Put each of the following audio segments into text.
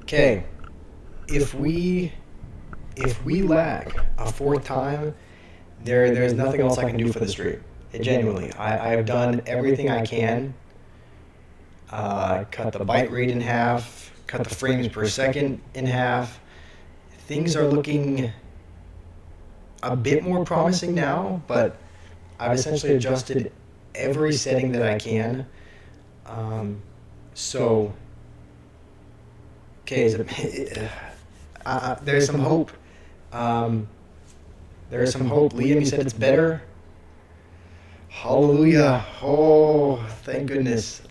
Okay, if we lag a fourth time, there's nothing else I can do for the stream. Genuinely, I have done everything I can. Cut the byte rate in half, cut the frames per second in half. Things are looking a bit more promising now, but I've essentially adjusted every setting that I can. So, okay, there's some hope. There's some hope. Liam, you said it's better. Hallelujah. Oh, thank goodness.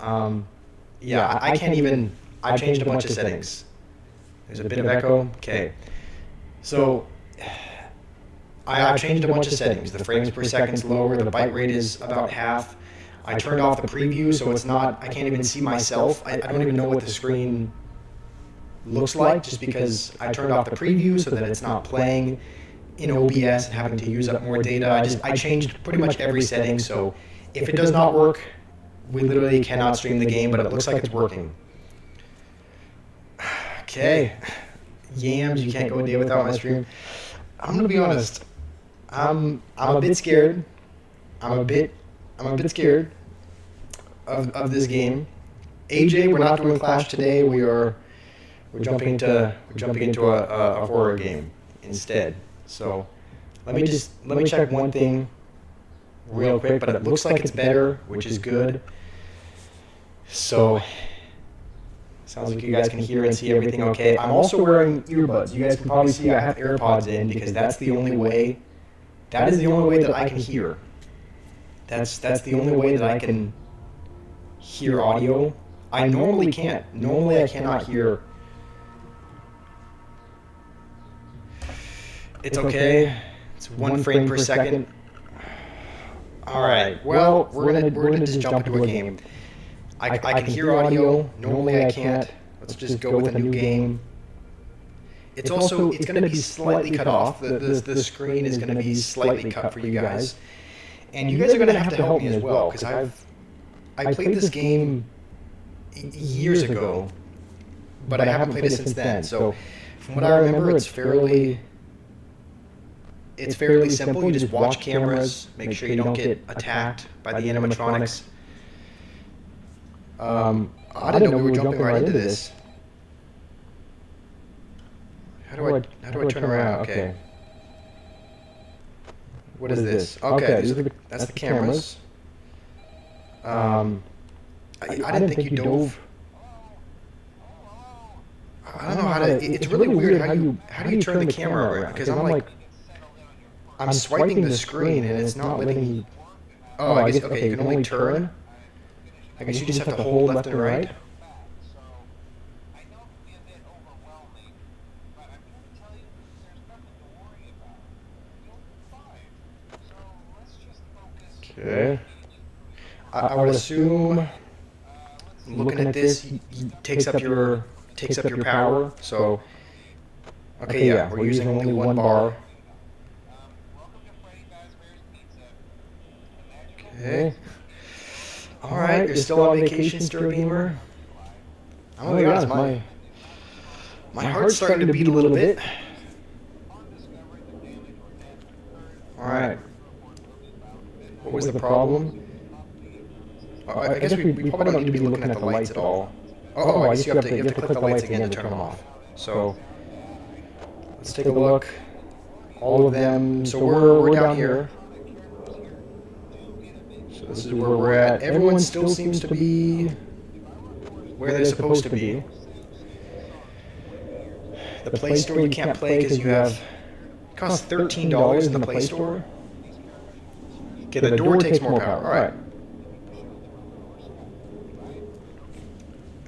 Yeah, I can't even, I changed a bunch of settings. There's a bit of echo. Okay. So, I've changed a bunch of settings. The frames per second's lower. The byte rate is about half. I turned off the preview, so it's not, I can't even see myself. I don't even know what the screen looks like, just because I turned off the preview so that it's not playing in OBS and having to use up more data. I changed pretty much every setting, so if it does not work, we literally cannot stream the game, but it looks like it's working. Okay. Yams, you can't go a day without my stream. I'm gonna be honest. I'm a bit scared. I'm a bit scared of this game. AJ, we're not doing Clash today. We're jumping into a horror game instead. So let me check one thing real quick, but it looks like it's better, which is good. So sounds like you guys can hear and see everything okay. I'm also wearing earbuds. You guys can probably see I have AirPods in because that's the only way. That is the only way that I can hear. That's the only way that I can hear audio. I normally can't. Normally I cannot hear. It's okay. It's 1 frame per second. All right. Well, we're gonna just jump into a game. I can hear audio. Normally I can't. Let's just go with a new game. It's going to be slightly cut off. The screen is going to be slightly cut for you guys. And you guys are going to have to help me as well, because I played this game years ago, but I haven't played it since then. So from what I remember, it's fairly simple. You just watch cameras, make sure you don't get attacked by the animatronics. I didn't know we were jumping right into this. How do I turn around? Okay. What is this? Okay, that's the cameras. I didn't think you dove. I don't know how to. It's really weird how do you turn the camera around? Because I'm swiping the screen and it's not letting me. Oh, I guess okay. You can only turn. I guess you just have to hold left and right. Okay. I would assume, looking at this, he takes up your power. So, okay, yeah, we're using only one bar. Okay. All right, you're still on vacation, Stir Gamer. I'm gonna be honest, my heart's starting to beat a little bit. All right. What was the problem? I guess we probably don't need to be looking at the lights at all. Oh, I guess you have to click the lights again to turn them off. So let's take a look. All of them. So we're down here. So this is where we're at. Everyone still seems to be where they're supposed to be. The Play Store you can't play because you have. It costs $13 in the Play Store. Okay, the door takes more power. All right.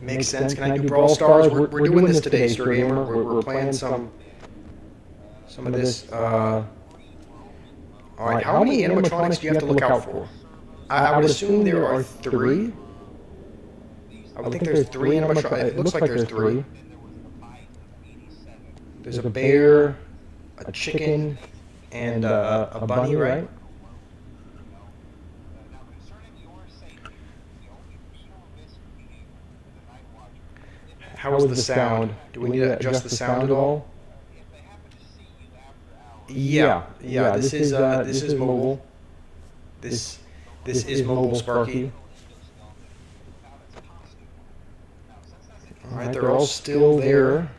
Makes sense. Can I do Brawl Stars? We're doing this today, Stir Gamer. We're playing some of this. All right. How many animatronics do you have to look out for? I would assume there are 3. I would think there's 3 animatronics. It looks like there's 3. There's a bear, a chicken, and a bunny, right? How is the sound? Do we need to adjust the sound at all? Yeah. This is mobile. This is mobile Sparky. All right, they're all still there.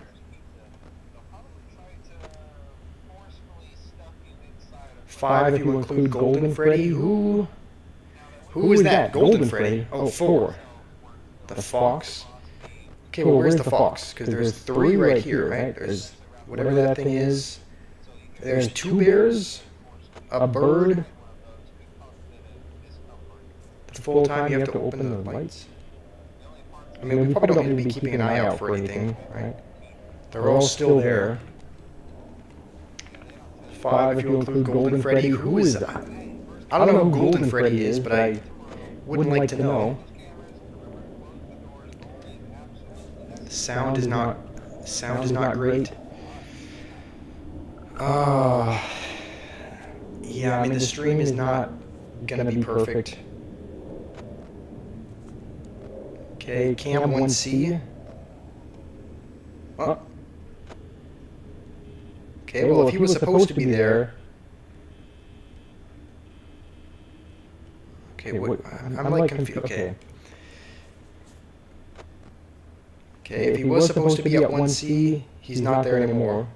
Five if you include Golden Freddy. Who is that? Golden Freddy? Oh, four. The fox. Okay, well, where's the fox? Because there's three right here, right? There's whatever that thing is. There's two bears, a bird. The full time you have to open the lights. I mean, we probably don't need to be keeping an eye out for anything, right? They're all still there. Five if you include Golden Freddy. Who is that? I don't know who Golden Freddy is, but I wouldn't like to know. The sound is not great. Yeah, I mean the stream is not gonna be perfect. Okay, Cam 1C. Oh. Okay, well if he was supposed to be there. Okay, what? I'm like confused. Okay. Okay, if he was supposed to be at 1C, he's not there anymore.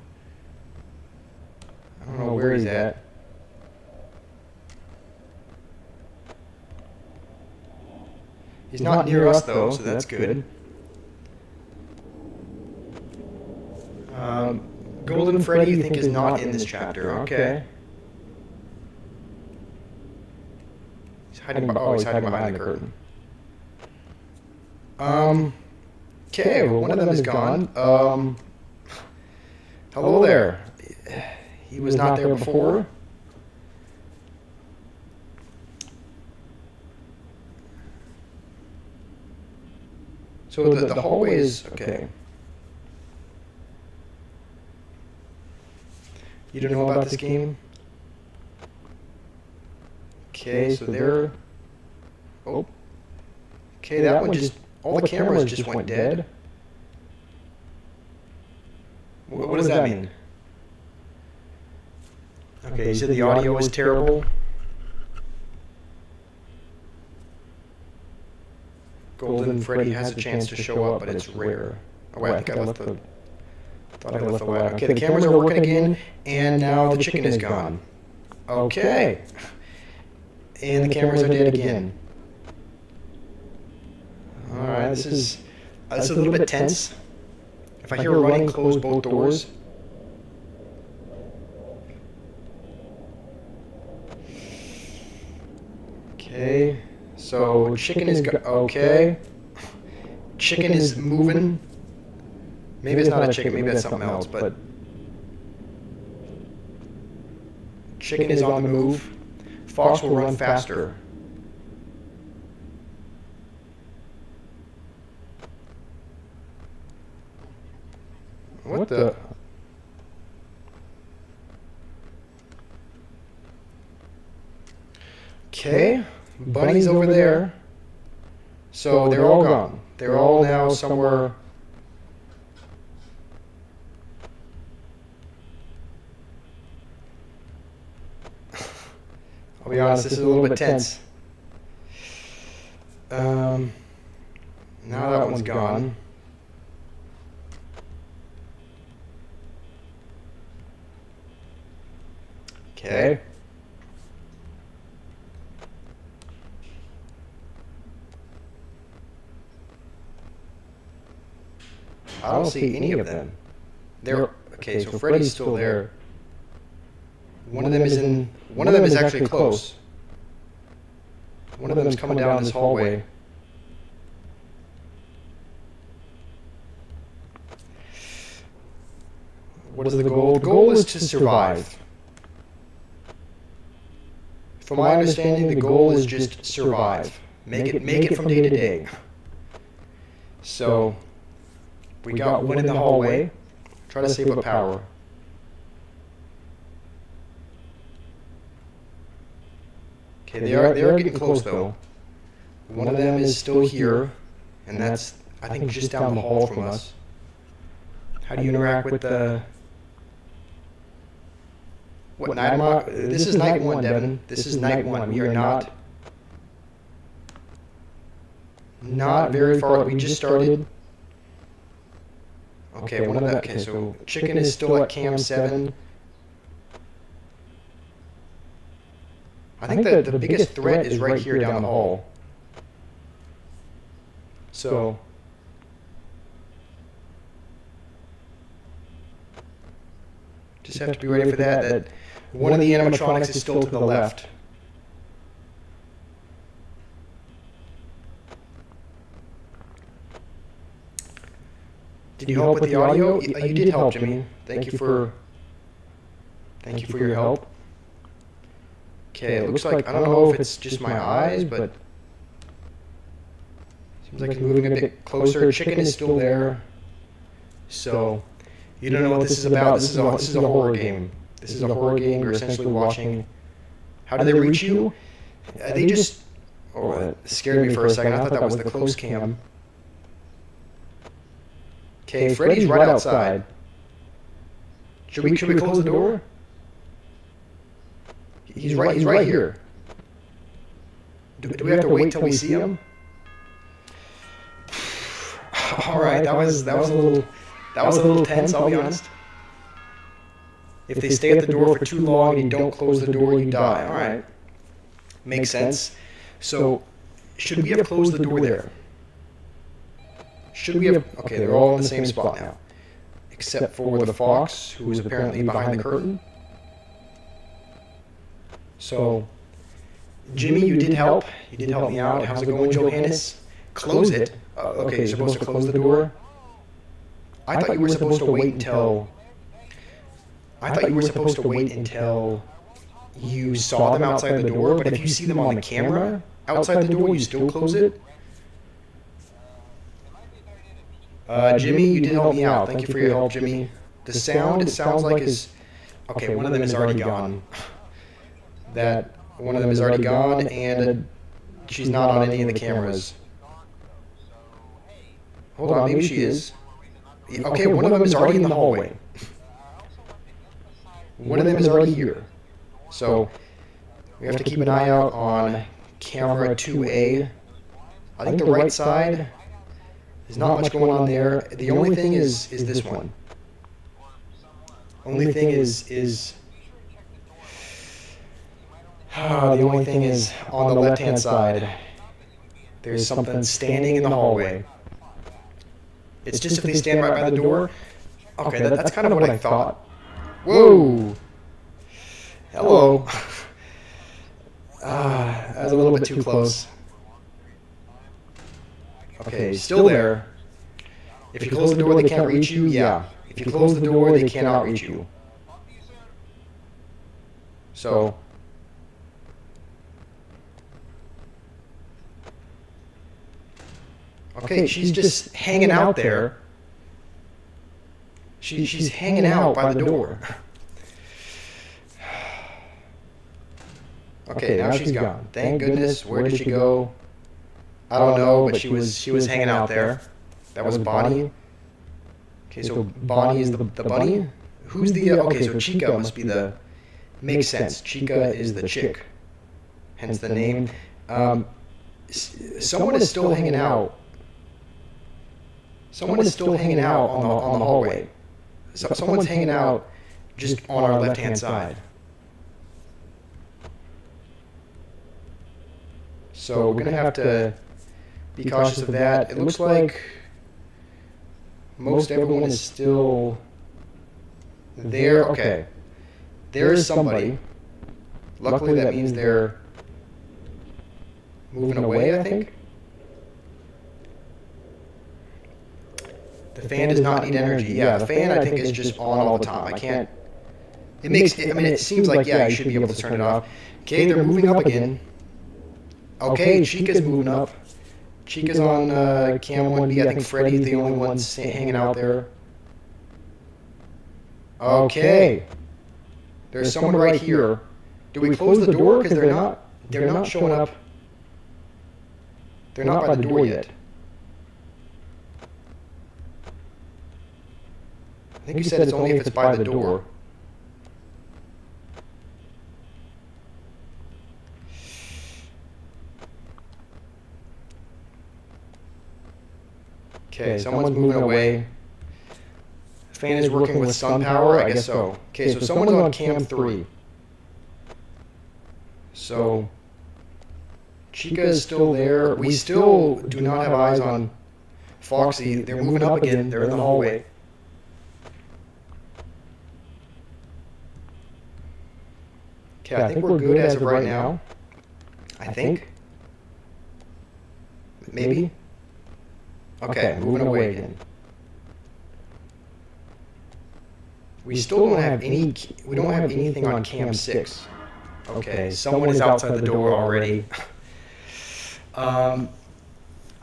I don't know where he's at. He's not near us though, so that's good. Golden Freddy you think is not in this chapter, okay. He's hiding behind the curtain. Okay, well, one of them is gone. Hello there. He was not there before. So the hallway is okay. You don't know about this game? Okay, so there. Oh. Okay, that one just. All the cameras just went dead. What does that mean? Okay, you said the audio is terrible. Golden Freddy has a chance to show up, but it's rare. Oh wait, I think I left the. Thought I left the light. Okay, the cameras are working again, and now the chicken is gone. Okay. And the cameras are dead again. Alright, this is a little bit tense. If I hear running, close both doors. Okay, so chicken is okay. Chicken is moving. Maybe it's not a chicken, maybe that's something else, but chicken is on the move. Fox will run faster. What the? Okay, Bunny's over there. So they're all gone. They're all now somewhere. I'll be honest, this is a little bit tense. Now that one's gone. Okay. I don't see any of them. They're okay. So Freddy's still there. One of them is in. One of them is actually close. One of them is coming down this hallway. What is the goal? The goal is to survive. From my understanding, the goal is just survive. Make it from day to day. So, we got one in the hallway. Try to save up power. Okay, they are getting close though. One of them is still here, and that's I think just down the hall from us. How do you interact with the... What night am I? This is night 1, Devin. This is night 1. We are not very far. We just started. Okay, okay, so chicken is still at cam 7. I think the biggest threat is right here down the hall. So just have to be ready for that. One of the animatronics is still to the left. Did you help with the audio? You did help, Jimmy. Thank you for your help. Okay, it looks like, I don't know if it's just my eyes, but seems like it's moving a bit closer. Chicken is still there. So you don't know what this is about. This is a horror game. This is a horror game. You're essentially watching. How do they reach you? They just... Oh, it scared me for a second. I thought that was the close cam. Okay, Freddy's right outside. Should we close the door? He's right here. Do we have to wait till we see him? All right, that was a little tense. I'll be honest. If they stay at the door for too long and you don't close the door, you die. All right, makes sense. So, should we have closed the door there? Should we have? Okay, they're all in the same spot now, except for the fox, who is apparently behind the curtain. So, Jimmy, you did help. You did help me out. How's it going, Johannes? Close it. Okay, you're supposed to close the door. I thought you were supposed to wait until. You saw them outside the door. But if you see them on the camera outside the door, you still close it. Jimmy, you did help me out. Thank you for your help, Jimmy. The sound, it sounds like is... Okay, one of them is already gone. One of them is already gone, and she's not on any of the cameras. Hold on, maybe she is. Okay, one of them is already in the hallway. One of them is already here. So, we have to keep an eye out on camera 2A. I think the right side... There's not much going on there. The only thing is this one. Only thing is the only thing is on the left-hand side. There's something standing in the hallway. It's just if they stand right by the door. Okay, that's kind of what I thought. Whoa! Hello. That was a little bit too close. Okay, still there. If you close the door, they can't reach you? Yeah. If you close the door, they cannot reach you. So... Okay, she's just hanging out there. She's hanging out by the door. Okay, now she's gone. Thank goodness. Where did she go? I don't know, but she was hanging out there. That was Bonnie. Okay, so Bonnie is the bunny? Who's the... okay, so Chica must be the... Makes sense. Chica is the chick. Hence the name. Someone is still hanging out. Someone is still hanging out on the hallway. Someone's hanging out just on our left-hand side. So we're going to have to be cautious of that. It looks like most everyone is still there. Okay. There is somebody. Luckily, that means they're moving away, I think. The fan does not need energy. Yeah, the fan, I think, is just on all the time. I can't... I mean, it seems like, yeah, you should be able to turn it off. Okay, they're moving up again. Okay, Chica's moving up. Chica's on cam 1B. I think Freddy's the only one hanging out there. Okay. There's someone right here. Do we close the door? Because they're not showing up. They're not by the door yet. I think you said it's only if it's by the door. Okay, someone's moving away. Fan is working with sun power? I guess so. Okay, so someone's on cam 3. So, Chica is still there. We still do not have eyes on Foxy. They're moving up again. They're in the hallway. Okay, I think we're good as of right now. I think. Maybe? Okay, moving away again. We still don't have any. We don't have anything on cam 6. Okay, someone is outside the door already. I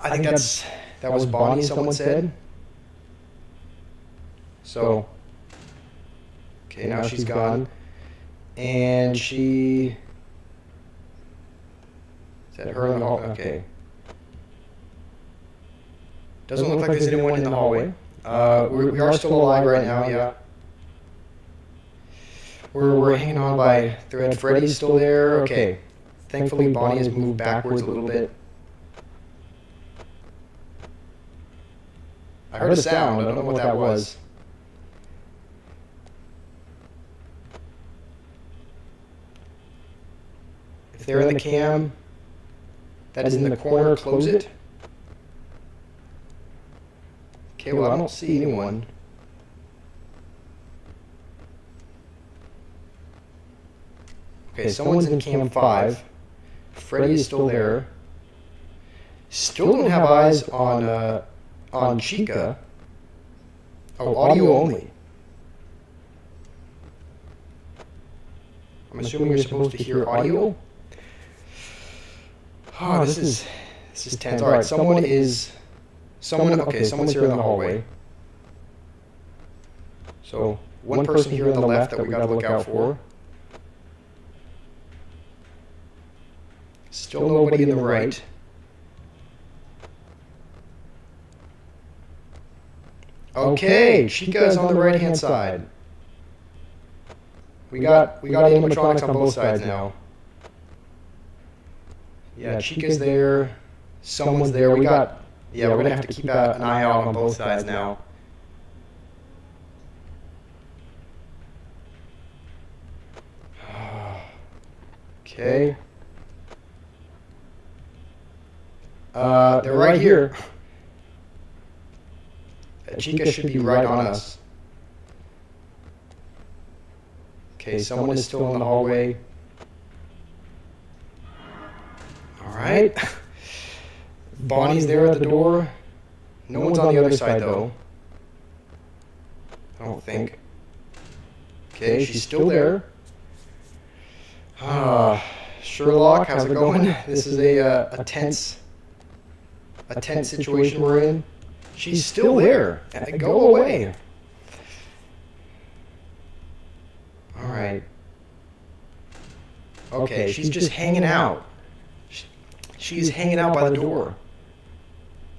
think that was Bonnie. Someone said. So. Okay, now she's gone, and she. Is that her in the hall? Okay. Doesn't look like there's anyone in the hallway. We are still alive right now, yeah. We're hanging on by thread. Freddy's still there. Okay. Thankfully, Bonnie has moved backwards a little bit. I heard a sound. I don't know what that was. If they're in the cam, that is in the corner, close it. Okay, well, I don't see anyone. Okay, someone's in cam 5. Freddy is still there. Still don't have eyes on Chica. Oh, audio only. I'm assuming you're supposed to hear audio. Oh, this is tense. All right, someone's here in the hallway. So, one person here on the left that we gotta look out for. Still nobody in the right. Okay, Chica's on the right-hand side. We got animatronics on both sides now. Yeah, Chica's there. Someone's there. We're gonna have to keep an eye out on both sides now. Okay. They're right here. Chica should be right on us. Okay, someone is still in the hallway. All right. Bonnie's there at the door. No one's on the other side, though. I don't think. Okay, she's still there. Sherlock, how's it going? This is a tense situation we're in. She's still there. Go away. All right. Okay, she's just hanging out. She's hanging out by the door.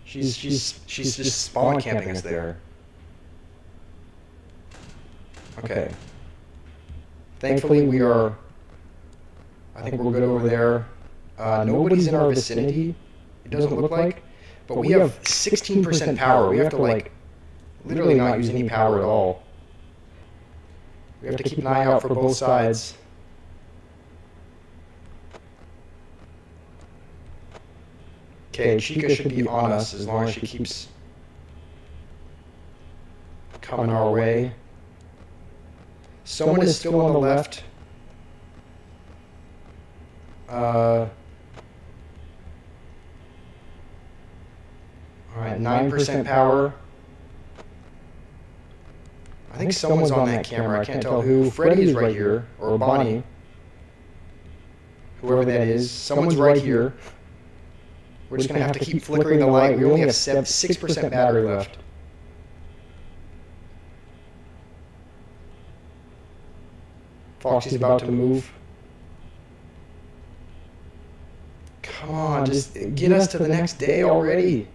She's just spawn camping us there. Okay. Thankfully, I think we're good over there. Nobody's in our vicinity. It doesn't look like. But we have 16% power. We have to, literally not use any power at all. We have to keep an eye out for both sides. Okay, Chica should be on us as long as she keeps coming our way. Someone is still on the left. Alright, 9% power. I think someone's on that camera. I can't tell who. Freddy is right here. Or Bonnie. Whoever that is. Someone's right here. We're just going to have to keep flickering the light. We only have 6% battery left. Foxy's about to move. Come on, just get us to the next day already.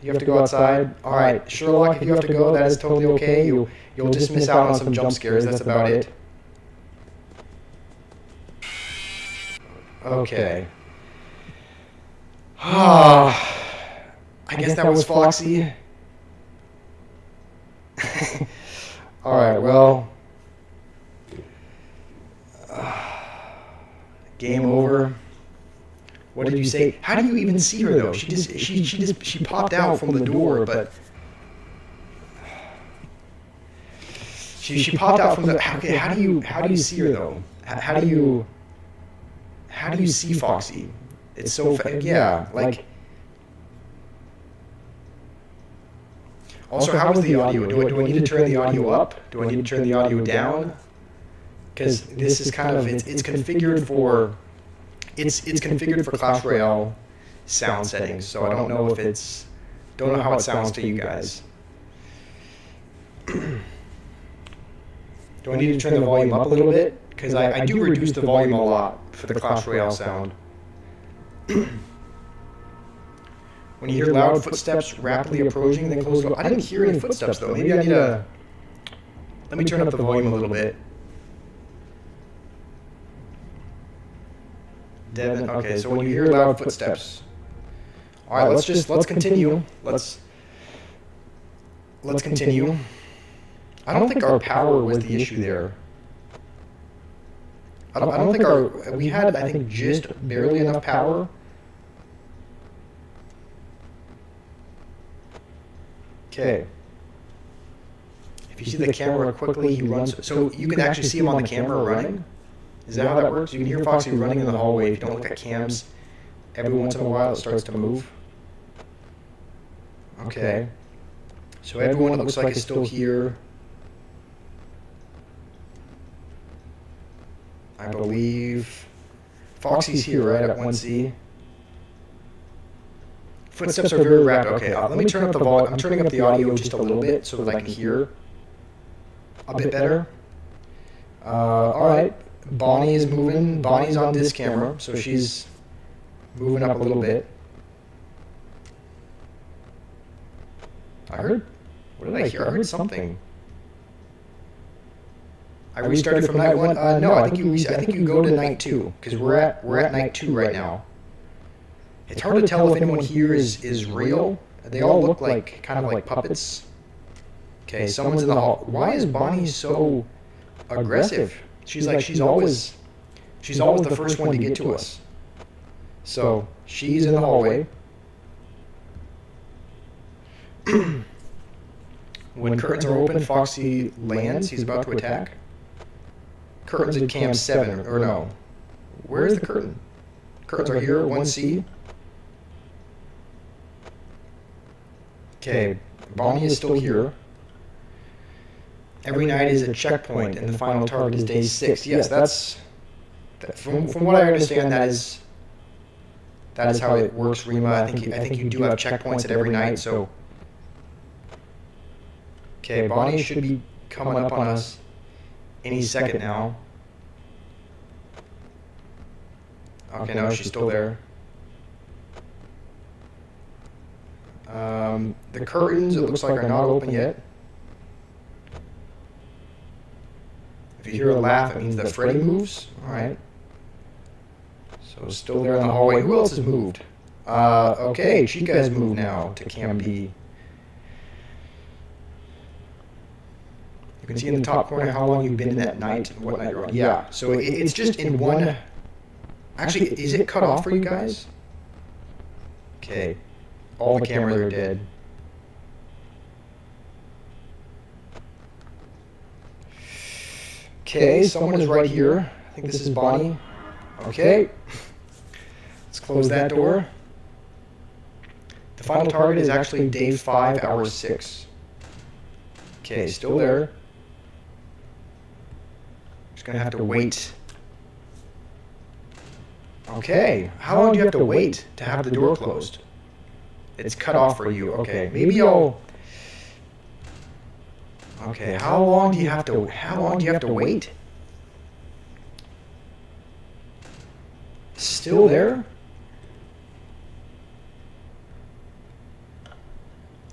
You have to go outside. All right, Sherlock, if you have to go, that is totally okay. You'll just miss out on some jump scares. That's about it. Okay. I guess that was Foxy. All right, well, game over. What did you say? How do you even see her though? She popped out from the door, but she popped out from the. Okay, how do you see her though? How do you see Foxy? It's so yeah, like. Also, how is the audio? Do I need to turn the audio up? Do I need to turn the audio down? Because this is kind of it's configured for it's configured for Clash Royale sound settings. So I don't know if don't know how it sounds to you guys. Do I need to turn the volume up a little bit? Because I do reduce the volume a lot for the Clash Royale sound. When you hear loud footsteps rapidly approaching, then close the door. I didn't hear any footsteps though. Maybe I need to. Let me turn up the volume a little bit. Devin, okay, so when you hear loud footsteps. All right, let's continue. Let's continue. I don't think our power was the issue there. I don't think we had, I think, just barely enough power. Okay. If you see the camera quickly, he runs. So you can actually see him on the camera running? Is that how that works? You can hear Foxy running in the hallway. If you don't look at cams, every once in a while it starts to move. Okay. So everyone, it looks like, is still here. I believe Foxy's here, right, at 1C. Footsteps are very rapid. Okay, let me turn up the volume. I'm turning up the audio just a little bit so that I can hear a bit better. All right, Bonnie is moving. Bonnie's on this camera, so she's moving up a little bit. I heard. What did I hear? I heard something. I restarted from night 1. No, I think you go to night 2 because we're at night 2 right now. It's hard to tell if anyone here is real. They all look like kind of like puppets. Okay, someone's in the hall. Why is Bonnie so aggressive? She's always the first one to get to us. So she's in the hallway. When curtains are open, Foxy lands. He's about to attack. Curtains at cam 7, or no. Where is the curtain? Curtains are here, 1C. Okay, Bonnie is still here. Every night is a checkpoint, and the final target is day 6. Yes, that's from what I understand. That is how it works, Rima. I think you do have checkpoints at every night. So, okay, Bonnie should be coming up on us any second now. Okay, no, she's still there. The curtains, it looks like, are not open yet. If you hear a laugh, it means that Freddy moves. All right. So still there in the hallway. Who else has moved? Okay, Chica has moved now to Cam B. You can see in the top corner how long you've been in that night and what night you're on. Yeah, so it's just in one. Actually, is it cut off for you guys? Okay. All the cameras are dead. Okay, someone is right here. I think this is Bonnie. Okay. Let's close that door. The final target is actually day 5, hour 6. Okay, still there. Just gonna have to wait. Okay, how long do you have to wait to have the door closed? It's cut off for you. Okay, maybe I'll. Okay, how long do you have to wait? Still there?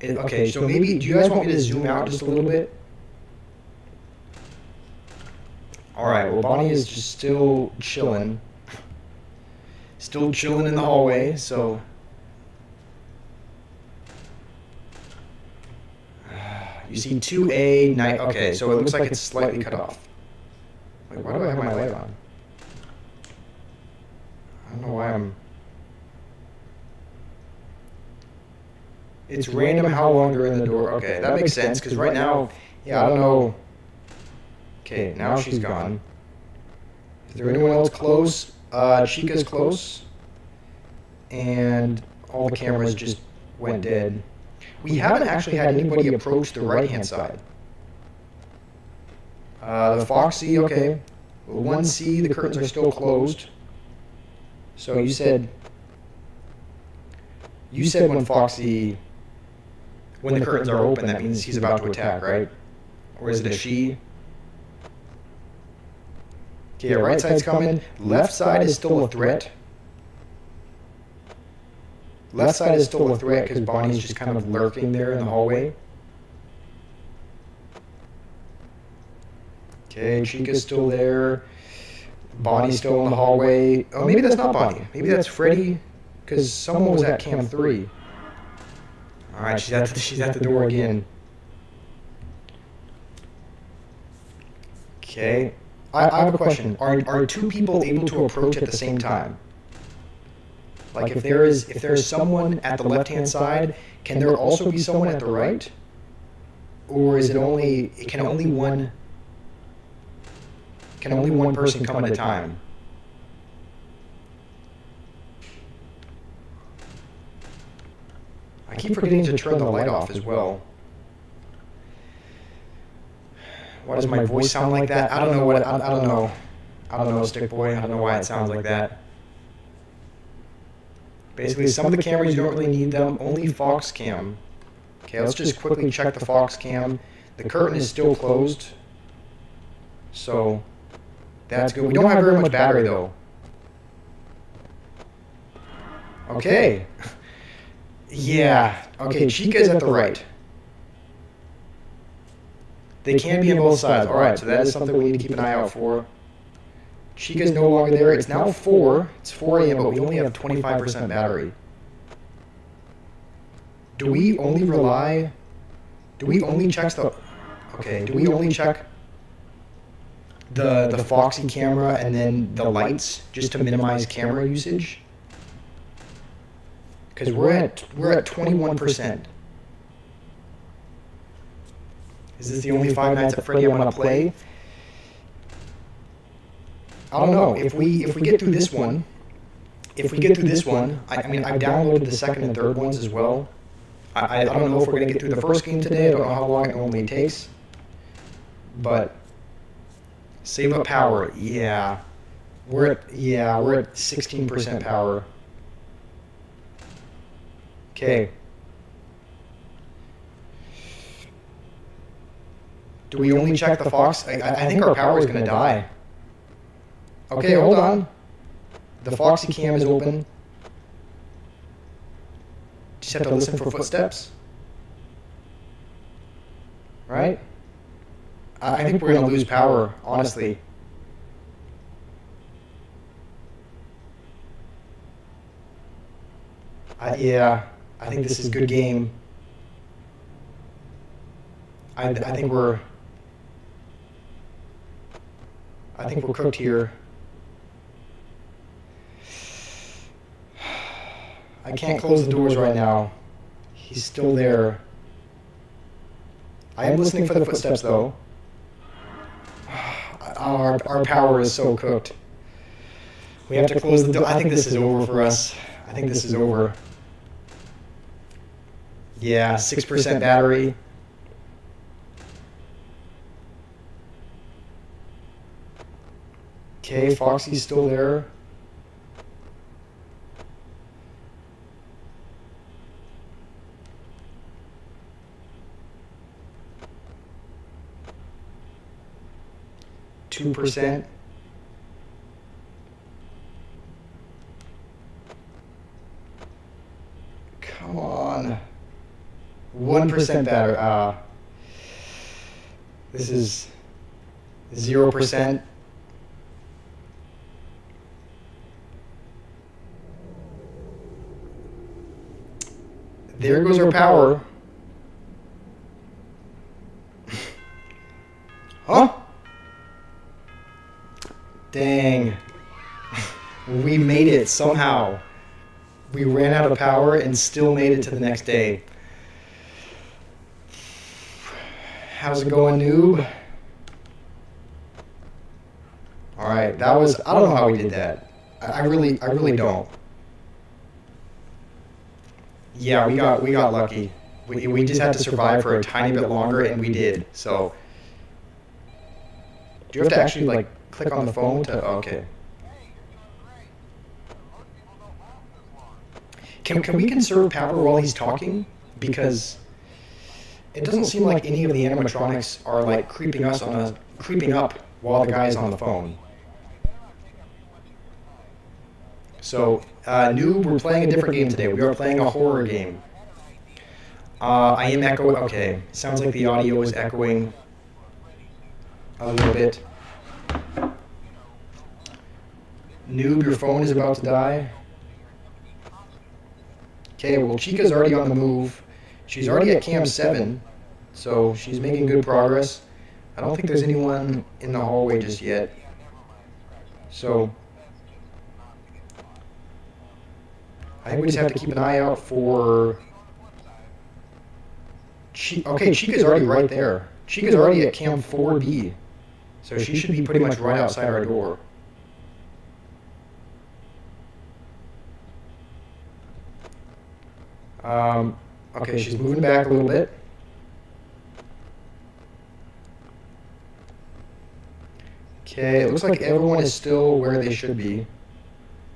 Okay, so maybe, do you guys want me to zoom out just a little bit? Alright, well, Bonnie is just still chilling. Still chilling in the hallway, so... You see 2A, night. Okay, so it looks like it's slightly cut off. Wait, why do I have my light on? I don't know why I'm... It's random how long they're in the door. Okay, that makes sense, because right now, yeah, I don't know. Okay, now she's gone. Is there anyone else close? Chica's close. And all the cameras just went dead. We haven't actually had anybody approach the right-hand side. The Foxy, okay. 1C, the curtains are still closed. So you said when Foxy, when the curtains are open, that means he's about to attack, right? Or is it a she? Okay, right side's coming. Left side is still a threat. Left side is still a threat because Bonnie's just kind of lurking there in the hallway. Okay, Chica's still there. Bonnie's still in the hallway. Oh, maybe that's not Bonnie. Maybe that's Freddy, because someone was at Cam 3. Alright, she's at the door again. Okay. I have a question. Are two people able to approach at the same time? Like if there's someone at the left-hand side, can there also be someone at the right? Or is it can only one person come at a time? I keep forgetting to turn the light off as well. Why does my voice sound like that? I don't know what I don't know. I don't know, Stick Boy. I don't know why it sounds like that. Basically, some of the cameras, you don't really need them. Only Fox Cam. Okay, let's just quickly check the Fox Cam. The curtain is still closed. So, that's good. We don't have very much battery, though. Okay. Yeah. Okay, Chica's at the right. They can be on both sides. Alright, so that is something we need to keep an eye out for. Chica's no longer there. It's now 4. It's 4 a.m., but we only have 25% battery. Do we only check the... Okay, do we only check the Foxy camera and then the lights just to minimize camera usage? Because we're at 21%. Is this the only Five Nights at Freddy I'm going to play? I don't know. If we get through this one, I mean, I've downloaded the second and third ones as well. I don't know if we're going to get through the first game today. I don't know how long it normally takes. But save up power. Yeah. We're at 16% power. Okay. Do we only check the Fox? I think our power is going to die. Okay, hold on. The Foxy cam is open. Just have to listen for footsteps. Right? I think we're going to lose power, honestly. Yeah, I think this is a good game. I think we're cooked here. I can't close the doors right now. He's still there. I am listening for the footsteps, though. Our power is so cooked. We have to close the door. I think this is over for us. I think this is over. Yeah, 6% battery. Okay, Foxy's still there. %. Come on. 1% battery. This is 0%. There goes our power. Huh? Dang. We made it somehow. We ran out of power and still made it to the next day. How's it going, noob? All right, that was, I don't know how we did that. I really don't. Yeah, we got lucky. We just had to survive for a tiny bit longer, and we did. So, do you have to actually like click on the phone to? Okay. Can we conserve power while he's talking? Because it doesn't seem like any of the animatronics are like creeping up while the guy's on the phone. So, noob, we're playing a different game today. We are playing a horror game. I am echoing. Okay, sounds like the audio is echoing a little bit. Noob, your phone is about to die. Okay, well, Chica's already on the move. She's already at Cam 7, so she's making good progress. I don't think there's anyone in the hallway just yet. So, I think we just have to keep an eye out for... Okay, Chica's already right there. Chica's already at Cam 4B, so she should be pretty much right outside our door. Okay, she's moving back a little bit. Okay, it looks like everyone is still where they should be.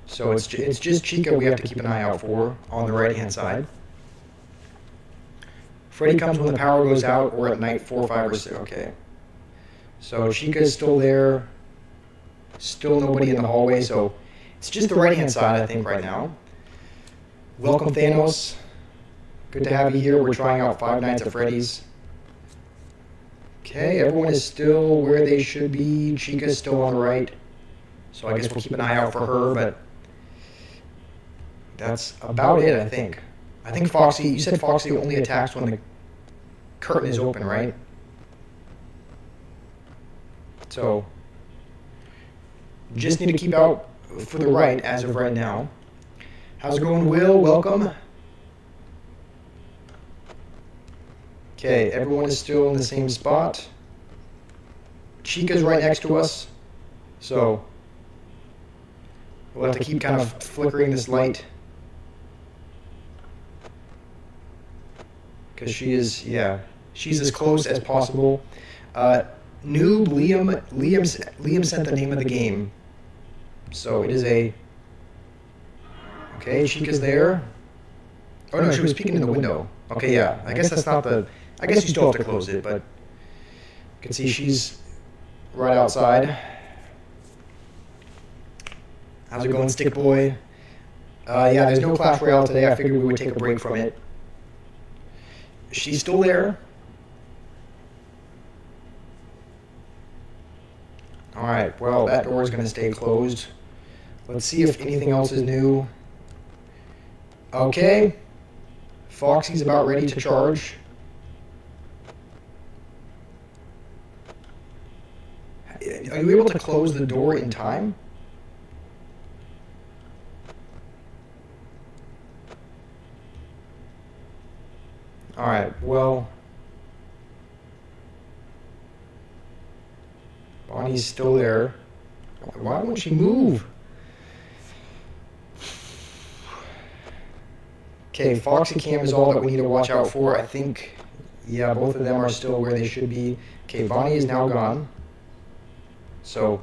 So it's just Chica we have to keep an eye out for on the right-hand side. Freddy comes when the power goes out or at night 4, 5, or 6. Okay. So Chica's still there. Still nobody in the hallway, so it's just the right-hand side, I think, right now. Welcome, Thanos. Good to have you here. We're trying out Five Nights at Freddy's. Okay, everyone is still where they should be. Chica's still on the right. So I guess we'll keep an eye out for her, but that's about it, I think. I think Foxy, you said Foxy only attacks when the curtain is open, right? So, just need to keep out for the right as of right now. How's it going, Will? Welcome. Okay, everyone is still in the same spot. Chica's right next to us, so we'll have to keep kind of flickering this light. Because she is, yeah, she's as close as possible. Noob, Liam sent the name of the game. So it is a, okay, Chica's there. Oh no, she was peeking in the window. Okay, yeah, I guess that's not the, I guess you still have to close it, but you can see she's right outside. How's it going, Stick Boy? Yeah, there's no Clash Royale today. I figured we would take a break from it. She's still there. Alright, well, that door is going to stay closed. Let's see if anything else is new. Okay. Foxy's about ready to charge. Are you able to close the door in time? Alright, well, Bonnie's still there. Why won't she move? Okay, Foxy Cam is all that we need to watch out for. I think, yeah, both of them are still where they should be. Okay, Bonnie is now gone. So,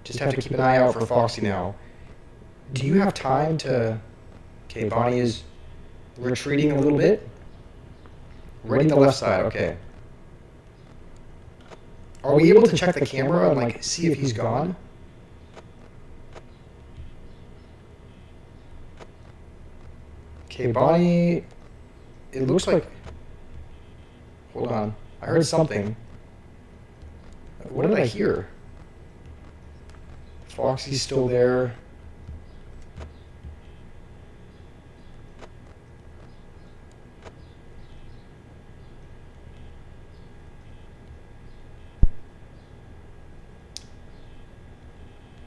just have to keep an eye out for Foxy now. Do you have time to... Okay, Bonnie is retreating a little bit. Right to the left side, okay. Are we able to check the camera and, like, see if he's gone? Okay, Bonnie... It looks like... Hold on. I heard something. What did I hear? Foxy's still there.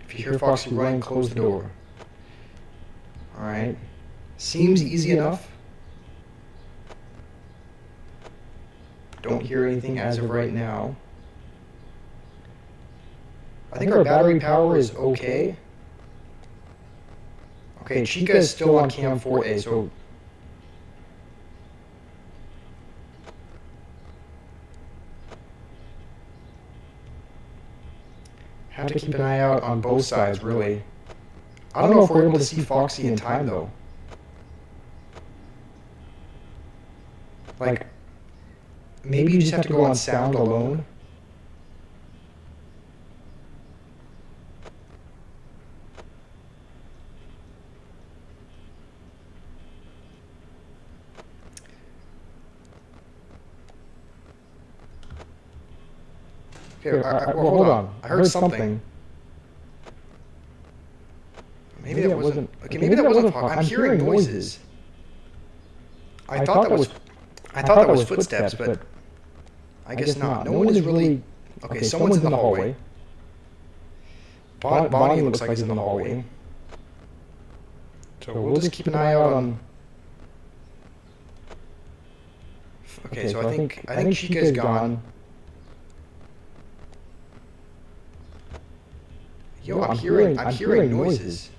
If you hear Foxy running, close the door. Alright. Seems easy enough. Don't hear anything as of right now. I think our battery power is okay. Okay, Chica is still on cam 4A, so... Have to keep an eye out on both sides, really. I don't know if we're able to see Foxy in time, though. Like, maybe you just have to go on sound alone. Okay, well, hold on. I heard something. Maybe that wasn't... Okay, maybe that wasn't... I'm hearing noises. I thought that was footsteps, but I guess not. No one is really... Okay, someone's in the hallway. Bonnie looks like he's in the hallway. So we'll just keep an eye out on... Okay, so I think Chica's gone. Yo, I'm hearing noises.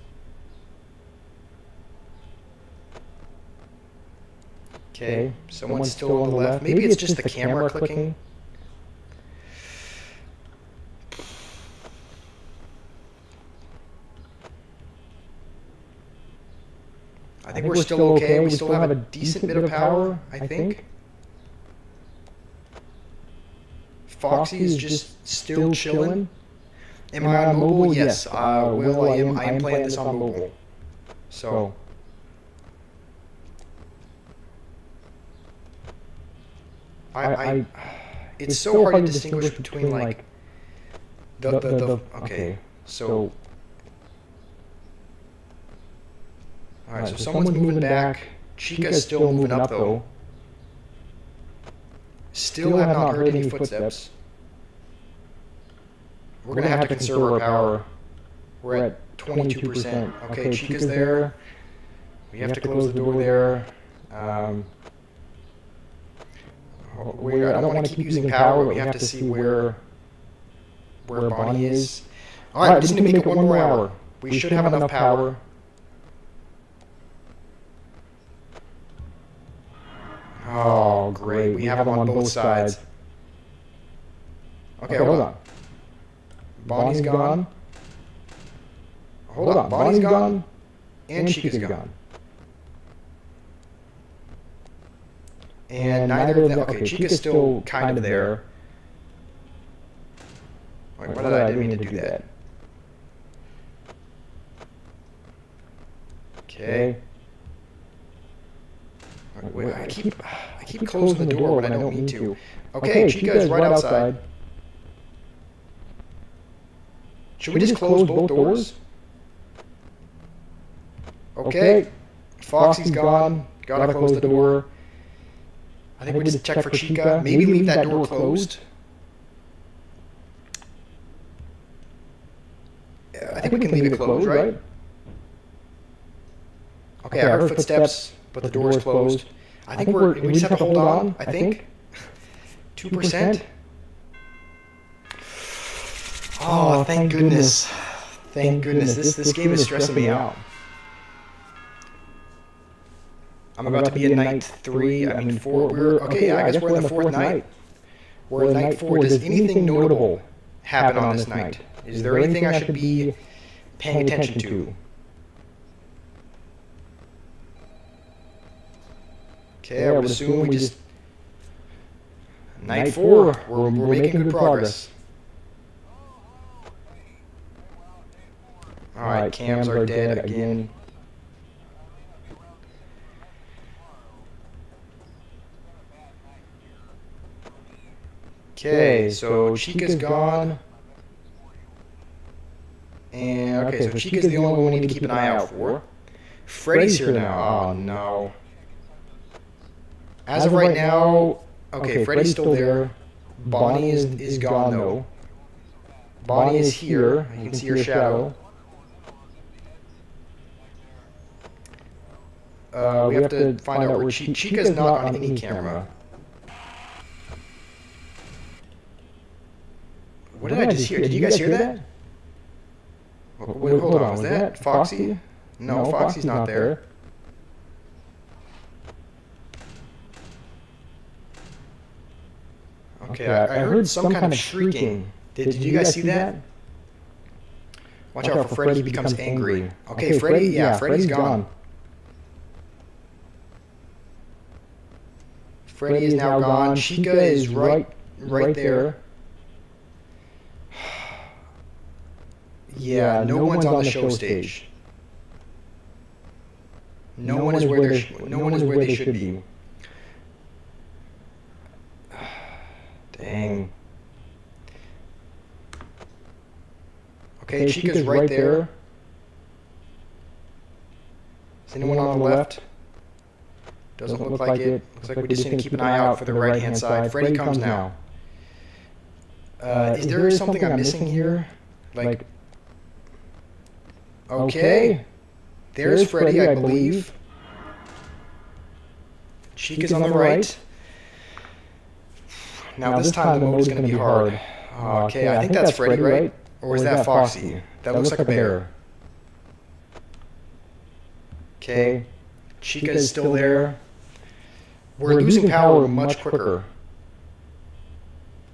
Okay, someone's still on the left. Maybe it's just the camera clicking. I think we're still okay. We still have a decent bit of power, I think. Foxy is just still chilling. Am I on mobile? Yes. Will, I am playing this on mobile. So. It's so hard to distinguish between, like, okay, so. Alright, so someone's moving back. Chica's still moving up, though. Still have not heard any footsteps. We're going to have to conserve our power. We're at 22%. Okay, Chica's there. We have to close the door there. I don't want to keep using power, but we have to see where Bonnie is. Alright, we just need to make it one more hour. We should have enough power. Oh, great. We have them on both sides. Okay, hold on. Bonnie's gone. Hold on, Bonnie's gone. And Chica's gone. And neither of them... Okay, Chica's still kind of there. Wait, what did I didn't mean to do that. Okay. Wait, I keep closing the door when I don't mean to. Okay, Chica's right outside. Should we just close both doors? Okay. Foxy's gone. Gotta close the door. I think we just check for Chica. Maybe leave that door closed. I think we can leave it closed, right? Okay, I heard footsteps, but the door is closed. I think we just have to hold on, I think. 2%. Oh, thank goodness. Thank goodness. This game is stressing me out. I'm about to be in night 3. I mean 4. Okay, I guess we're in the 4th night. We're in night 4. Does anything notable happen on this night? Is there anything I should be paying attention to? Okay, I would assume we just... Night 4. We're making good progress. Alright, cams are dead again. Okay, so Chica's gone. And okay, so Chica's the only one we need to keep an eye out for. Freddy's here now. Oh no. As of right now, okay, Freddy's still there. Bonnie is gone though. Bonnie is here. You can see her shadow. We have to find out where Chica's not on any camera. What did I just hear? Did you guys hear that? Wait, hold on. Was that Foxy? No, Foxy's not there. Okay, I heard some kind of shrieking. Did you guys see that? Watch out for Freddy, he becomes angry. Okay, Freddy, yeah, Freddy's gone. Freddy is now gone. Chica is right there. Yeah, no one's on the show stage. No one is where they should be. Dang. Okay, Chica's right there. Is anyone on the left? Doesn't look like it. Looks like we just need to keep an eye out for the right-hand side. Freddy comes now. Is there something I'm missing here? Like, okay. There's Freddy, I believe. Chica's on the right. Now this time the mode is going to be hard. Okay, I think that's Freddy, right? Or is that Foxy? That looks like a bear. Okay. Chica is still there. We're losing power much quicker.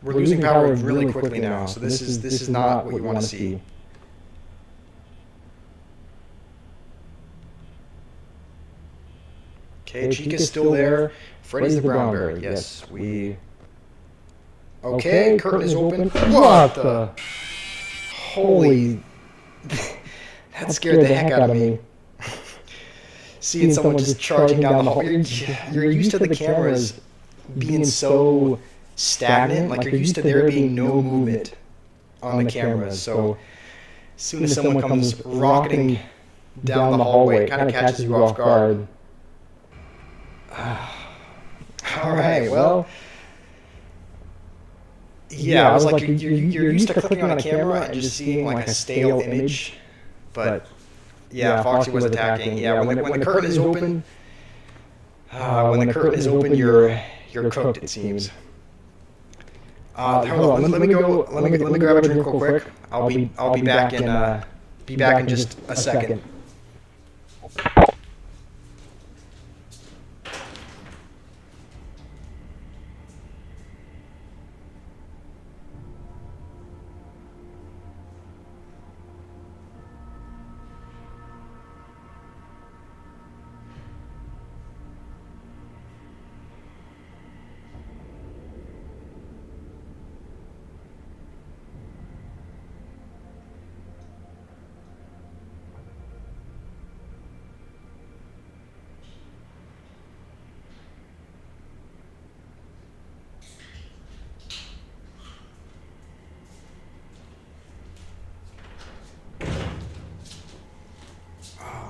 We're losing power really quickly now, so this is not what you want to see. Okay, Chica's still there. Freddy's the brown bear. Yes, we... Okay, curtain is open. What the... Holy... That scared the heck out of me. Seeing someone just charging down the hall. You're used to the cameras being so stagnant. Like, you're used to there being no movement on the cameras. So, as soon as someone comes rocketing down the hallway, it kind of catches you off guard. Alright, well... Yeah, I was like, you're used to clicking on a camera and just seeing like a stale image. But... Yeah, Foxy was attacking. Yeah, when the curtain is open, you're cooked. It seems. Hold on. Let me grab a drink real quick. I'll be back in just a second.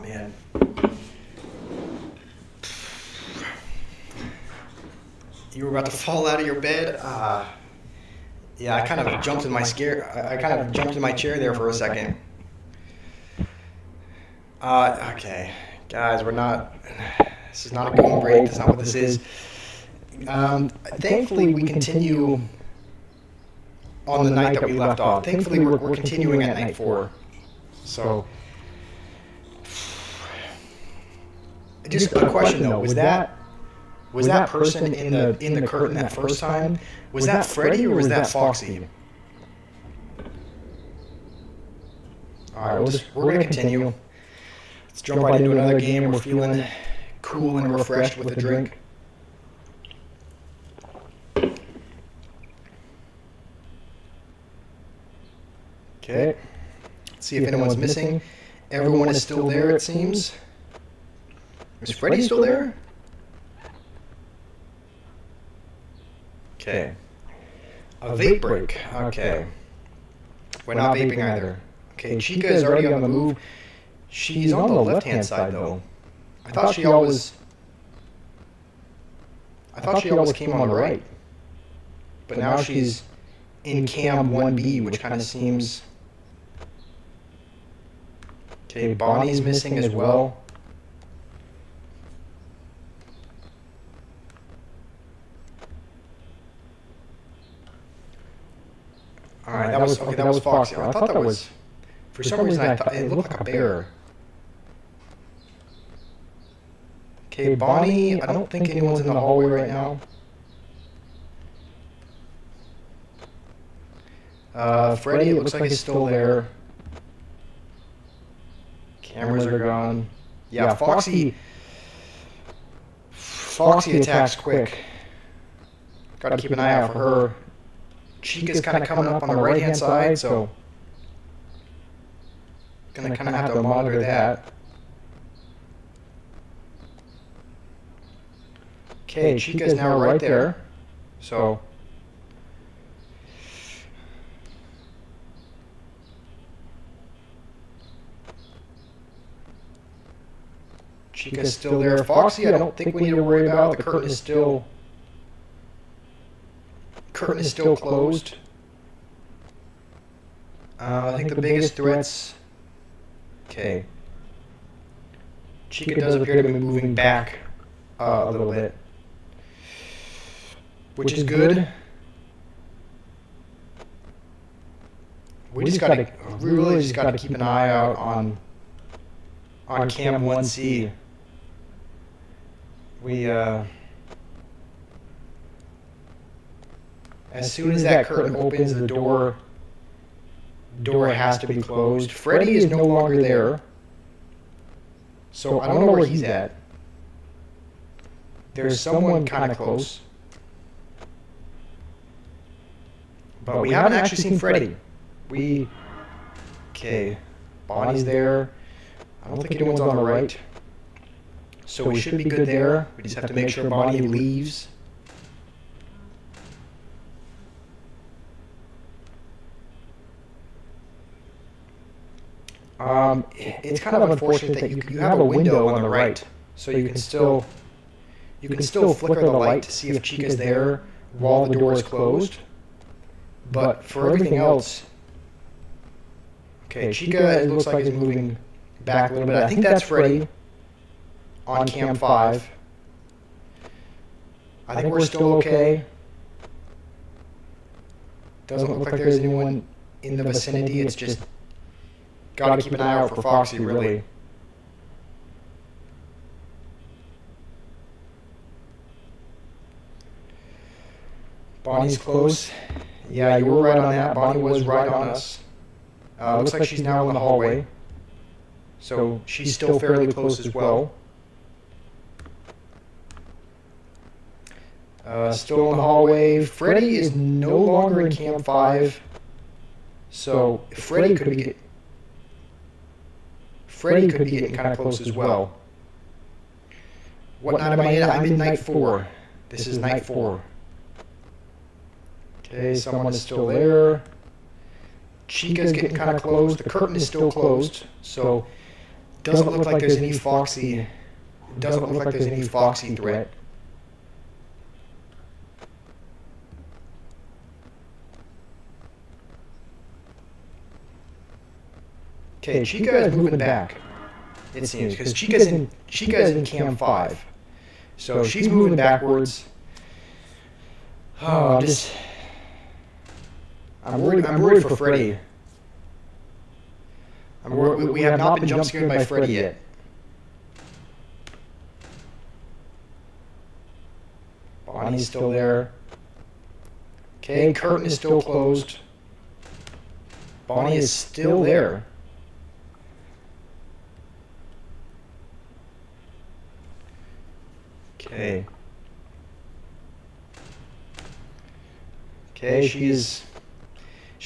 Man. You were about to fall out of your bed? Yeah, I kind of jumped in my chair there for a second. Okay. Guys, this is not a game break. That's not what this is. Thankfully, we continue on the night that we left off. Thankfully, we're continuing at night 4. So... Just a question though, was that person in the curtain that first time, was that Freddy or was that Foxy? Alright, we're gonna continue. Let's jump right into another game. We're feeling cool and refreshed with a drink. Okay. Let's see if anyone's missing. Everyone is still there, it seems. Is Freddy still there? Okay. A vape break. Okay. We're not vaping either. Okay, Chica is already on the move. She's on the left-hand side, though. I thought she always came on the right. But now she's in cam 1B, which kind of seems... Okay, Bonnie's missing as well. Alright, that was Foxy. I thought that was... For some reason, I thought it looked like a bear. Okay, Bonnie, I don't think anyone's in the hallway right now. Freddy, it looks like he's still there. Cameras are gone. Yeah, Foxy attacks quick. Gotta keep an eye out for her. Chica's kind of coming up on the right-hand side, so... Gonna kind of have to monitor that. Okay, Chica's now right there. So... Chica's still there. Foxy, I don't think we need to worry about. The curtain is still closed. I think the biggest threats... Okay. Chica does appear to be moving back a little bit, which is good. We really just gotta keep an eye out on cam 1C. As soon as that curtain opens, the door has to be closed. Freddy is no longer there, so I don't know where he's at. There's someone kind of close, but we haven't actually seen Freddy. Okay, Bonnie's there. I don't think anyone's on the right, so we should be good there. We just have to make sure Bonnie leaves. It's kind of unfortunate that you have a window on the right, so you can still flicker the light to see if Chica's there while the door is closed. But for everything else, okay, Chica, it looks like is moving back a little bit. I think that's Freddy on cam 5. I think we're still okay. Doesn't look like there's anyone in the vicinity. It's just gotta keep an eye out for Foxy, really. Bonnie's close. Yeah, you were right on that. Bonnie was right on us. Looks like she's now in the hallway. So she's still fairly close as well. Still in the hallway. Freddy is no longer in cam 5. So Freddy could be getting kind of close as well. What night am I in? I'm in night 4. This is night 4. Okay, someone is still there. Chica's getting kind of close. The curtain is still closed, so doesn't look like there's any Foxy. Doesn't look like there's any Foxy threat. Okay, Chica is moving back, it seems, because Chica's in cam 5. So she's moving backwards. Oh, I'm worried for Freddy. We have not been jump scared by Freddy yet. Bonnie's still there. Okay, curtain is still closed. Bonnie is still there. Okay. Okay, she's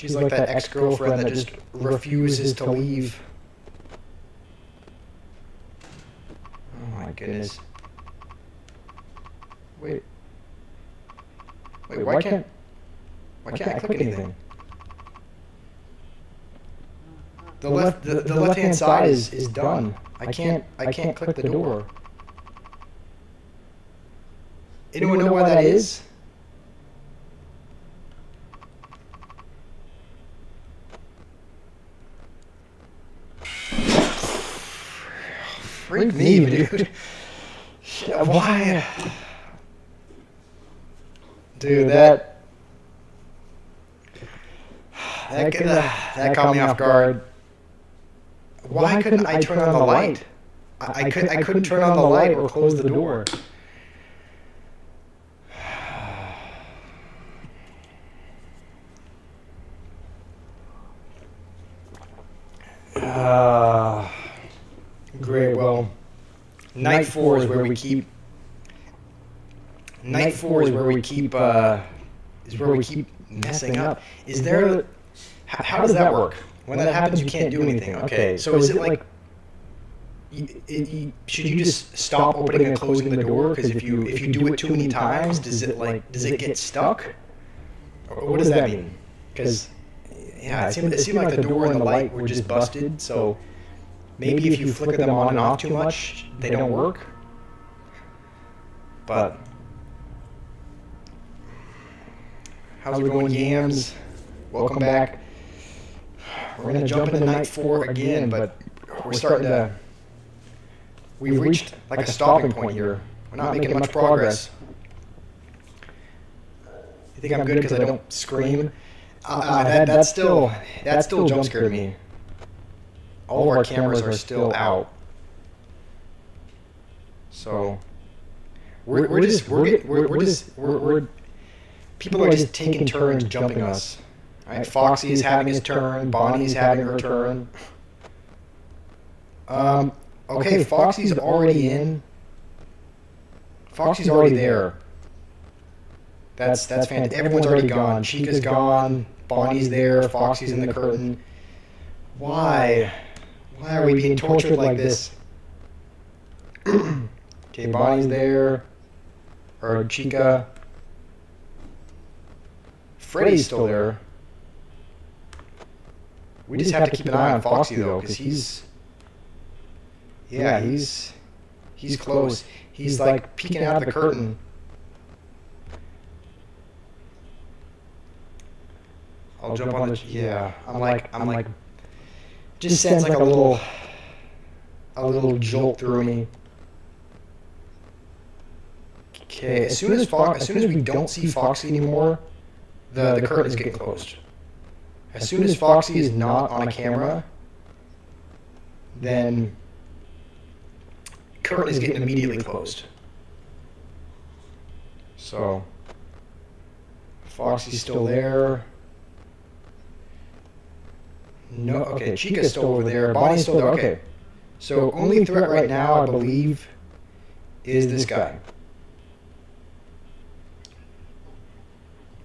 like that ex-girlfriend that just refuses to leave. Oh my goodness. Wait, why can't... Why can't I click anything? The left-hand side is done. I can't click the door. Anyone know why that is? Freak me, dude. Why? Dude, that caught me off guard. Why couldn't I turn on the light? I couldn't turn on the light or close the door. Great. Well, night 4 is where we keep. Night 4 is where we keep. Messing up. Is there? How does that work? When that happens, you can't do anything. Okay. So is it like? Should you just stop opening and closing the door? Because if you do it too many times, does it get stuck? Or what does that mean? Because yeah, it seemed like the door and the light were just busted. So maybe if you flicker them on and off too much, they don't work. But how's it going, Yams? Welcome back. We're gonna jump into night 4 again, but we're starting to. We've reached like a stopping point here. We're not making much progress. You think I'm good because I don't scream? That still jump scared me. All of our cameras are still out. So we're people are just taking turns jumping us. Right? Foxy is having his turn. Bonnie's having her turn. Okay, Foxy's already in. Foxy's already there. That's fantastic. Everyone's already gone. Chica's gone. Bonnie's there. Foxy's in the curtain. Why? Why are we being tortured like this? Okay, Bonnie's there. Or Chica. Freddy's still there. We just have to keep an eye on Foxy though, because he's close. He's like peeking out of the curtain. I'll jump on the I'm like just sends like a little jolt through me. Okay, as soon as we don't see Foxy anymore, the curtain is getting closed. As soon as Foxy is not on a camera, then curtain is getting immediately closed. So Foxy's still there. No, okay, Chica's still over there. Bonnie's still there. Okay. So only threat right now, I believe, is this guy.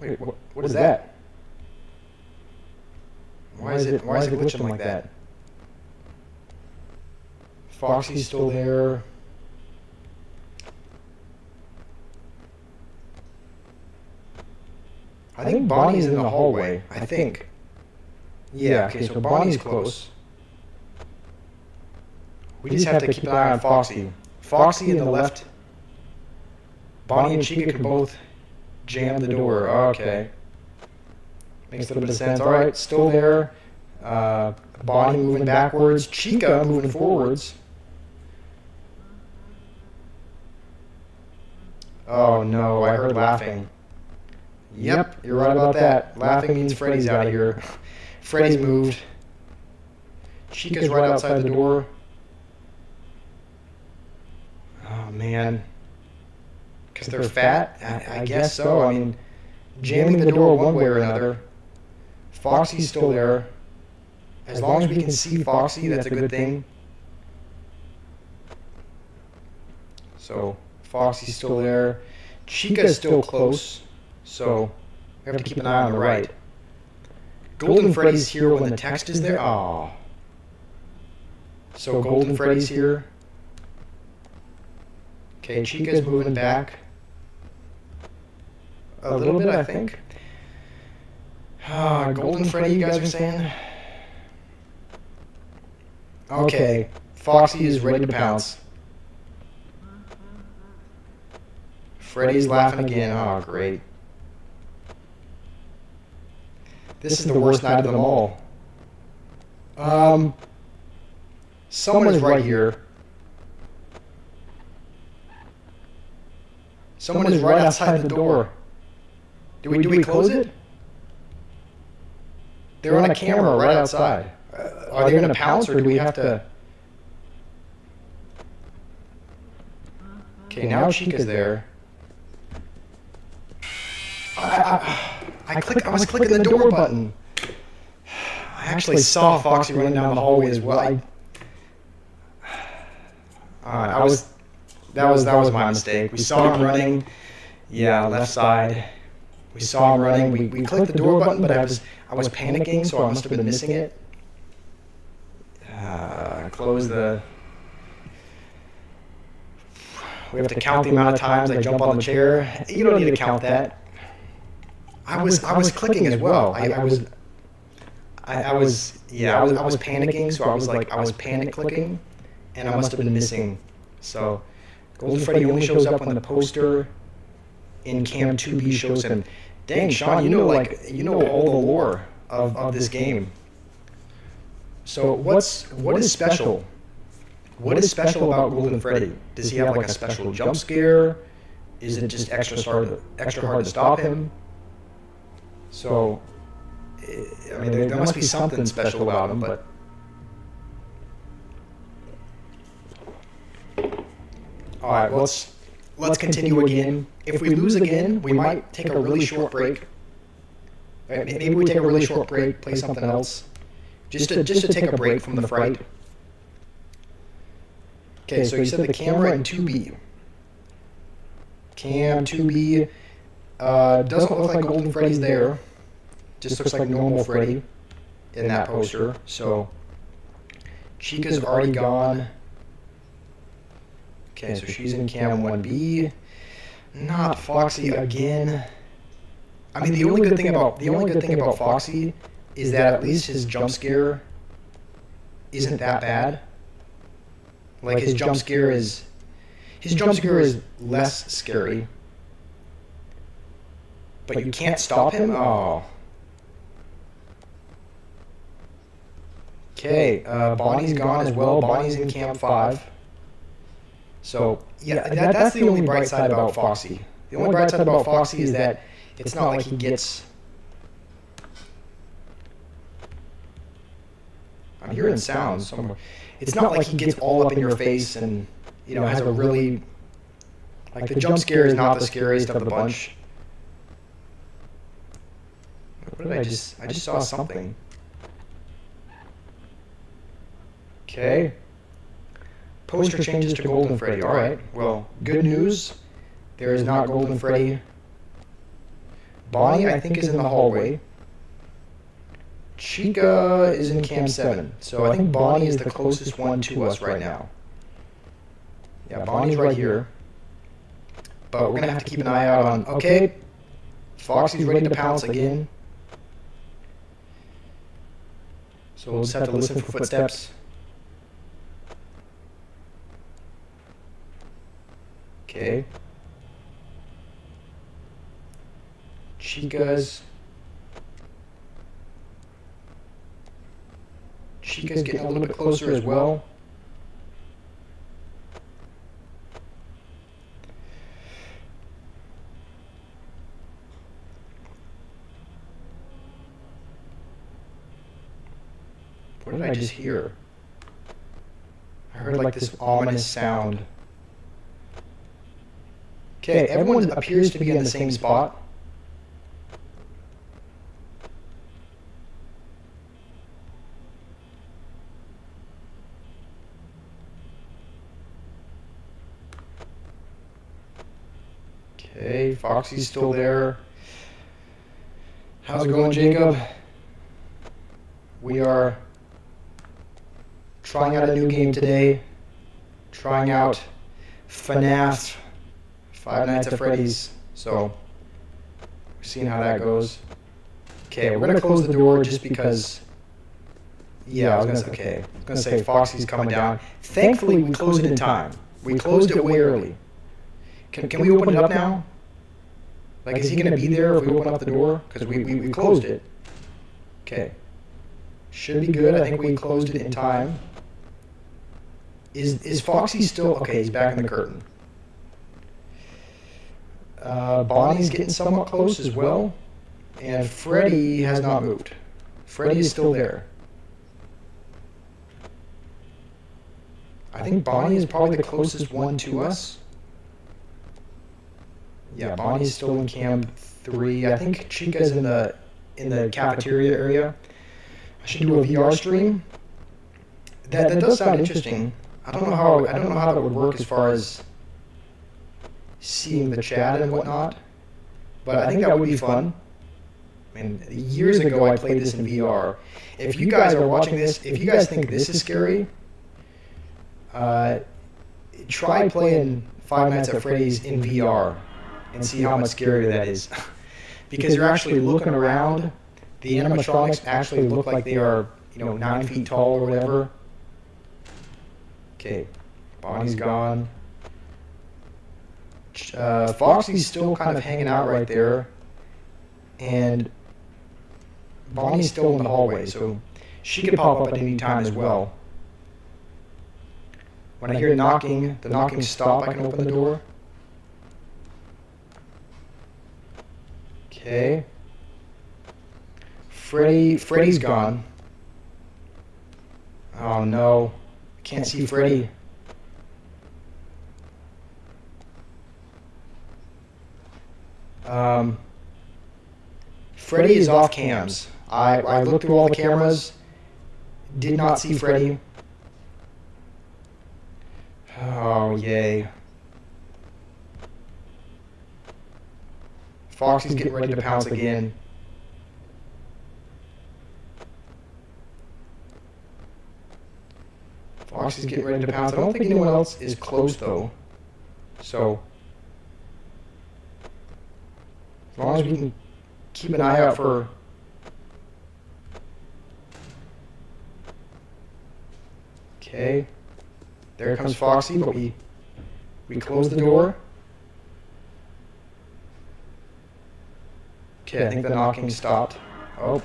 Wait, what is that? Why is it glitching like that? Foxy's still there. I think Bonnie's in the hallway. I think. Yeah, okay, so Bonnie's close. We just have to keep an eye on Foxy. Foxy in the left. Bonnie and Chica can both jam the door. Okay. Makes a little bit of sense. Alright, still there. Bonnie moving backwards. Chica moving forwards. Oh no, I heard laughing. Yep, you're right about that. Laughing means Freddy's out of here. Freddy's moved. Chica's right outside the door. Oh man. Because they're fat? I guess so. I mean, jamming the door one way or another. Foxy's still there. As long as we can see Foxy, that's a good thing. So, Foxy's still there. Chica's still close. So, we have to keep an eye on the right. Golden Freddy's here when the text is there. Oh. So Golden Freddy's here. Okay, Chica's moving back. A little bit, I think. Golden Freddy, you guys are saying? Okay. Foxy is ready to pounce. Freddy's laughing again. Oh, great. This is the worst night of them all. Someone is right here. Someone is right outside the door. Do we close it? They're on a camera right outside. Are they going to pounce, or do we have to... Okay, now Chica's there. I was clicking the door button. I actually saw Foxy running down the hallway as well. That was my mistake. We saw him running. Yeah, left side. We saw him running. We clicked the door button, but I was panicking, so I must have been missing it. Close the... We have to count the amount of times I jump on the chair. You don't need to count that. I was clicking as well. I was panicking, so I was panic clicking, and I must have been missing. So Golden Freddy only shows up when the poster in Cam 2B shows him. Dang, Sean, you know all the lore of this game. So what is special? What is special about Golden Freddy? Does he have like a special jump scare? Is it just extra hard to stop him? So, I mean, there must be something special about him, but... Alright, let's continue again. If we lose again, we might take a really short break. Maybe we take a really short break, play something else. Just to take a break from the fright. Okay, so you said the camera in 2B. Cam 2B doesn't look like Golden Freddy's there. Just looks like normal Freddy in that poster. So Chica's already gone. Okay, so she's in Cam 1B. Not Foxy again. I mean, the only good thing about Foxy is that at least his jump scare isn't that bad. Like his jump scare is less scary. But you can't stop him? Oh. Okay, Bonnie's gone as well. Bonnie's in Camp 5. So, yeah, that's the only bright side about Foxy. The only bright side about Foxy is that it's not like he gets... I'm hearing sounds somewhere. It's not like he gets all up in your face and, you know, has a really... Like, the jump scare is not the scariest of the bunch. What did I just saw something. Okay. Poster changes to Golden Freddy. Alright, well, good news. There is not Golden Freddy. Bonnie, I think, is in the hallway. Chica is in Cam 7. So I think Bonnie is the closest one to us right now. Yeah, Bonnie's right here. But we're going to have to keep an eye out on... Okay. Foxy's ready to pounce again. So we'll just have to listen for footsteps. Okay. Chica's getting a little bit closer as well. What did I just hear? I heard like this ominous sound. Okay, everyone appears to be in the same spot. Okay, Foxy's still there. How's it going, Jacob? We are trying out a new game today. Trying out Fnaf, Five Nights at Freddy's. So, we're seeing how that goes. Okay, we're gonna close the door just because. Yeah, I was gonna say Foxy's coming down. Thankfully, we closed it in time. We closed it way early. Can we open it up now? Like, is he gonna be there if we open up the door? Because we closed it. Okay. Should be good. I think we closed it in time. Is Foxy still... Okay, he's back in the curtain. Bonnie's getting somewhat close as well. And Freddy has not moved. Freddy is still there. I think Bonnie is probably the closest one to us. Yeah, Bonnie's still in cam 3. I think Chica's in the cafeteria area. I should do a VR stream. That does sound interesting. I don't know how that would work as far as seeing the chat and whatnot. But I think that would be fun. I mean, years ago I played this in VR. If you guys are watching this, if you guys think this is scary, try playing Five Nights at Freddy's in VR and see how much scarier that is. Because you're actually looking around. The animatronics actually look like they are, 9 feet tall or whatever. Okay, Bonnie's gone. Foxy's still kind of hanging out right there. And Bonnie's still in the hallway, so she could pop up at any time as well. When I hear knocking, the knocking stop, I can open the door. Okay. Freddy's gone. Oh no. Can't see Freddy. Freddy is off cams. I looked through all the cameras. Did not see Freddy. Oh, yay. Foxy's getting ready to pounce again. Foxy's getting ready to pounce. I don't think anyone else is close, though. So, as long as we can keep an eye out for... Okay. There comes Foxy, but we closed the door. Okay, I think the knocking stopped. Oh,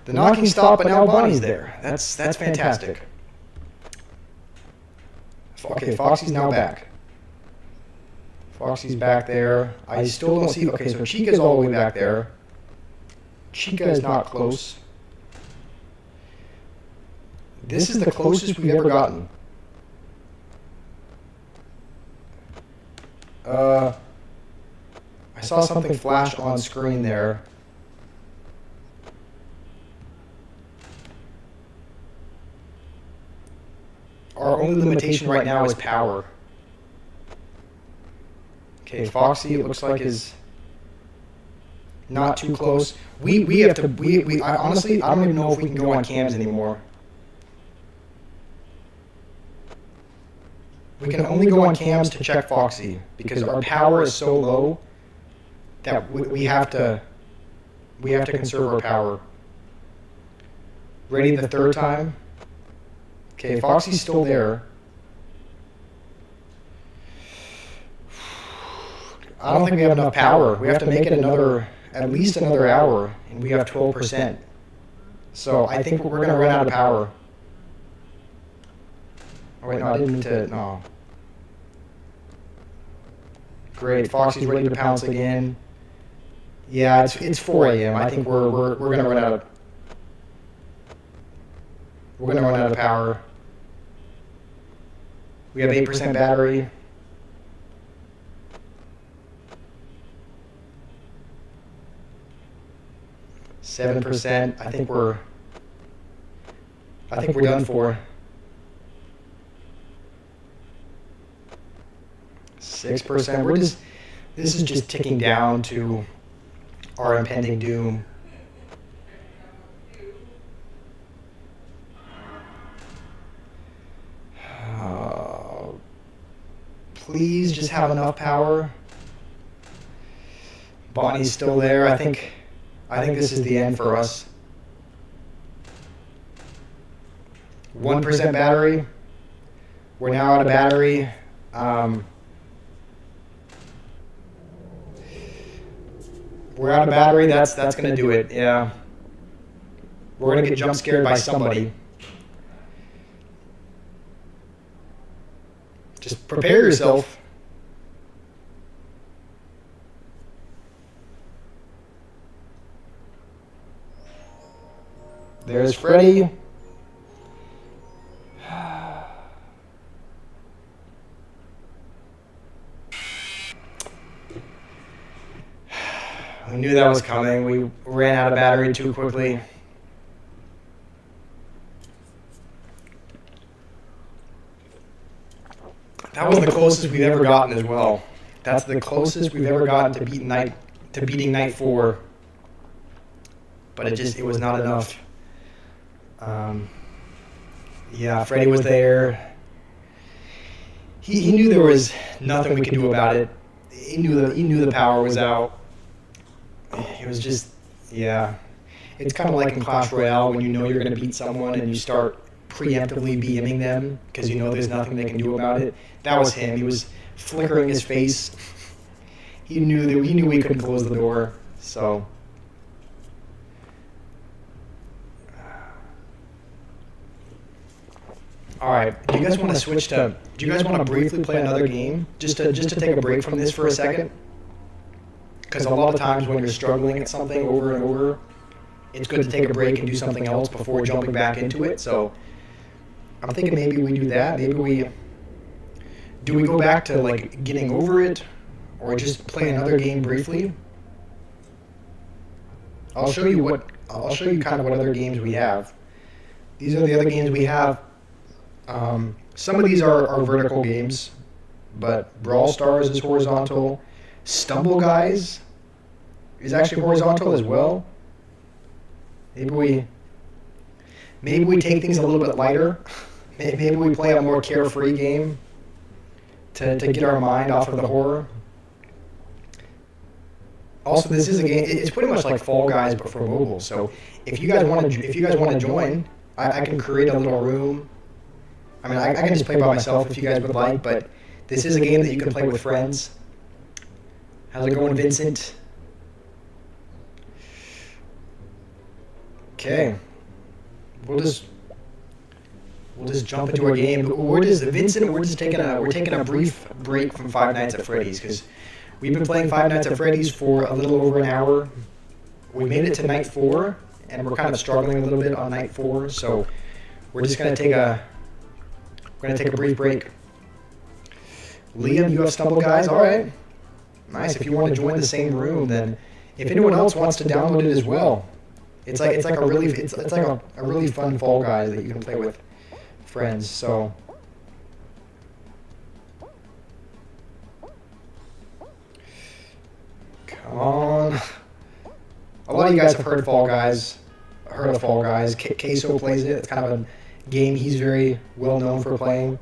the knocking stopped, but now Bonnie's there. That's fantastic. Okay, Foxy's now back. Foxy's back there. I still don't see... Okay, so Chica's all the way back there. Chica is not close. This is the closest we've ever gotten. I saw something flash on screen there. Our only limitation right now is power. Okay, Foxy, it looks like, is not too close. We have to... honestly, I don't even know if we can go on cams anymore. We can only go on cams to check Foxy because our power is so low that we have to conserve our power. Ready the third time? Okay, Foxy's still there. I don't think we have enough power. We have to make it at least another hour, and we have 12%. So I think we're going to run out of power. Oh wait, no, I didn't mean to, no. Great, Foxy's ready to pounce again. Yeah, it's 4 a.m. I think we're gonna run out of... We're gonna run out of power. We have 8% battery. %. I think we're done for. 6%. This is just ticking down to our impending doom. Please just have enough power. Bonnie's still there. I think I think this is the end for us. 1% battery. We're now out of battery. We're out of battery. That's going to do it. Yeah. We're going to get jump scared by somebody. Just prepare yourself. There's Freddy. We knew that was coming. We ran out of battery too quickly. That was the closest we've ever gotten as well. That's the closest we've ever gotten to beating night 4. But it was not enough. Yeah, Freddy was there. He knew there was nothing we could do about it. He knew the power was out. It was just, yeah. It's kind of like in Clash Royale when you know you're going to beat someone and you start preemptively BMing them because you know there's nothing they can do about it. That was him. He was flickering his face. He knew we couldn't close the door. So. All right. Do you guys want to switch to? Do you guys want to briefly play another game? Just to take a break from this for a second. Because a lot of times when you're struggling at something over and over, it's good to take a break and do something else before jumping back into it. So I'm thinking maybe we do that. Maybe we go back to like getting over it, or just play another game briefly. I'll show you kind of what other games we have. These are the other games we have. Some of these are vertical games, but Brawl Stars is horizontal. Stumble Guys is actually horizontal as well. Maybe we take things a little bit lighter. Maybe we play a more carefree game to get our mind off of the horror. Also, this is a game. It's pretty much like Fall Guys but for mobile. So if you guys want to join, I can create a little room. I mean, I can just play by myself if you guys would like, but this is a game that you can play with friends. How's it going, Vincent? Okay. We'll just jump into our game. We're just taking a brief break from Five Nights at Freddy's because we've been playing Five Nights at Freddy's for a little over an hour. We made it to night 4, and we're kind of struggling a little bit on night 4, so we're just gonna take a brief break. Liam, you have Stumble Guys, all right. Nice. If you want to join the same room, then if anyone else wants to download it as well, it's like a really fun Fall Guys that you can play with friends. So come on. A lot of you guys have heard of Fall Guys. Queso plays it. It's kind of a game he's very well known for playing.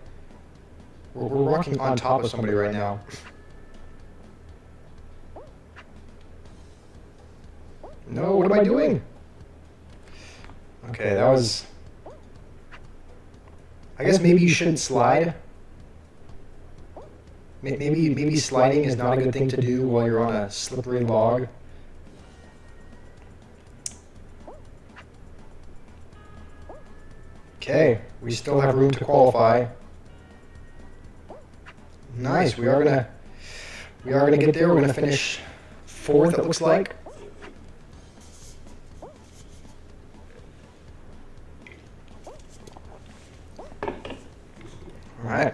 We're walking on top of somebody right now. No, what am I doing? Okay, that was... I guess maybe you shouldn't slide. Maybe sliding is not a good thing to do while you're on a slippery log. Okay, we still have room to qualify. Nice, we are gonna get there. We're gonna finish 4th, it looks like. All right.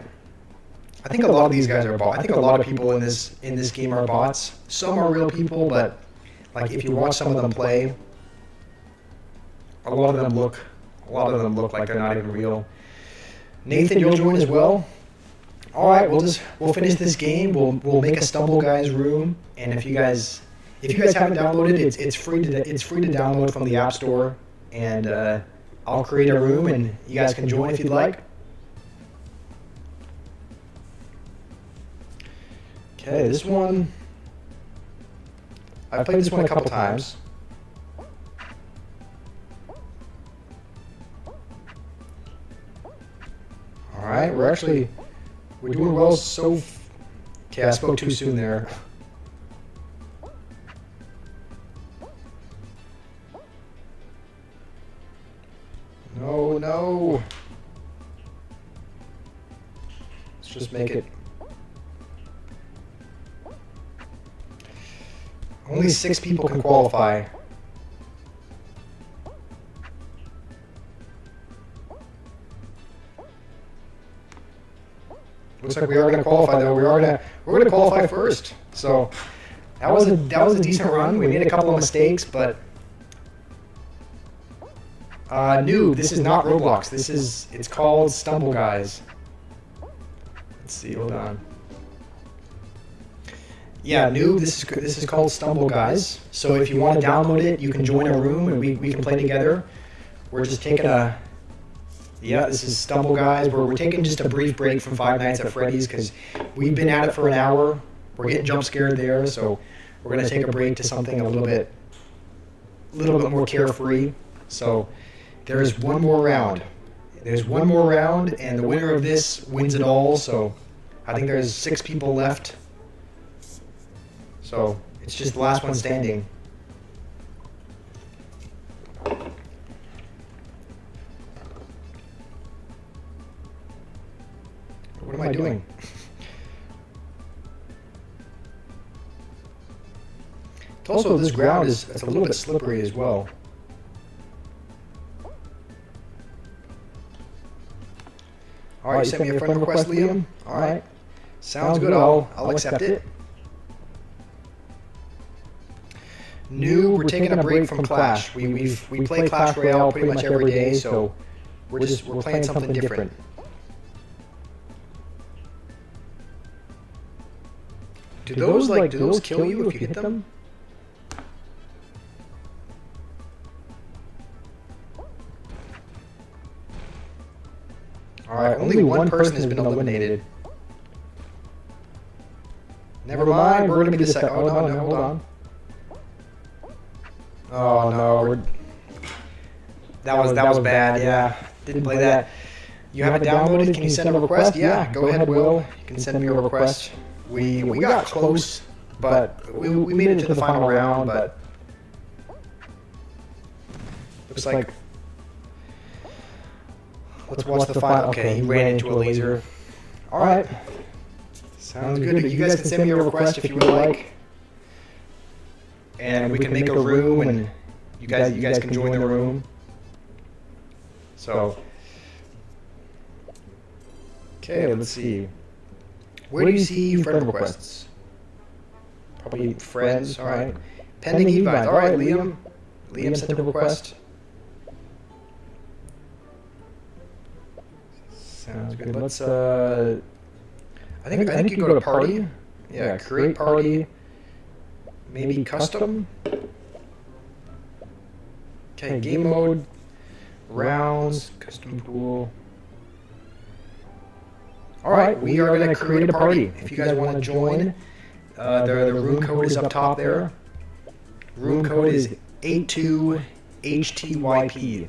I think a lot of these guys are bots. I think a lot of people in this game are bots. Some are real people, but like if you watch some of them play, a lot of them look like they're not even real. Nathan, you'll join as well. All right, we'll finish this game. We'll make a Stumble Guys room, and if you guys haven't downloaded it, it's free to download from the App Store, and I'll create a room, and you guys can join if you'd like. Okay, this one, I've played this one a couple times. right, we're doing well so. Okay, I spoke too soon there. No, no. Let's just make it. Only 6 people can qualify. Looks like we are going to qualify though. We're going to qualify first. So that was a decent run. We made a couple of mistakes, but noob. This is not Roblox. It's called Stumble Guys. Let's see. Hold on. Yeah, noob. This is called Stumble Guys. So if you want to download it, you can join a room and we can play together. We're just taking a. Yeah, this is Stumble Guys. We're taking just a brief break from Five Nights at Freddy's because we've been at it for an hour. We're getting jump scared there, so we're gonna take a break to something a little bit more carefree. So there's one more round. There's one more round, and the winner of this wins it all. So I think there's 6 people left. So it's just the last one standing. What am I doing? Also, this ground it's a little bit slippery as well. All right, you sent me a friend request, Liam. All right, sounds good. I'll accept it. New, we're taking a break from Clash. We play Clash Royale pretty much every day, so we're playing something different. Do those kill you if you hit them? Alright, only one person has been eliminated. Never mind, we're gonna be the second. Oh no, hold on. Oh no, that was bad, yeah. Didn't play that. You have it downloaded, can you send a request? Yeah, go ahead, Will. You can send me a request. We got close, but we made it to the final round, but looks like let's watch the final. Okay, he ran into a laser. Alright. Sounds good. You guys can send me a request if you would like. And we can make a room and you guys can join the room. So okay, let's see. Where do you see friend requests? Probably friends, alright. Pending invite. Alright, Liam. Liam sent a request. Sounds good. Let's I think you go to party. Yeah, create party. Maybe custom. Okay, game mode. Rounds, custom pool. Alright, we are going to create a party. If you guys want to join, the room code is up top there. Room code is 82HTYP.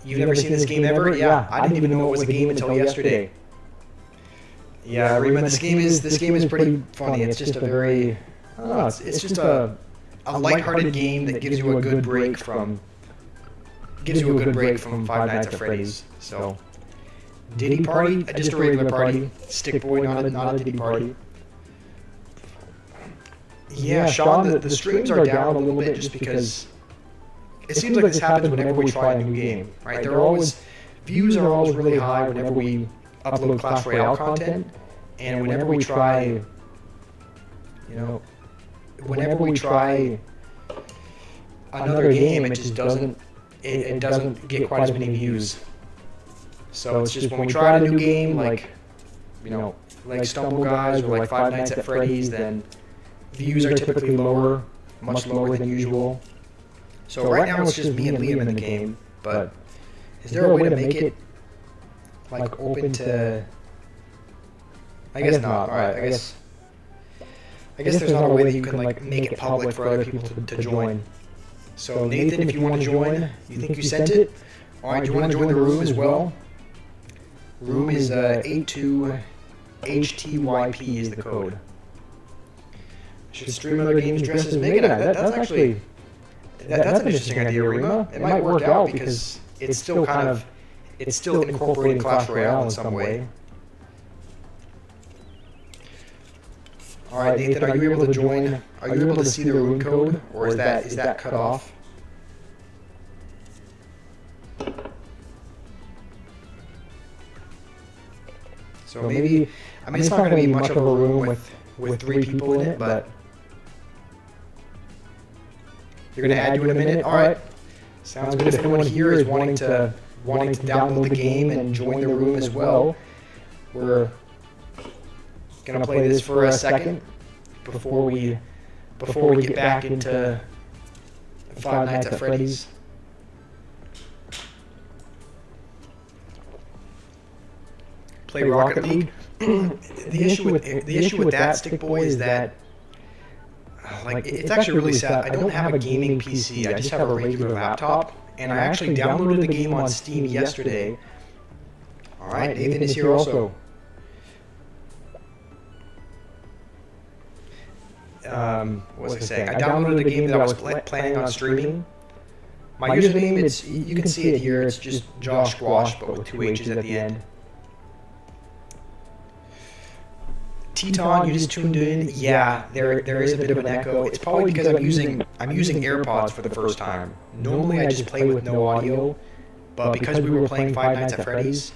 You've never seen this game ever? Yeah, I didn't even know it was a game until yesterday. Yeah, Raymond, this game is pretty funny. It's just a very, it's just a lighthearted game that gives you a good break from Five Nights at Freddy's. So. Diddy party? Just a regular party. Stick boy, not a Diddy party. Yeah, Sean, the streams are down a little bit just because it seems like this happens whenever we try a new game, right? Views are always really high whenever we upload Clash Royale content, and whenever we try another game, it just doesn't get quite as many views. So it's just when we try a new game, like Stumble Guys or like Five Nights at Freddy's, then views are typically lower, much lower than usual. So right now it's just me and Liam in the game, but is there a way to make it like open to? I guess not. All right, I guess there's not a way that you can like make it public for other people to join. So Nathan, if you want to join, you think you sent it? All right, do you want to join the room as well? Room is 82HTYP is the code. Should stream other games dressed as Mega Knight. That's actually that's an interesting idea, Rima. It might work out because it's still incorporating Clash Royale in some way. All right, Nathan, are you able to join? Are you able to see the room code, or is that cut off? So maybe, I mean, it's not going to be much of a room with 3 people in it, but you're going to add you in a minute. All right, sounds good. If anyone here is wanting to download the game and join the room as well, we're gonna play this for a second before we get back into Five Nights at Freddy's. Play Rocket League. The issue with that, Stick Boy, is that like it's actually really sad. I don't have a gaming PC. I just have a regular laptop, and I actually downloaded the game on Steam yesterday. All right, Nathan is here also. What was I saying? I downloaded the game that I was planning on streaming. My username is, you can see it here, it's just Josh Squash, but with 2 H's at the end. Teton, you just tuned in. Yeah, there is a bit of an echo. It's probably because I'm using AirPods for the first time. Normally I just play with no audio, but because we were playing Five Nights at Freddy's.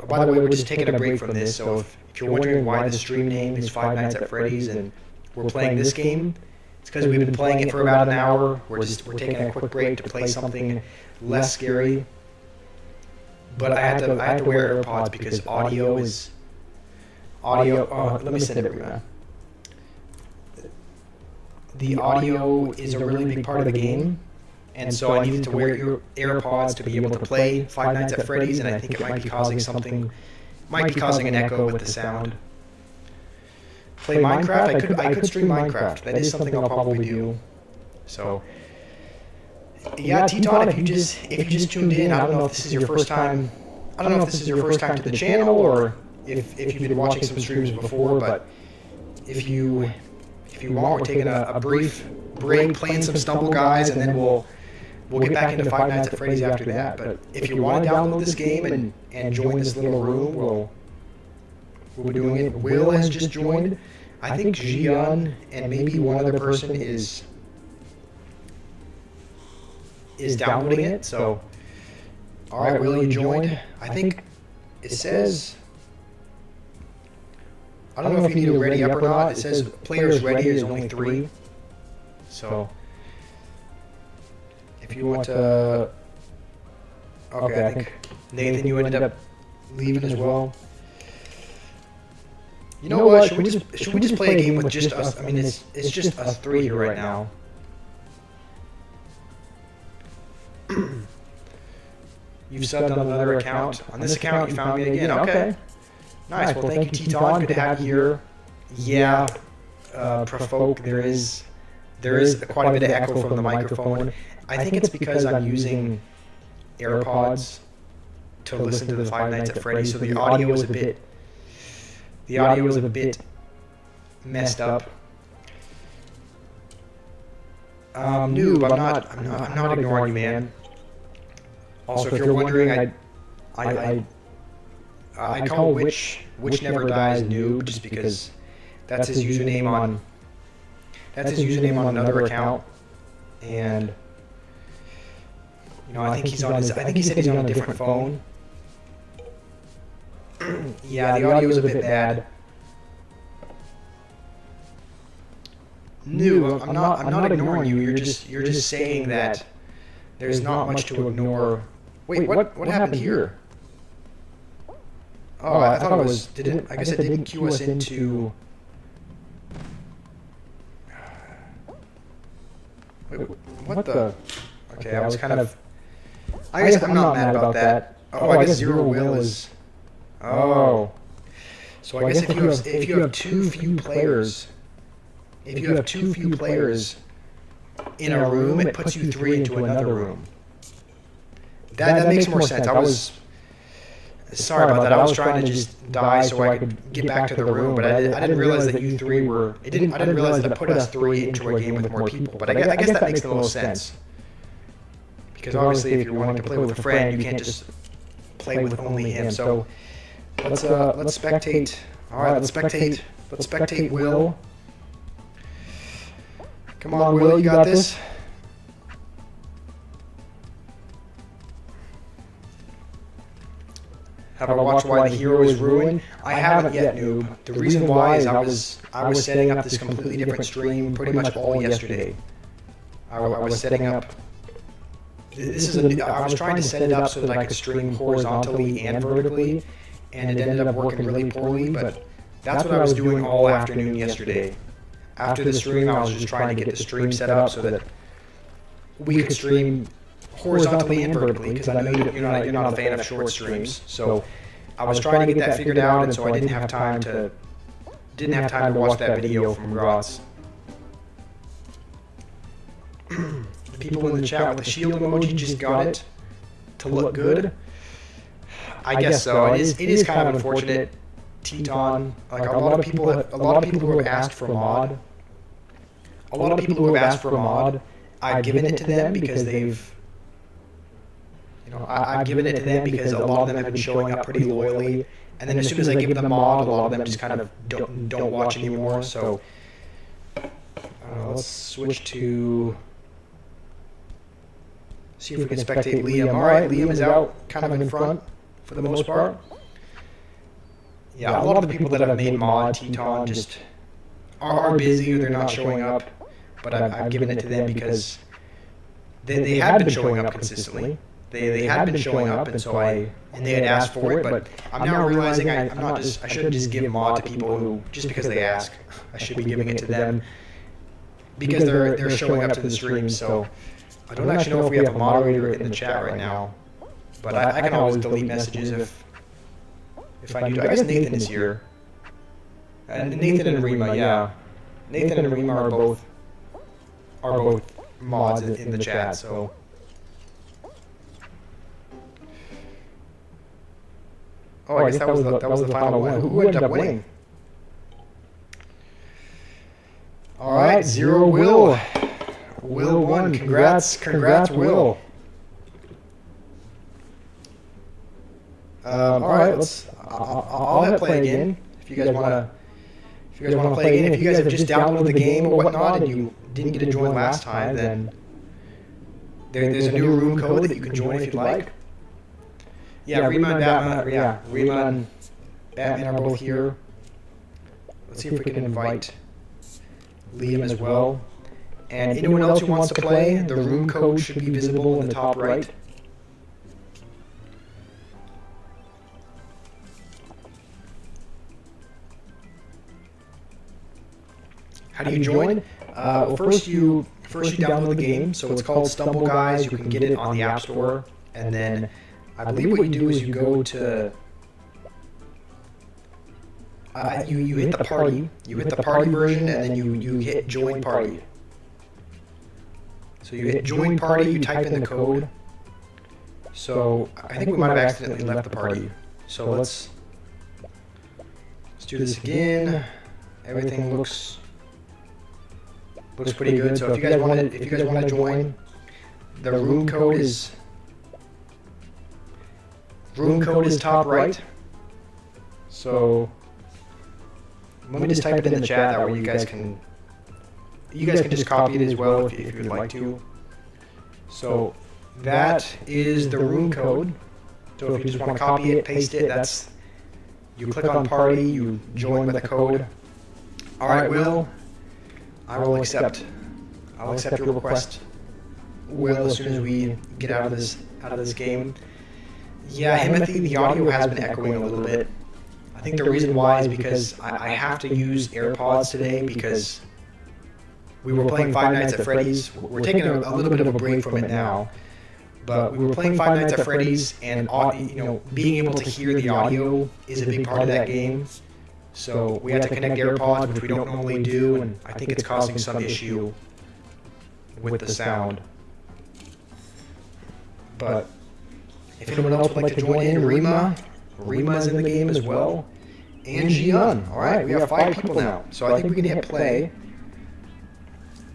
By the way, we're just taking a break from this, so if you're wondering why the stream name is Five Nights at Freddy's and we're playing this game, it's because we've been playing it for about an hour. We're taking a quick break to play something less scary. But I had to wear AirPods because audio. Let me send it, Rima. The audio is a really big part of the game, and so I needed to wear AirPods to be able to play Five Nights at Freddy's, and I think it might be causing an echo with the sound. Play Minecraft. I could stream Minecraft. That is something I'll probably do. So, yeah, Teton, if you just tuned in, I don't know if this is your first time. I don't know if this is your first time to the channel or if you've been watching some streams before. But if you want, we're taking a brief break, playing some Stumble Guys, and then we'll get back into Five Nights at Freddy's after that. But if you want to download this game and join this little room, we'll be doing it. Will has just joined. I think Jian and maybe one other person is downloading it. So, all right, Will, you joined. I think it says, I don't know if you need a ready up or not. It says players ready is only 3. So, if you want to, okay, I think Nathan, you ended up leaving as well. You know what? Should we just play a game with just us? I mean, it's just us 3 here right now. You've subbed on another account. On this account, you found me again. Okay. Nice. Well, thank you, Teton. Good to have you here. Yeah, Provoke. There is quite a bit of echo from the microphone. I think it's because I'm using AirPods to listen to the Five Nights at Freddy's, so the audio is a bit. The audio is a bit messed up. Noob, I'm not ignoring you, man. Also, if you're wondering, I call Witch Never Dies Noob just because that's his username on another account, and I think he said he's on a different phone. Yeah, the audio is a bit bad. Noob, I'm not ignoring you. You're just saying that there's not much to ignore. Wait, what happened here? Oh, I thought it was. I guess it didn't cue us into. Wait, what the? Okay, I was kind of. I guess I'm not mad about that. Oh, I guess Zero Will is. Oh. So I guess if you have too few players. If you have too few players in a room, it puts you 3 into another room. That makes more sense. Sorry about that. I was trying to just die so I could get back to the room, but I didn't realize that you three were. I didn't realize that it put us three into a game with more people. But I guess that makes the most sense. Because obviously, if you're wanting to play with a friend, you can't just play with only him. So let's spectate. All right, let's spectate. Let's spectate Will. Come on, Will, you got this. Have I watched Why the Hero is Ruined? I haven't yet, noob. The reason why is I was setting up this completely different stream pretty much all yesterday. I was setting up. I was trying to set it up so that I could stream horizontally and vertically, and it ended up working really poorly. But that's what I was doing all afternoon yesterday. After the stream, I was just trying to get the stream set up so that we could stream horizontally and vertically, because I know you're not a fan of short streams. So I was trying to get that figured out, and so I didn't have time to watch that video from Ross. The people in the chat with the shield emoji just got it to look good. I guess so. It is kind of unfortunate. Teton, like a lot of people who have asked for a mod. A lot of people who have asked for a mod, I've given it to them because they've. I've given it to them because a lot of them have been showing up pretty loyally, and then as soon as I give them the mod, a lot of them just kind of don't watch anymore. So let's switch to see if we can spectate Liam. All right, Liam is out, kind of in front for the most part. Yeah, a lot of the people that have made mod Teton just are busy or they're not showing up, but I've given it to them because they had been showing up consistently. They had been showing up, and they had asked for it. But I'm now realizing I shouldn't just give mod to people who just because they ask. I should be giving it to them because they're showing up to the stream. So I don't actually know if we have a moderator in the chat right now, but I can always delete messages if I need to. I guess Nathan is here. Nathan and Rima, yeah. Nathan and Rima are both mods in the chat. So. Oh, I guess that was the final one. Who ended up winning? All right, 0 Will. Will won. Congrats, Will. All right, I'll hit play again if you guys want to play again. If you guys have just downloaded the game or whatnot and you didn't get to join last time, then there's a new room code that you can join if you'd like. Yeah, Rima and Batman. Rima and Batman are both here. Let's see if we can invite Liam as well. And anyone else who wants to play, the room code should be visible in the top right. How do you join? Well, first you download the game. So it's called Stumble Guys. You can get it on the App Store, and then I believe what you do is you go to you hit the party. You hit the party version, and then you hit join party. So you hit join party. You type in the code. So I think we might have accidentally left the party. So let's do this again. Everything looks pretty good. So if you guys want to join, the room code is top right. So let me just type it in the chat. That way you guys can just copy it as well if you'd like to. So that is the room code. So if you just want to copy it, paste it, you click on party, you join with the code. All right, Will. I will accept. I'll accept your request, Will, as soon as we get out of this game. Yeah, Timothy, the audio has been echoing a little bit. I think the reason why is because I have to use AirPods today because we were playing Five Nights at Freddy's. We're taking a little bit of a break from it now, but we were playing Five Nights at Freddy's, and being able to hear the audio is a big part of that game. So we had to connect AirPods, which we don't normally do, and I think it's causing some issue with the sound. But if anyone else would like to join in, Rima, Rima's in the game as well. And Jian. Alright, we have 5 people now. So I think we can hit play.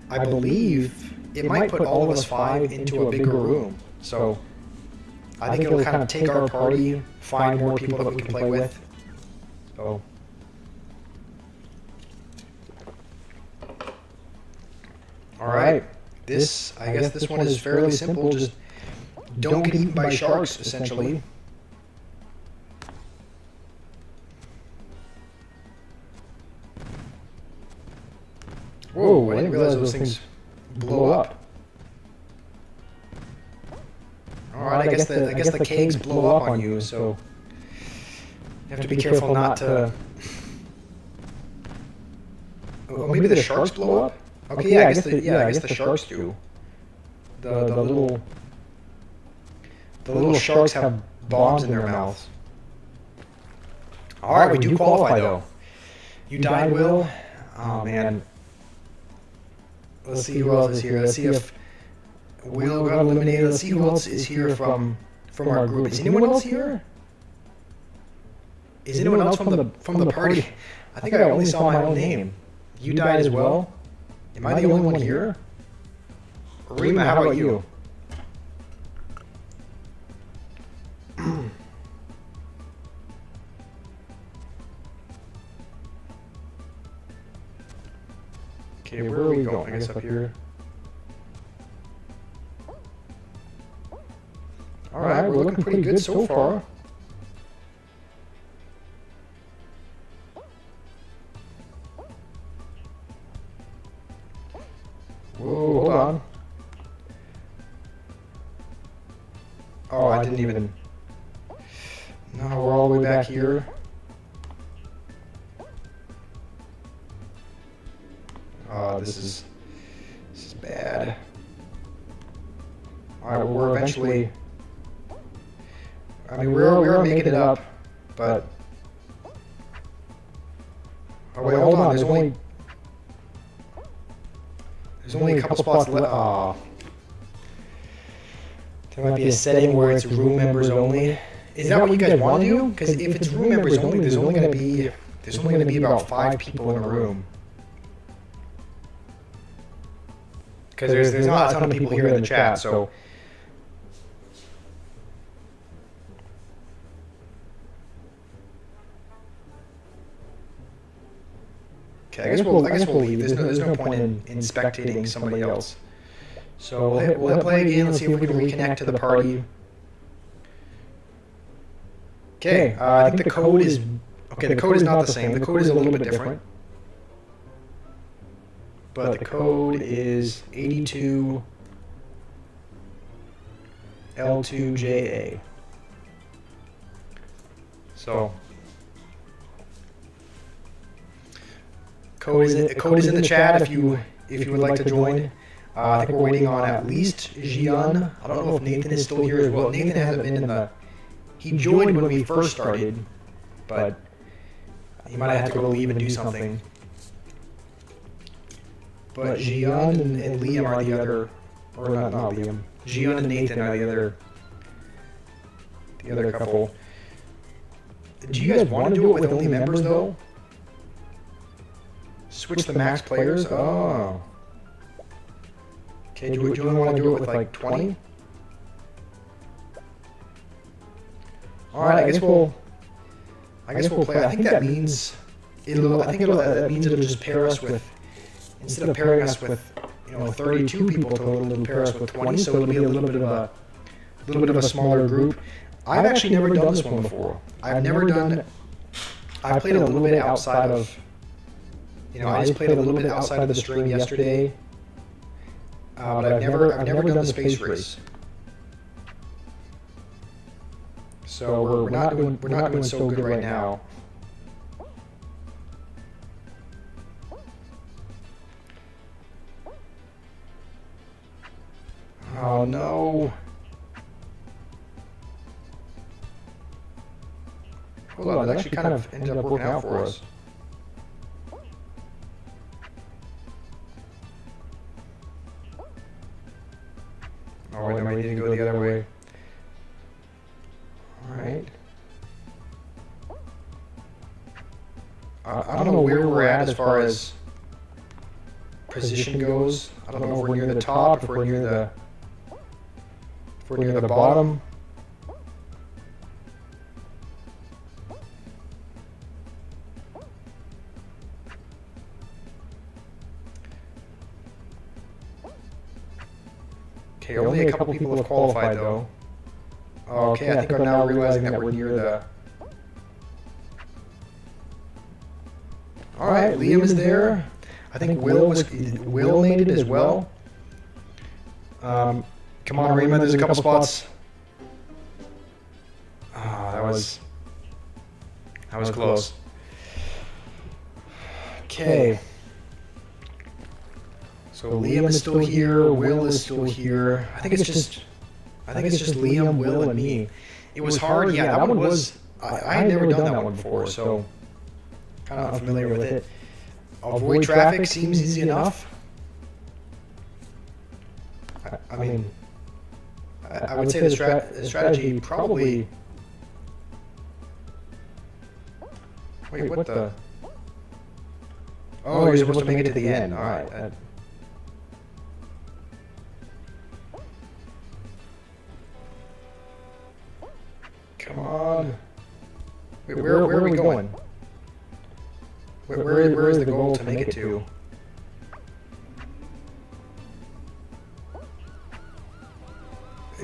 I believe it might put all of us 5 into a bigger room. So I think it'll kind of take our party, find more people that we can play with. So. Alright. I guess this one is fairly simple. Just don't get eaten by sharks, essentially. Whoa, I didn't realize those things blow up. Alright, I guess the kegs blow up on you, so you have to be careful not to... Oh, maybe the sharks blow up? Okay, yeah, I guess the sharks do. The little sharks have bombs in their mouths. Alright, we do qualify though. You died, Will? Oh man. Let's see who else is here. Let's see if Will got eliminated. Let's see who else is here from our group. Is anyone else here? Is anyone else from the party? I think I only saw my own name. You died as well? Am I the only one here? Rima, how about you? Okay, where are we going? I guess up here. Alright, we're looking pretty good so far. Whoa, hold on. Oh, I didn't even... No, we're all the way back here. Oh, this is bad. Alright, well, we're eventually... I mean, we're making it up, but... Oh, wait, hold on, there's only a couple spots left. Aw. There might be a setting where it's room members only. Is that what you guys want to do? Because if it's room members only, there's only going to be about 5 people in a room. Because there's not a ton of people here in the chat, so. Okay, I guess we'll leave. There's no point in spectating somebody else. So we'll hit play again. Let's see if we can reconnect to the party. Okay, I think the code is... Okay, the code is not the same. The code is a little bit different. But the code is 82 L2JA. So... Code is in the chat if you would like to join. I think we're waiting on at least Jian. I don't know if Nathan is still here as well. Nathan hasn't been in the... He joined when we first started, but he might have had to go leave and do something. But Jian and Liam are the other... Or not Liam. Jian and Nathan are the other couple. Do you guys want to do it with only members, though? Switch the max players? Oh. Okay, do we want to do it with like 20? Alright, I guess we'll play. I think that means it'll just pair us with, instead of pairing us with 32 people total, it'll pair us with 20, so it'll be a little bit of a smaller group. I've actually never done this one before. I played a little bit outside of, I just played a little bit outside of the stream yesterday. But I've never done the space race. So we're not doing so good right now. Oh no. Hold on, that actually kind of ended up working out for us. Oh, wait, I might need to go the other way. Alright. I don't know where we're at as far as position goes. I don't know if we're near the top, if we're near the bottom. Okay, only a couple people have qualified though. Okay, I think I'm now realizing that we're near the... Alright, Liam is there. I think Will made it as well. Come on, Rima, there's a couple spots. Ah, that was close. Okay. So Liam is still here, Will is still here. I think it's just Liam, Will, and me. It was hard, yeah, that one was... I had never done that one before, so kind of unfamiliar with it. Avoid traffic seems easy enough. I mean, I would say the strategy probably... Wait, what the... Oh, you're supposed to make it to the end. Alright. Come on. Wait, where are we going? Where is the goal to make it to?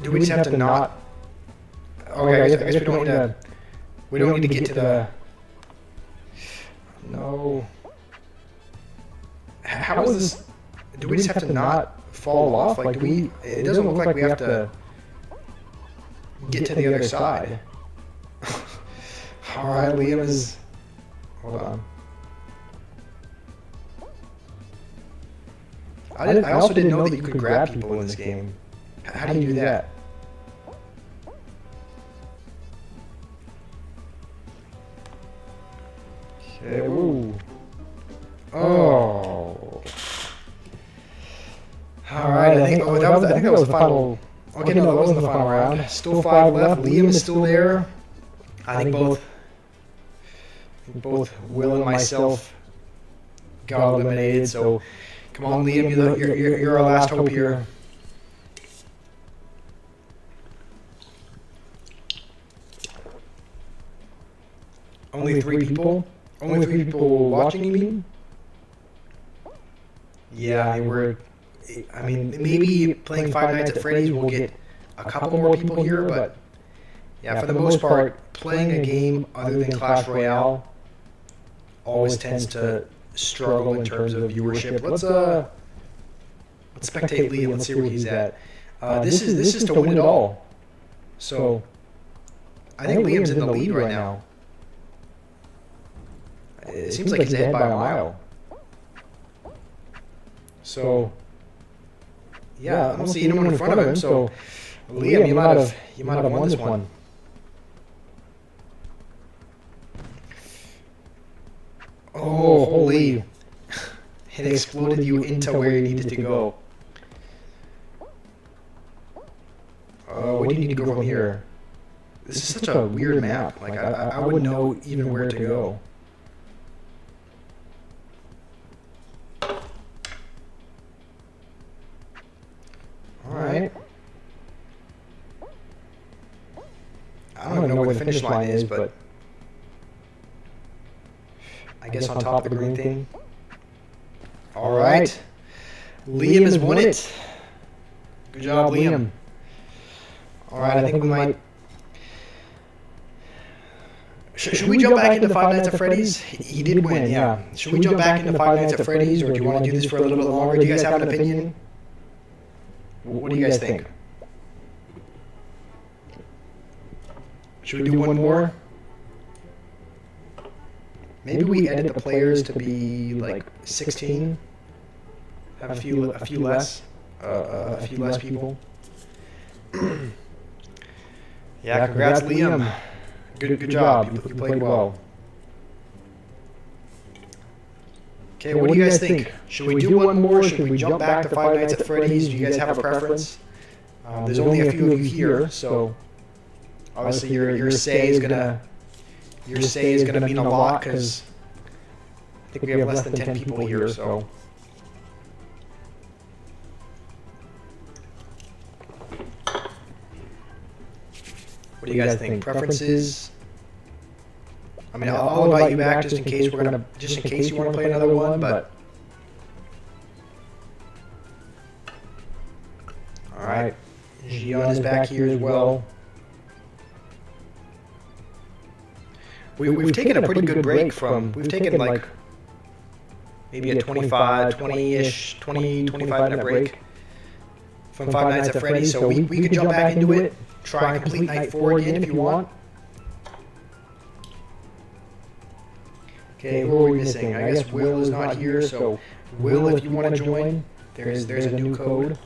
Do we just have to not... Okay, I guess we don't need to get to the... No. How is this... Do we just have to not fall off? Like, do we... It doesn't look like we have to get to the other side. Alright, Liam is... Hold on. I also didn't know that you could grab people in this game. How do you do that? Okay, woo. Oh. Alright, I think that was the final... Okay, no, that wasn't the final round. Still 5 left. Liam is still there. I think both Will and myself got eliminated, so come on, Liam, you're our last hope here. Only 3 people? Only 3 people watching, you mean? Yeah, I mean, maybe playing Five Nights at Freddy's will get a couple more people here, but yeah, for the most part, playing a game other than Clash Royale always tends to struggle in terms of viewership. Let's spectate Liam. Let's see where he's at. This is to win it all. So I think Liam's in the lead right now. It seems like he's ahead by a mile. So yeah, I don't see anyone in front of him. So Liam, you might have won this one. Oh, holy. It exploded you into where you needed to go. Where do you need to go from here? This is such a weird map. Like, I wouldn't know even where to go. Alright. I don't even know where the finish line is, but I guess on top of the green thing. Alright. Liam has won it. Good job, Liam. Alright, I think we might... Should we jump back into Five Nights at Freddy's? He did win, yeah. Should we jump back into Five Nights at Freddy's, or do you want to do this for a little bit longer? Do you guys have an opinion? What do you guys think? Should we do one more? Maybe we edit the players to be like 16. Have a few less people. Yeah, congrats, Liam. Good job. You played well. Okay, what do you guys think? Should we do one more? Should we jump back to Five Nights at Freddy's? Do you guys have a preference? There's only a few of you here, so obviously your say is gonna mean a lot, because think we have less than 10 people here, so. What do you guys think? Preferences? I mean, I'll invite you back just in case we're gonna, just in case you want to play another one, but. All right, Gian is back here as well. We've taken a pretty good break from, we've taken like maybe a 20-ish, 25-minute break from Five Nights at Freddy's, so we could jump back into it, try and complete night 4 again if you want. Okay, who are we missing? I guess Will is not here, so Will, if you want to join, there's a new code.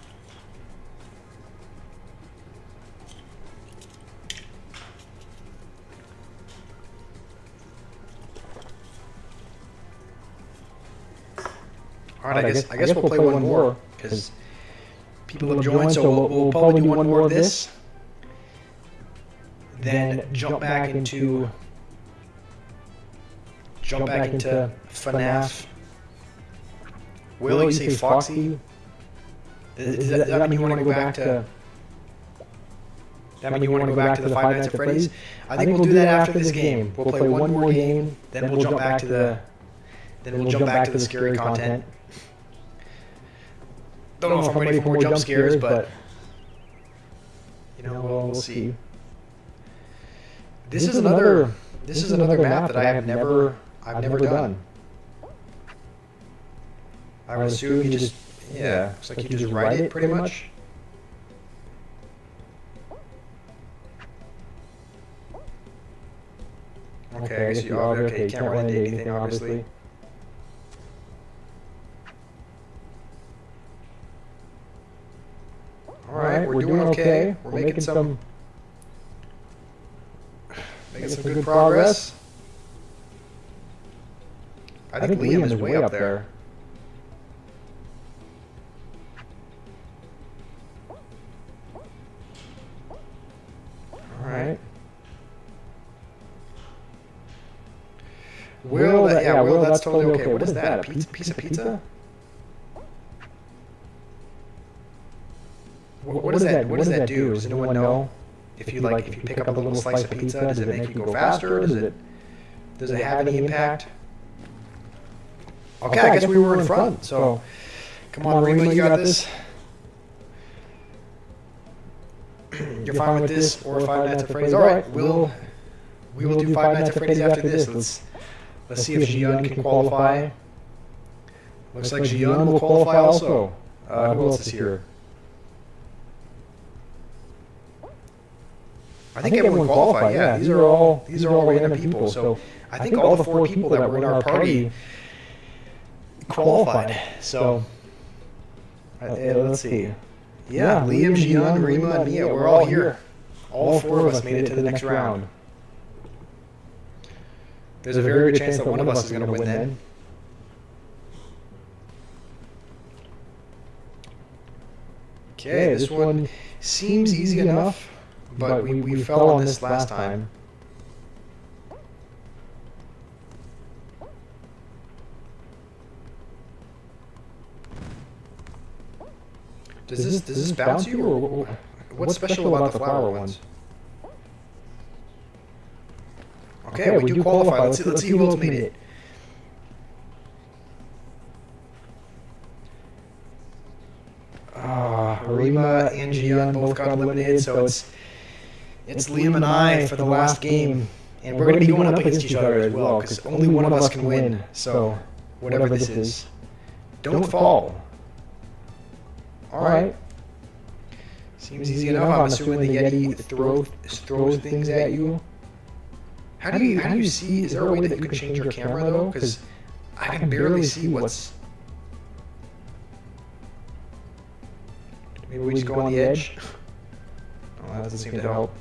All right, I guess we'll play one more because people have joined, so we'll probably do one more of this. Then jump back into Fnaf. Will, you say Foxy? Does that mean you want to go back to? That mean you want to go back to the Five Nights at Freddy's? I think we'll do that after this game. We'll play one more game, then we'll jump back to the scary content. Don't know if I'm ready for more jump scares, but you know, we'll see. This is another map that I've never done. I would assume you just, yeah, looks like you just write it pretty much. Okay, I guess you can't run into anything obviously. Alright, we're doing okay. We're making some good progress. I think Liam is way up there. Alright. Will, Will, that's totally okay. What is that? A piece of pizza? What does that do? Does anyone know? If you pick up a little slice of pizza, does it make you go faster? Does it have any impact? Okay, I guess we were in front. So, come on, Rima, you got this. You're fine with this or Five Nights at Freddy's? All right, we will do Five Nights at Freddy's after this. Let's see if Gian can qualify. Looks like Gian will qualify also. Who else is here? I think everyone qualified. Yeah, these are all random people. So I think all the 4 people that were in our party qualified. So let's see. Yeah, Liam, Gian, Rima, and Mia, we're all here. All 4 of us made it to the next round. There's a very good chance that one of us is going to win then. Okay, this one seems easy enough. But we fell on this last time. Does this bounce you, or what's special about the flower ones? Okay, we do qualify. Let's see who else made it. Rima and Gian both got eliminated, so it's Liam and I for the last game, and we're going to be going up against each other as well, because only one of us can win, so whatever this is. Don't fall. Alright. Seems easy enough. I'm assuming the Yeti throws things at you. How do you see? Is there a way that you can change your camera, though? Because I can barely see what's... Maybe we just go on the edge? Oh, that doesn't seem to help.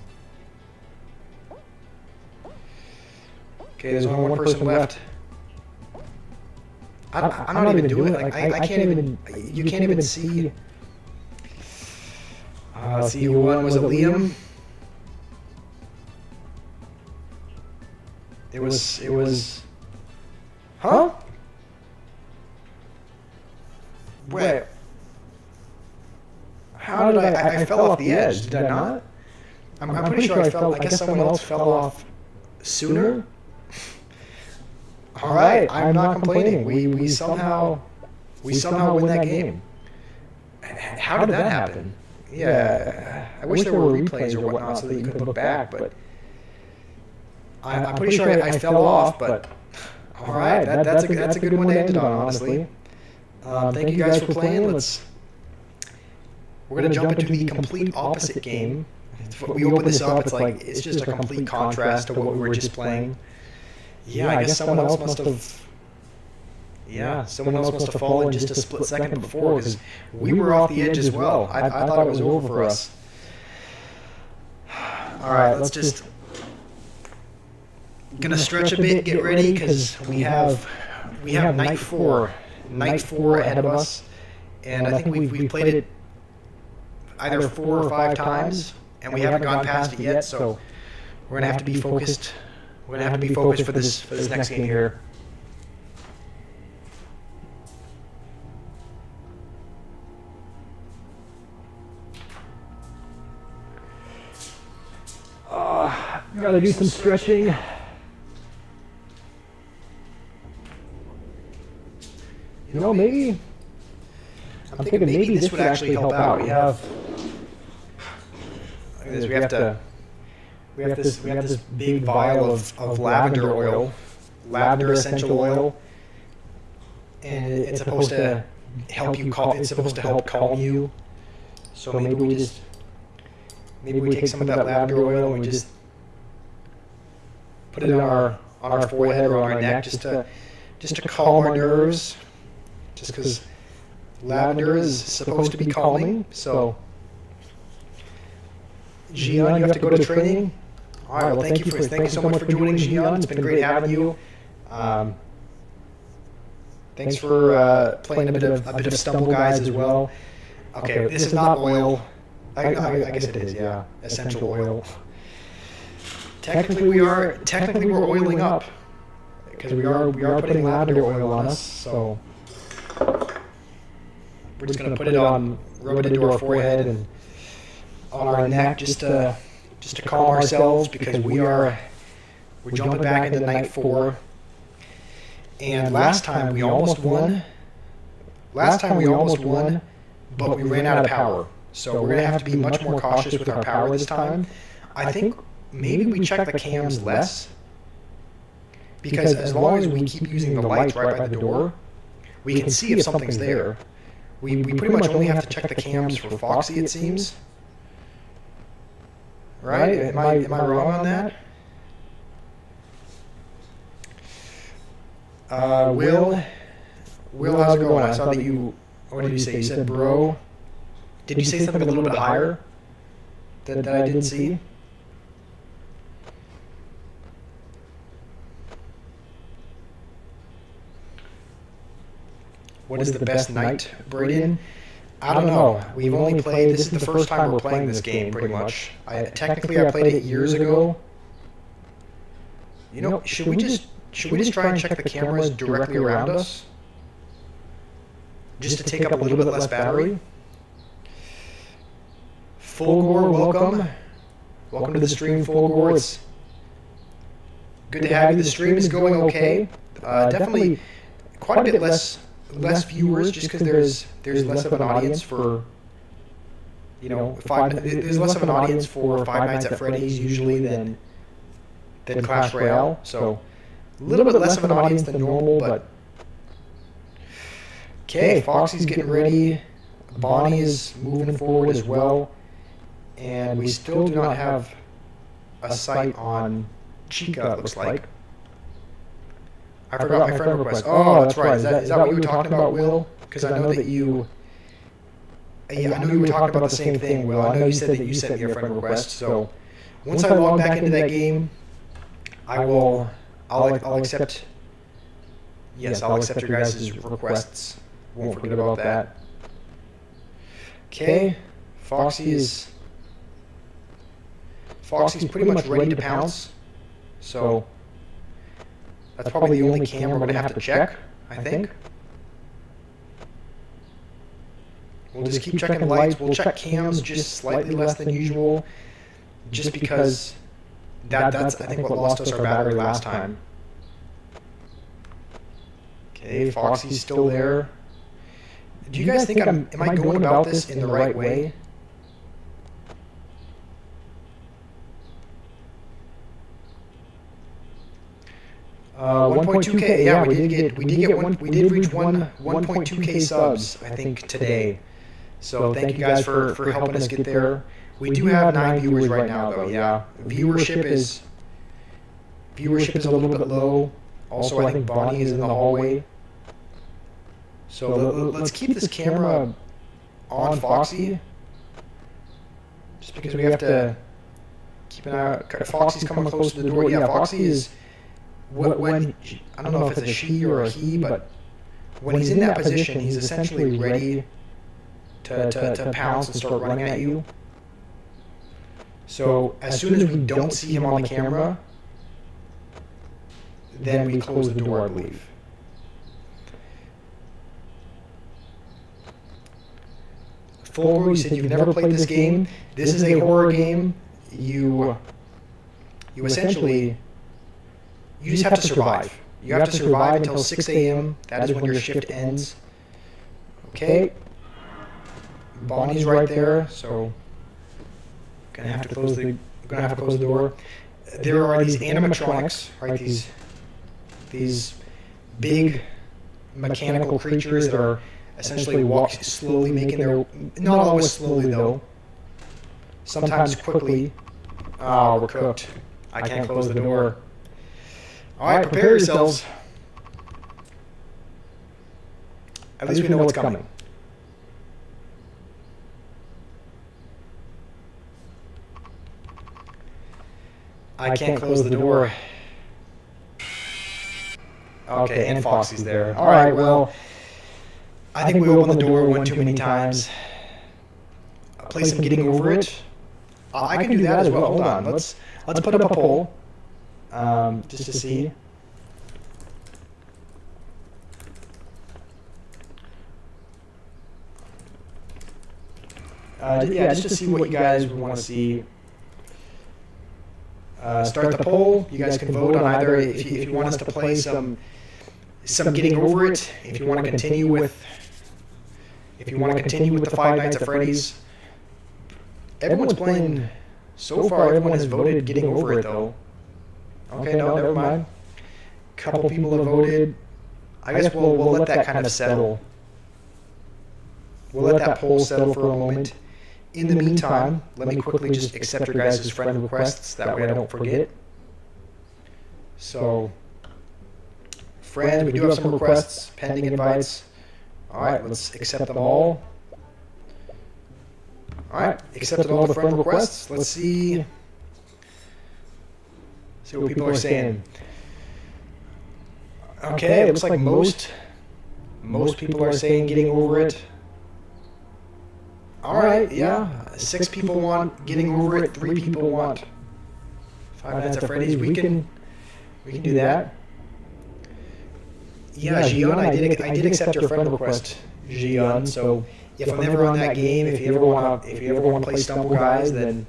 Okay, there's only one person left. I'm not even doing it. Like, I can't even... You can't even see... Let's see who won. Was it Liam? It was... Huh? Wait. How did I fell off the edge, did I not? I'm pretty sure I guess someone else fell off sooner? Alright, I'm not complaining. We somehow win that game. How did that happen? Yeah, I wish there were replays or whatnot so that you could look back, but I'm pretty sure I fell off, but alright, that's a good one to end it on, honestly. Thank you guys for playing. We're going to jump into the complete opposite game. We open this up, it's just a complete contrast to what we were just playing. Yeah, I guess someone else must have... Yeah, someone else must have fallen just a split second before, because we were off the edge as well. I thought it was over for us. Alright, let's just... Gonna stretch a bit, get ready, because we have night 4. Night 4 ahead of us. And I think we've played it either 4 or 5 times, and we haven't gone past it yet, so we're gonna have to be focused. We're gonna have to be focused for this next game here. Gotta do some stretching. You know, maybe I'm thinking maybe this would actually help out. We have this big vial of lavender oil, lavender essential oil, and it's supposed to help you calm you. So maybe we take some of that lavender oil and we just put it on our forehead or on our neck just to calm our nerves. Just because lavender is supposed to be calming, so... Gian, you have to go to training? Alright, well thank you so much for joining, Gian. It's been great having you. Thanks for playing a bit of Stumble Guys as well. Okay, this is not oil. I guess it is, yeah. Essential oil. Technically we're oiling up. Because we are putting lavender oil on us, so... We're just gonna put it on, rub it into our forehead and on our neck just to calm ourselves, because we're jumping back into night 4. And last time we almost won. But we ran out of power. So we're gonna have to be much more cautious with our power this time. I think maybe we check the cams less, because as long as we keep using the lights right by the door, we can see if something's there. We pretty much only have to check the cams for Foxy, it seems. Right? Am I wrong on that? Will, how's it going? I saw that you... What did you say? You said bro? Did you say something a little bit higher that I didn't see? What is the best night, Brayden? I don't know. We've only played... This is the first time we're playing this game, pretty much. Technically, I played it years ago. You know, should we just try and check the cameras directly around us? Just to take up a little bit less battery? Fulgore, welcome. Welcome to the stream, Fulgore. It's good to have you. The stream is going okay. Definitely quite a bit less viewers, just because there's less of an audience for, you know, there's less of an audience for Five Nights at Freddy's usually than Clash Royale. So a little bit less of an audience than normal, but okay. Foxy's getting ready. Bonnie is moving forward as well, and we still do not have a sight on Chica, it looks like. I forgot my friend request. Oh, that's right. Is that what you were talking about, Will? Because I know that you... Yeah, I know you were talking about the same thing, Will. I know you said that you sent me a friend request, so... Once I log back into that game, I'll accept... Yes, I'll accept your guys' requests. Won't forget about that. Okay. Foxy's pretty much ready to pounce, so... That's probably the only cam we're going to have to check, I think. We'll just keep checking the lights. We'll check cams just slightly less than usual, just because that's, I think, what lost us our battery last time. Okay, Foxy's still there. Do you guys think am I going about this in the right way? Uh, 1.2K. Yeah, we did reach 1.2K subs, I think, today. So thank you guys for helping us get there. We do have 9 viewers right now, though. Yeah, viewership is a little bit low. Also, I think Bonnie is in the hallway. So let's keep this camera on Foxy, just because we have to keep an eye. Foxy's coming close to the door. Yeah, Foxy is when I don't know if it's a she or a he, but when he's in that position, he's essentially ready to pounce and start running at you. So as soon as we don't see him on the camera, then we close the door, I believe. Fulgo, you said you've never played this game. This is a horror game. You essentially, you just have to survive. You have to survive until 6 a.m. That is when your shift ends. Okay. Bonnie's right there, so gonna have to close the door. There are these animatronics, right? These big mechanical creatures that are essentially slowly making their, not always slowly though, sometimes quickly. Oh, we're cooked. I can't close the door. Alright, prepare yourselves. At least we know what's coming. I can't close the door. Okay, and Foxy's there. Alright, well, I think we opened the door one too many times. Place him getting over it. I can do that as well. Hold on. Let's put up a poll. Just to see. Yeah, just to see what you guys would want to see. Start the poll. You guys can vote on either if you want us to play some getting over it. If you want to continue with the Five Nights at Freddy's. Everyone's playing so far. Everyone has voted getting over it though. Okay, no, never mind. Couple people have voted. I guess we'll let that kind of settle. We'll let that poll settle for a moment. In the meantime, let me quickly just accept your guys' friend requests. That way I don't forget. So, friends, we do have some requests, pending invites. Alright, let's accept them all. Alright, accepted all the friend requests. Let's see what people are saying. Okay, it looks like most people are saying getting over it. Alright, yeah. 6 people want getting over it, 3 people want Five Nights at Freddy's. We can do that. Yeah, Gion, I did accept your friend request, Gion, so if I'm ever on that game, if you ever want to play Stumble Guys, then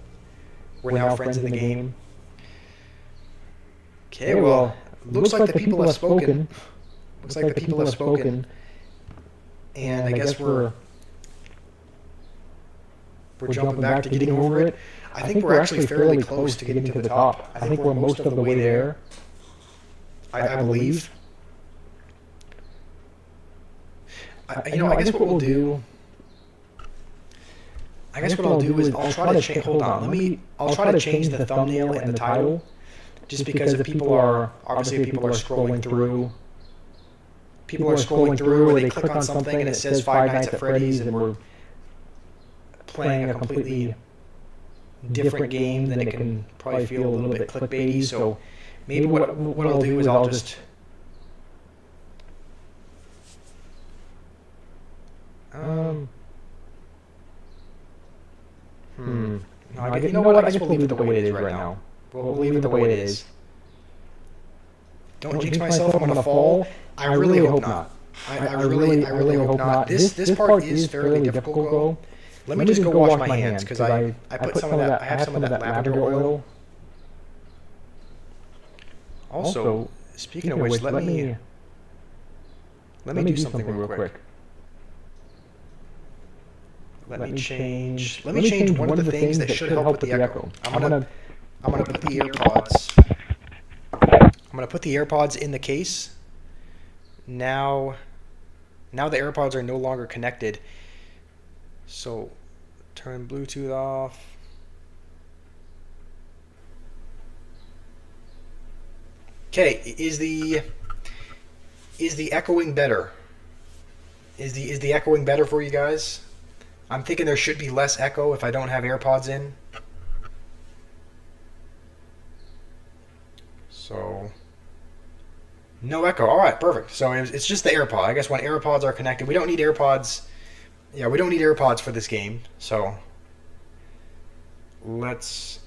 we're now friends in the game. Okay, well, looks like the people have spoken. And I guess we're jumping back to getting over it. I think we're actually fairly close to getting to the top. I think we're most of the way there. I believe. I guess what we'll do. I guess what I'll do is I'll try to change. Hold on, I'll try to change the thumbnail and the title, just because if people are scrolling through. Or they click on something and it says Five Nights at Freddy's, and we're playing a completely different game, then it can probably feel a little bit clickbaity. So maybe what I'll do is I'll just you know what? I guess we'll leave it the way it is right now. We'll leave it the way it is. Don't jinx myself. I'm gonna fall. I really hope not. I really hope not. This part is fairly difficult though. Let me just go wash my hands because I put some of that. I have some of that lavender oil. Also, speaking of which, let me do something real quick. Let me change one of the things that should help with the echo. I'm gonna put the AirPods. I'm gonna put the AirPods in the case. Now the AirPods are no longer connected. So turn Bluetooth off. Okay, is the echoing better? Is the echoing better for you guys? I'm thinking there should be less echo if I don't have AirPods in. So no echo. All right, perfect. So it's just the AirPod. I guess when AirPods are connected, we don't need AirPods. Yeah, we don't need AirPods for this game. So let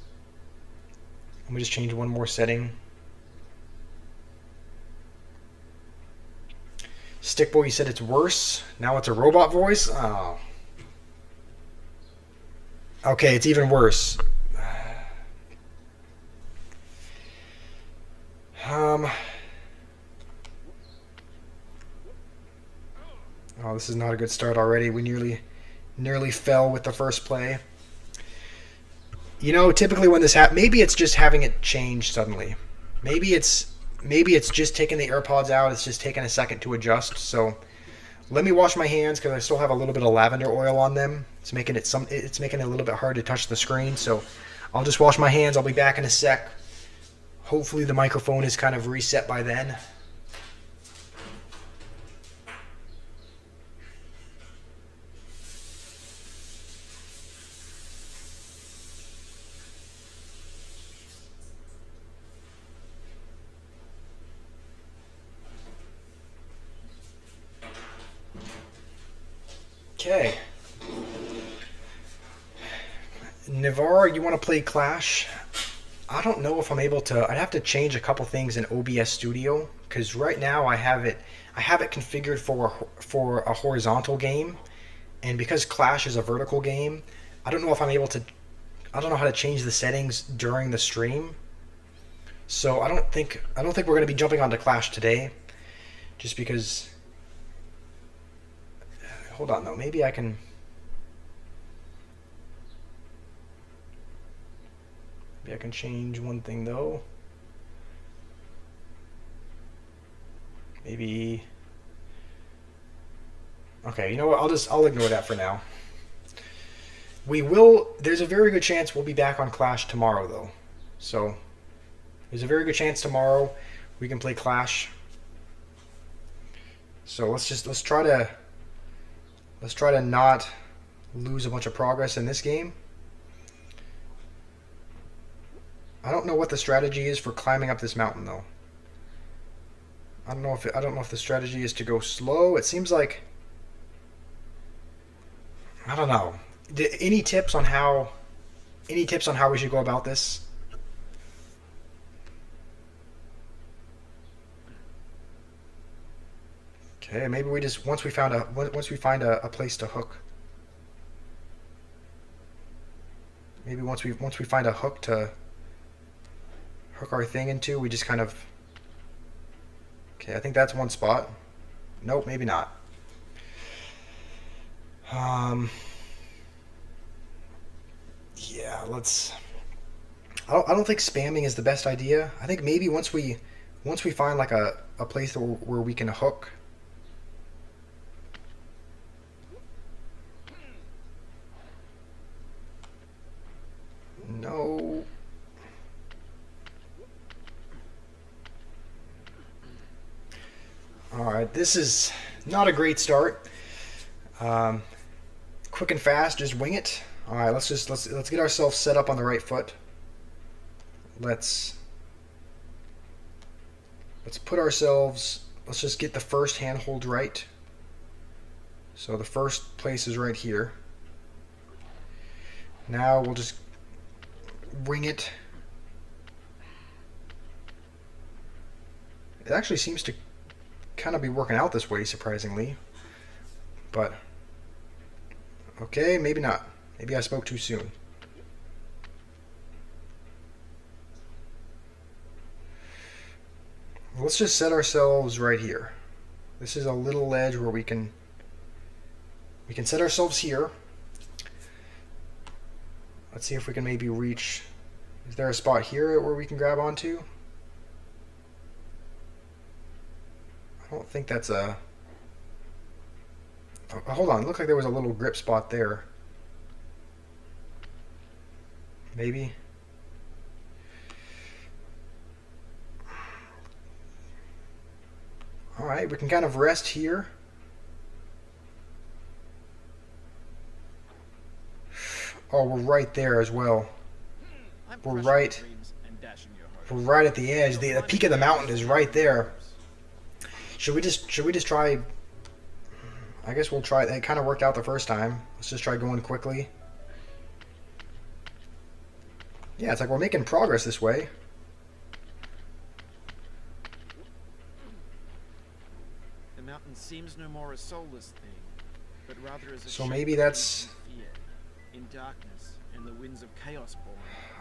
me just change one more setting. Stickboy, you said it's worse. Now it's a robot voice. Oh. Okay, it's even worse. Oh, this is not a good start already. We nearly fell with the first play. You know, typically when this happens, maybe it's just having it change suddenly. Maybe it's just taking the AirPods out. It's just taking a second to adjust. So let me wash my hands because I still have a little bit of lavender oil on them. It's making it a little bit hard to touch the screen. So I'll just wash my hands. I'll be back in a sec. Hopefully the microphone is kind of reset by then. Okay. Navarre, you want to play Clash? I don't know if I'm able to. I'd have to change a couple things in OBS Studio because right now I have it configured for a horizontal game, and because Clash is a vertical game, I don't know if I'm able to. I don't know how to change the settings during the stream. So I don't think we're going to be jumping onto Clash today, just because. Hold on though, maybe I can. Maybe I can change one thing though. Maybe. Okay, you know what? I'll ignore that for now. There's a very good chance we'll be back on Clash tomorrow though. So there's a very good chance tomorrow we can play Clash. So let's try to not lose a bunch of progress in this game. I don't know what the strategy is for climbing up this mountain though. I don't know if the strategy is to go slow. It seems like, I don't know. Any tips on how we should go about this? Okay, maybe we just once we find a place to hook. Maybe once we find a hook to hook our thing into, we just kind of. Okay, I think that's one spot. Nope, maybe not. Yeah, let's. I don't think spamming is the best idea. I think maybe once we find like a place where we can hook. No. All right, this is not a great start. Quick and fast, just wing it. All right, let's get ourselves set up on the right foot. Let's put ourselves. Let's just get the first handhold right. So the first place is right here. Now we'll just wing it. It actually seems to kind of be working out this way, surprisingly. But, okay, maybe not. Maybe I spoke too soon. Let's just set ourselves right here. This is a little ledge where we can set ourselves here. Let's see if we can maybe reach. Is there a spot here where we can grab onto? I don't think that's a. Oh, hold on, it looked like there was a little grip spot there. Maybe. Alright, we can kind of rest here. Oh, we're right there as well. We're right at the edge. The peak of the mountain is right there. Should we just try? I guess we'll try. It kind of worked out the first time. Let's just try going quickly. Yeah, it's like we're making progress this way. The mountain seems no more a soulless thing, but rather as a so maybe that's. In darkness and the winds of chaos born.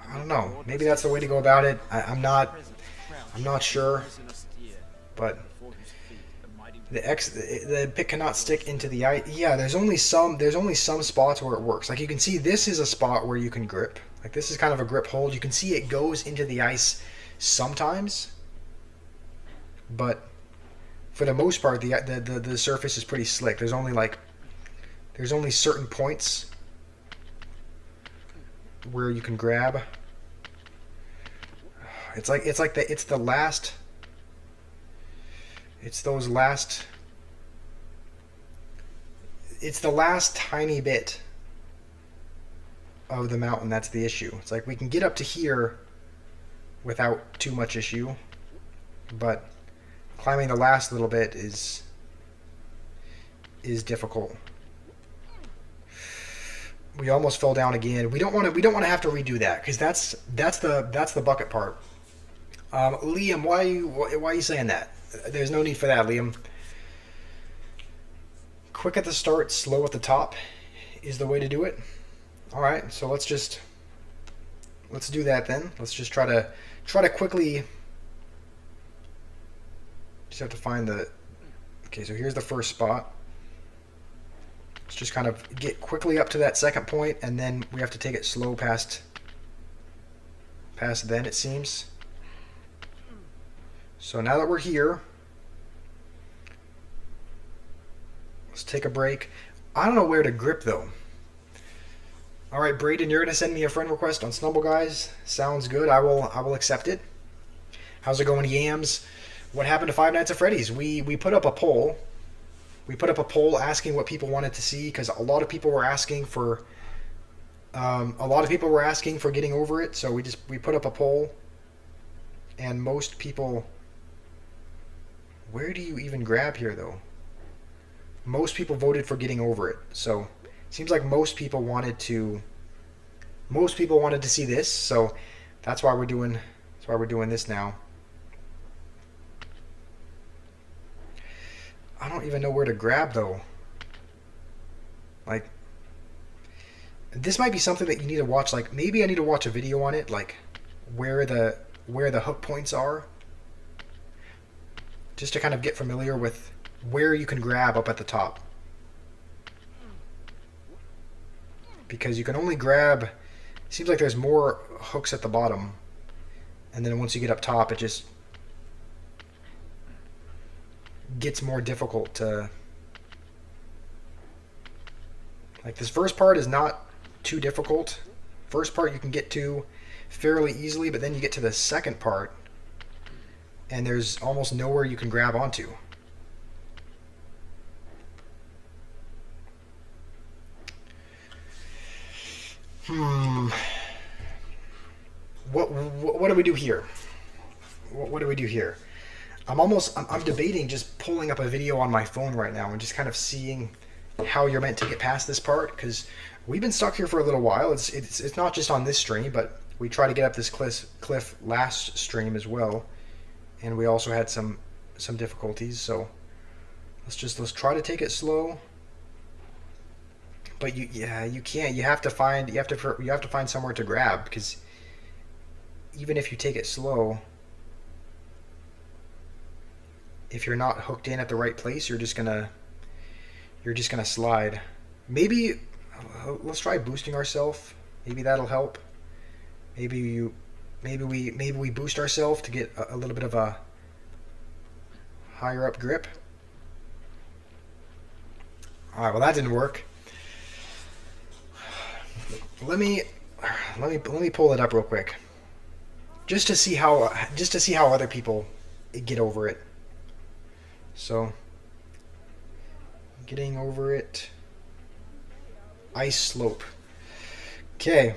I don't know. Maybe that's the way to go about it. I'm not sure. But the pick cannot stick into the ice. Yeah, there's only some spots where it works. Like you can see, this is a spot where you can grip. Like this is kind of a grip hold. You can see it goes into the ice sometimes, but for the most part, the surface is pretty slick. There's only certain points where you can grab. It's the last tiny bit of the mountain that's the issue. It's like we can get up to here without too much issue, but climbing the last little bit is difficult. We almost fell down again. We don't want to have to redo that because that's the bucket part. Liam, why are you saying that? There's no need for that, Liam. Quick at the start, slow at the top is the way to do it. All right, so let's do that then. Let's just try to quickly. Just have to find the. Okay, so here's the first spot. Let's just kind of get quickly up to that second point, and then we have to take it slow past then, it seems. So now that we're here, let's take a break. I don't know where to grip, though. All right, Braden, you're going to send me a friend request on Snubble Guys. Sounds good. I will accept it. How's it going, Yams? What happened to Five Nights at Freddy's? We put up a poll. We put up a poll asking what people wanted to see because a lot of people were asking for getting over it. So we put up a poll, and most people. Where do you even grab here, though? Most people voted for getting over it. So it seems like most people wanted to see this. So that's why we're doing this now. I don't even know where to grab, though. Like, this might be something that you need to watch. Like, maybe I need to watch a video on it, like where the hook points are, just to kind of get familiar with where you can grab up at the top. Because you can only grab. It seems like there's more hooks at the bottom, and then once you get up top, it just gets more difficult to. Like, this first part is not too difficult. First part you can get to fairly easily, but then you get to the second part and there's almost nowhere you can grab onto. What do we do here? What do we do here? I'm debating just pulling up a video on my phone right now and just kind of seeing how you're meant to get past this part, because we've been stuck here for a little while. It's not just on this stream, but we tried to get up this cliff last stream as well, and we also had some difficulties. So let's try to take it slow. But you can't. You have to find somewhere to grab, because even if you take it slow, if you're not hooked in at the right place, you're just gonna slide. Maybe let's try boosting ourselves. Maybe that'll help. Maybe we boost ourselves to get a little bit of a higher up grip. All right, well that didn't work. Let me pull it up real quick, just to see how other people get over it. So, getting over it. Ice slope. Okay.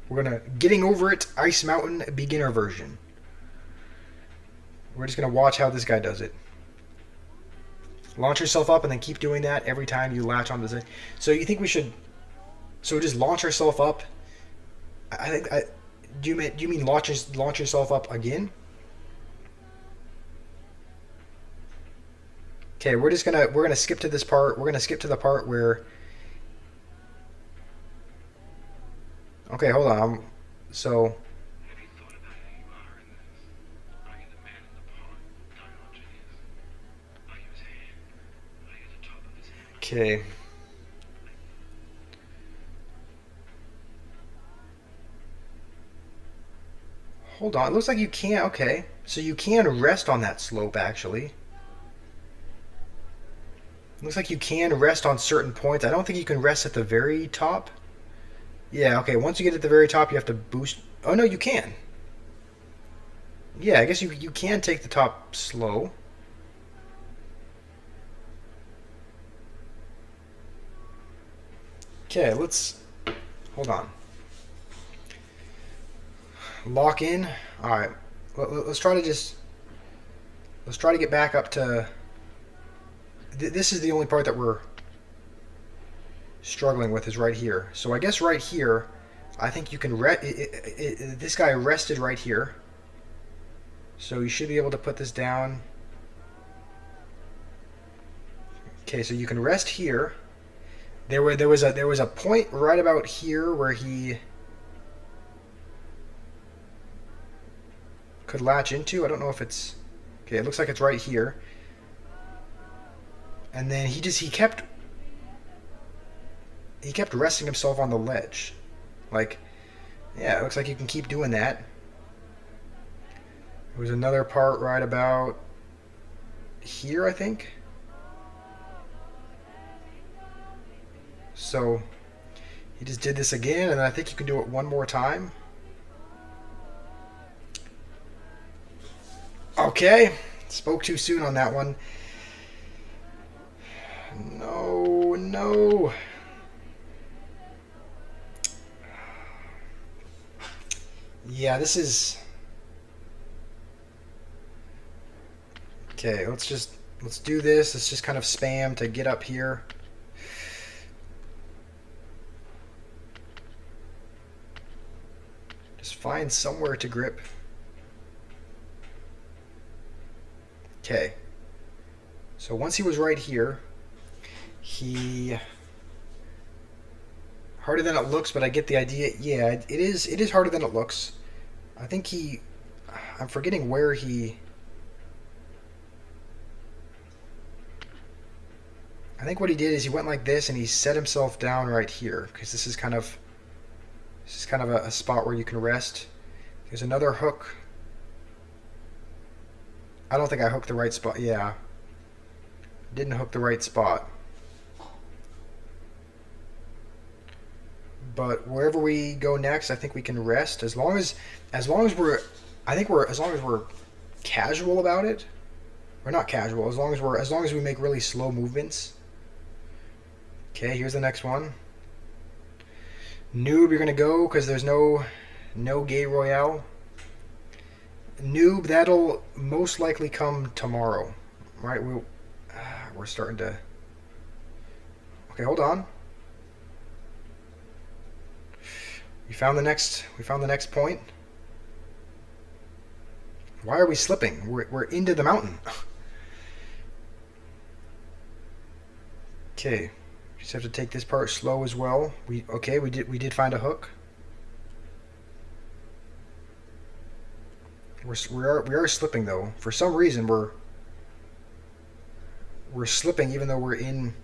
We're gonna getting over it. Ice mountain beginner version. We're just gonna watch how this guy does it. Launch yourself up and then keep doing that every time you latch onto the thing. So you think we should? So just launch ourselves up. Do you mean launch yourself up again? Okay, we're gonna skip to this part. We're gonna skip to the part where. Okay, hold on. So. Okay. Hold on. It looks like you can't. Okay. So you can rest on that slope, actually. Looks like you can rest on certain points. I don't think you can rest at the very top. Yeah, okay. Once you get at the very top, you have to boost. Oh, no, you can. Yeah, I guess you can take the top slow. Okay, let's... Hold on. Lock in. Alright. Let's try to just... Let's try to get back up to... This is the only part that we're struggling with, is right here. So I guess right here, I think you can... This guy rested right here. So you should be able to put this down. Okay, so you can rest here. There was a point right about here where he could latch into. I don't know if it's okay. It looks like it's right here. And then he kept resting himself on the ledge. Like, yeah, it looks like you can keep doing that. There was another part right about here, I think. So he just did this again, and I think you can do it one more time. Okay, spoke too soon on that one. No. Yeah, this is... Okay, let's do this. Let's just kind of spam to get up here. Just find somewhere to grip. Okay. So once he was right here, he... Harder than it looks, but I get the idea. Yeah, it is harder than it looks. I think he... I'm forgetting where he... I think what he did is he went like this and he set himself down right here, because this is kind of a spot where you can rest. There's another hook. I don't think I hooked the right spot. Yeah. Didn't hook the right spot. But wherever we go next, I think we can rest as long as we're casual about it. Or not casual, as long as we make really slow movements. Okay, here's the next one. Noob, you're gonna go because there's no gay royale. Noob, that'll most likely come tomorrow, right? We're starting to. Okay, hold on. We found the next point. Why are we slipping? We're into the mountain. Okay. Just have to take this part slow as well. We did find a hook. We are slipping though. For some reason we're slipping even though we're in.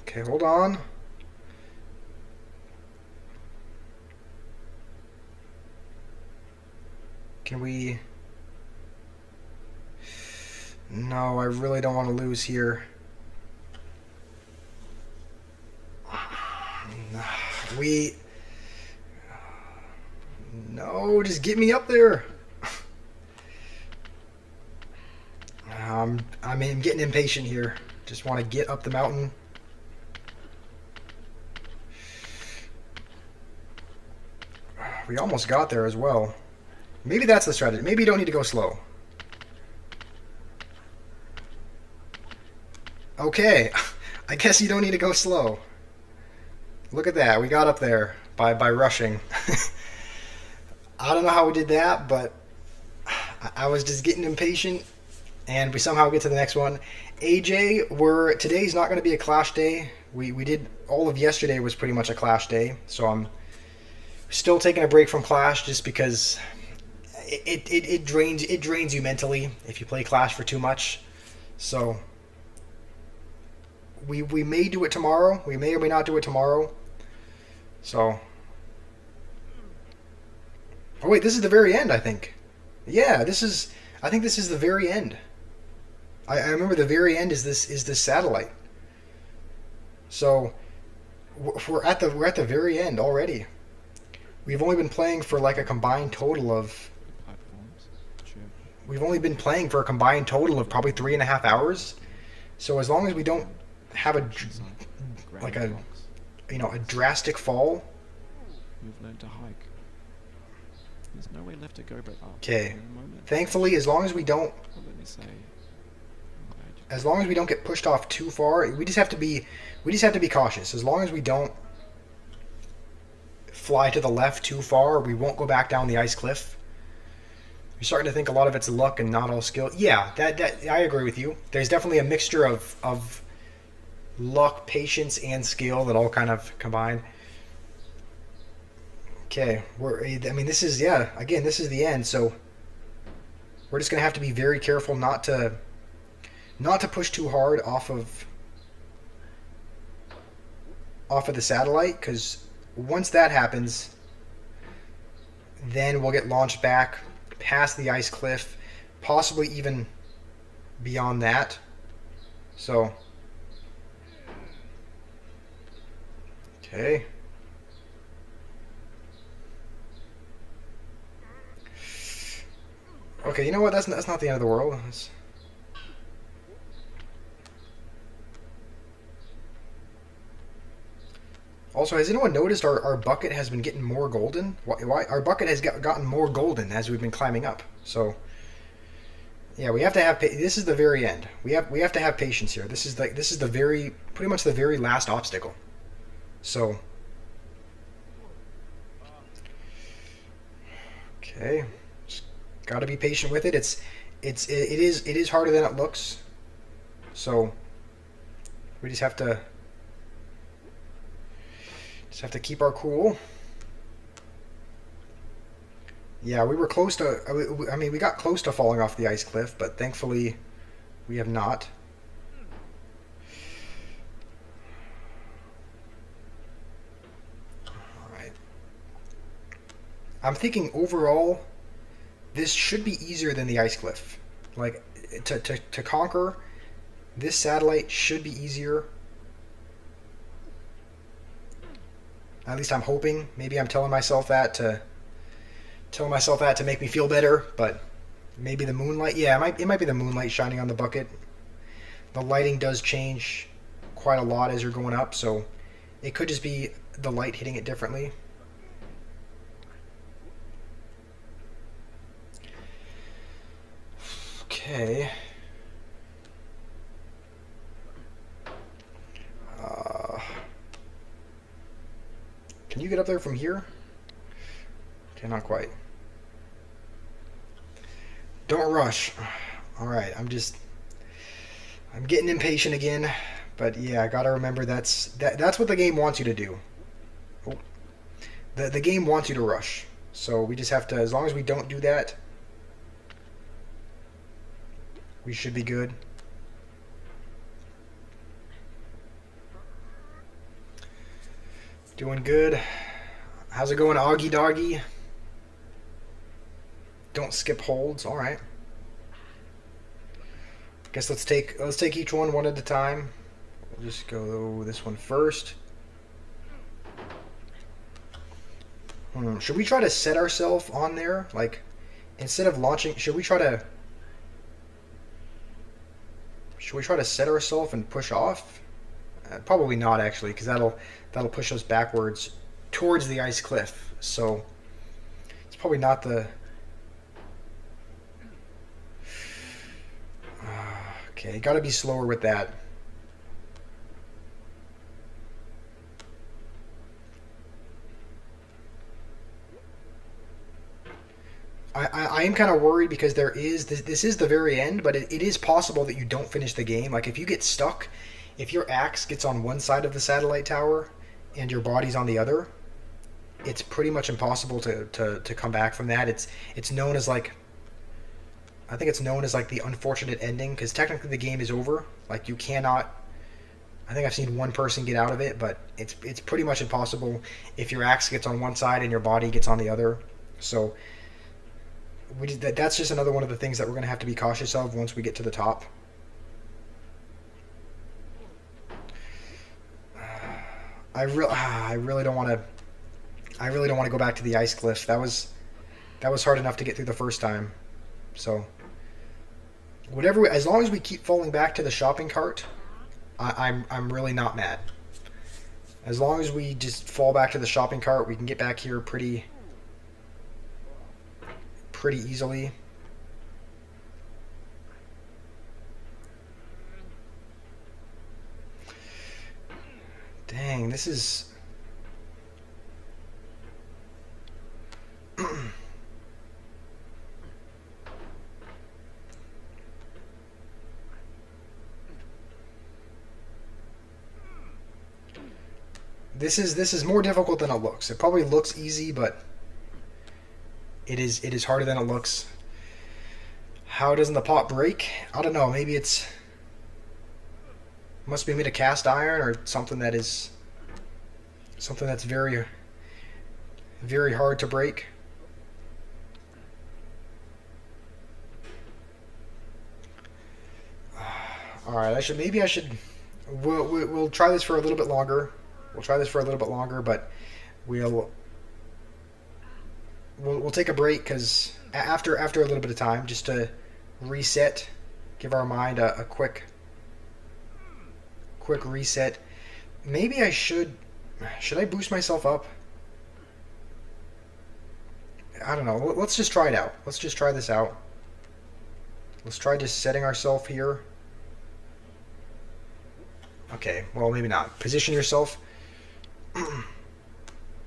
Okay, hold on. Can we? No, I really don't want to lose here. No, just get me up there. I'm getting impatient here. Just want to get up the mountain. We almost got there as well. Maybe that's the strategy. Maybe you don't need to go slow. Okay, I guess you don't need to go slow. Look at that. We got up there by rushing. I don't know how we did that, but I was just getting impatient, and we somehow get to the next one. AJ, today's not going to be a clash day. We did all of yesterday was pretty much a clash day, so I'm still taking a break from clash just because it drains you mentally if you play clash for too much. So we may do it tomorrow. We may or may not do it tomorrow. So. Oh wait, this is the very end, I think. Yeah, I think this is the very end. I remember the very end is this satellite. So we're at the very end already. We've only been playing for like a combined total of. We've only been playing for a combined total of probably 3.5 hours. So as long as we don't have a drastic fall. You've learned to hike. There's no way left to go but up. Okay. Thankfully, as long as we don't. Well, let me say. As long as we don't get pushed off too far, we just have to be cautious. As long as we don't fly to the left too far, we won't go back down the ice cliff. You're starting to think a lot of it's luck and not all skill. Yeah, that I agree with you. There's definitely a mixture of luck, patience, and skill that all kind of combine. Okay, this is again, this is the end, so we're just gonna have to be very careful not to push too hard off of the satellite, because once that happens, then we'll get launched back past the ice cliff, possibly even beyond that. So, okay. Okay, you know what? That's not the end of the world. Also, has anyone noticed our bucket has been getting more golden? Why our bucket has gotten more golden as we've been climbing up. So, yeah, we have to have. This is the very end. We have to have patience here. This is pretty much the very last obstacle. So, okay. Got to be patient with it. It is harder than it looks. So we just have to keep our cool. Yeah, we were close to. I mean, we got close to falling off the ice cliff, but thankfully, we have not. All right. I'm thinking overall, this should be easier than the ice cliff. Like, to conquer, this satellite should be easier. At least I'm hoping. Maybe I'm telling myself that to make me feel better, but maybe the moonlight. Yeah, it might be the moonlight shining on the bucket. The lighting does change quite a lot as you're going up, so it could just be the light hitting it differently. Okay. Can you get up there from here? Okay, not quite. Don't rush. Alright, I'm getting impatient again. But yeah, I gotta remember that's what the game wants you to do. Oh. The game wants you to rush. So we just have to, as long as we don't do that, we should be good. Doing good. How's it going, Augie Doggy? Don't skip holds. All right. Guess let's take each one at a time. We'll just go this one first. Should we try to set ourselves on there? Like, instead of launching, should we try to set ourselves and push off? Probably not, actually, because that'll push us backwards towards the ice cliff. So it's probably not the. Okay, gotta be slower with that. I am kind of worried because this is the very end, but it is possible that you don't finish the game. Like if you get stuck, if your axe gets on one side of the satellite tower and your body's on the other, it's pretty much impossible to come back from that. It's known as like, I think it's known as like the unfortunate ending, because technically the game is over. Like you cannot. I think I've seen one person get out of it, but it's pretty much impossible if your axe gets on one side and your body gets on the other. So that's just another one of the things that we're going to have to be cautious of once we get to the top. I really don't want to go back to the ice cliff. That was hard enough to get through the first time. So as long as we keep falling back to the shopping cart, I'm really not mad. As long as we just fall back to the shopping cart, we can get back here pretty easily. Dang, this is... This is more difficult than it looks. It probably looks easy, but it is harder than it looks. How doesn't the pot break? I don't know. Maybe must be made of cast iron or something that's very, very hard to break. All right, maybe I should. We'll try this for a little bit longer. But we'll take a break because after a little bit of time, just to reset, give our mind a quick reset. Maybe I should I boost myself up? I don't know. Let's just try it out. Let's just try this out. Let's try just setting ourselves here. Okay, well maybe not. Position yourself.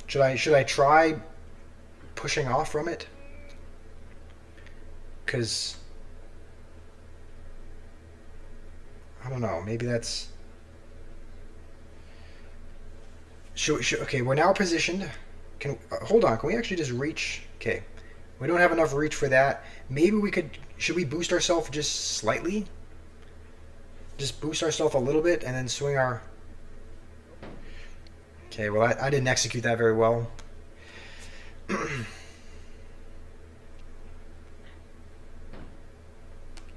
Should I try pushing off from it? Because I don't know. Maybe that's. Okay, we're now positioned. Hold on. Can we actually just reach? Okay, we don't have enough reach for that. Maybe we could. Should we boost ourselves just slightly? Just boost ourselves a little bit and then swing our. Okay, well I didn't execute that very well.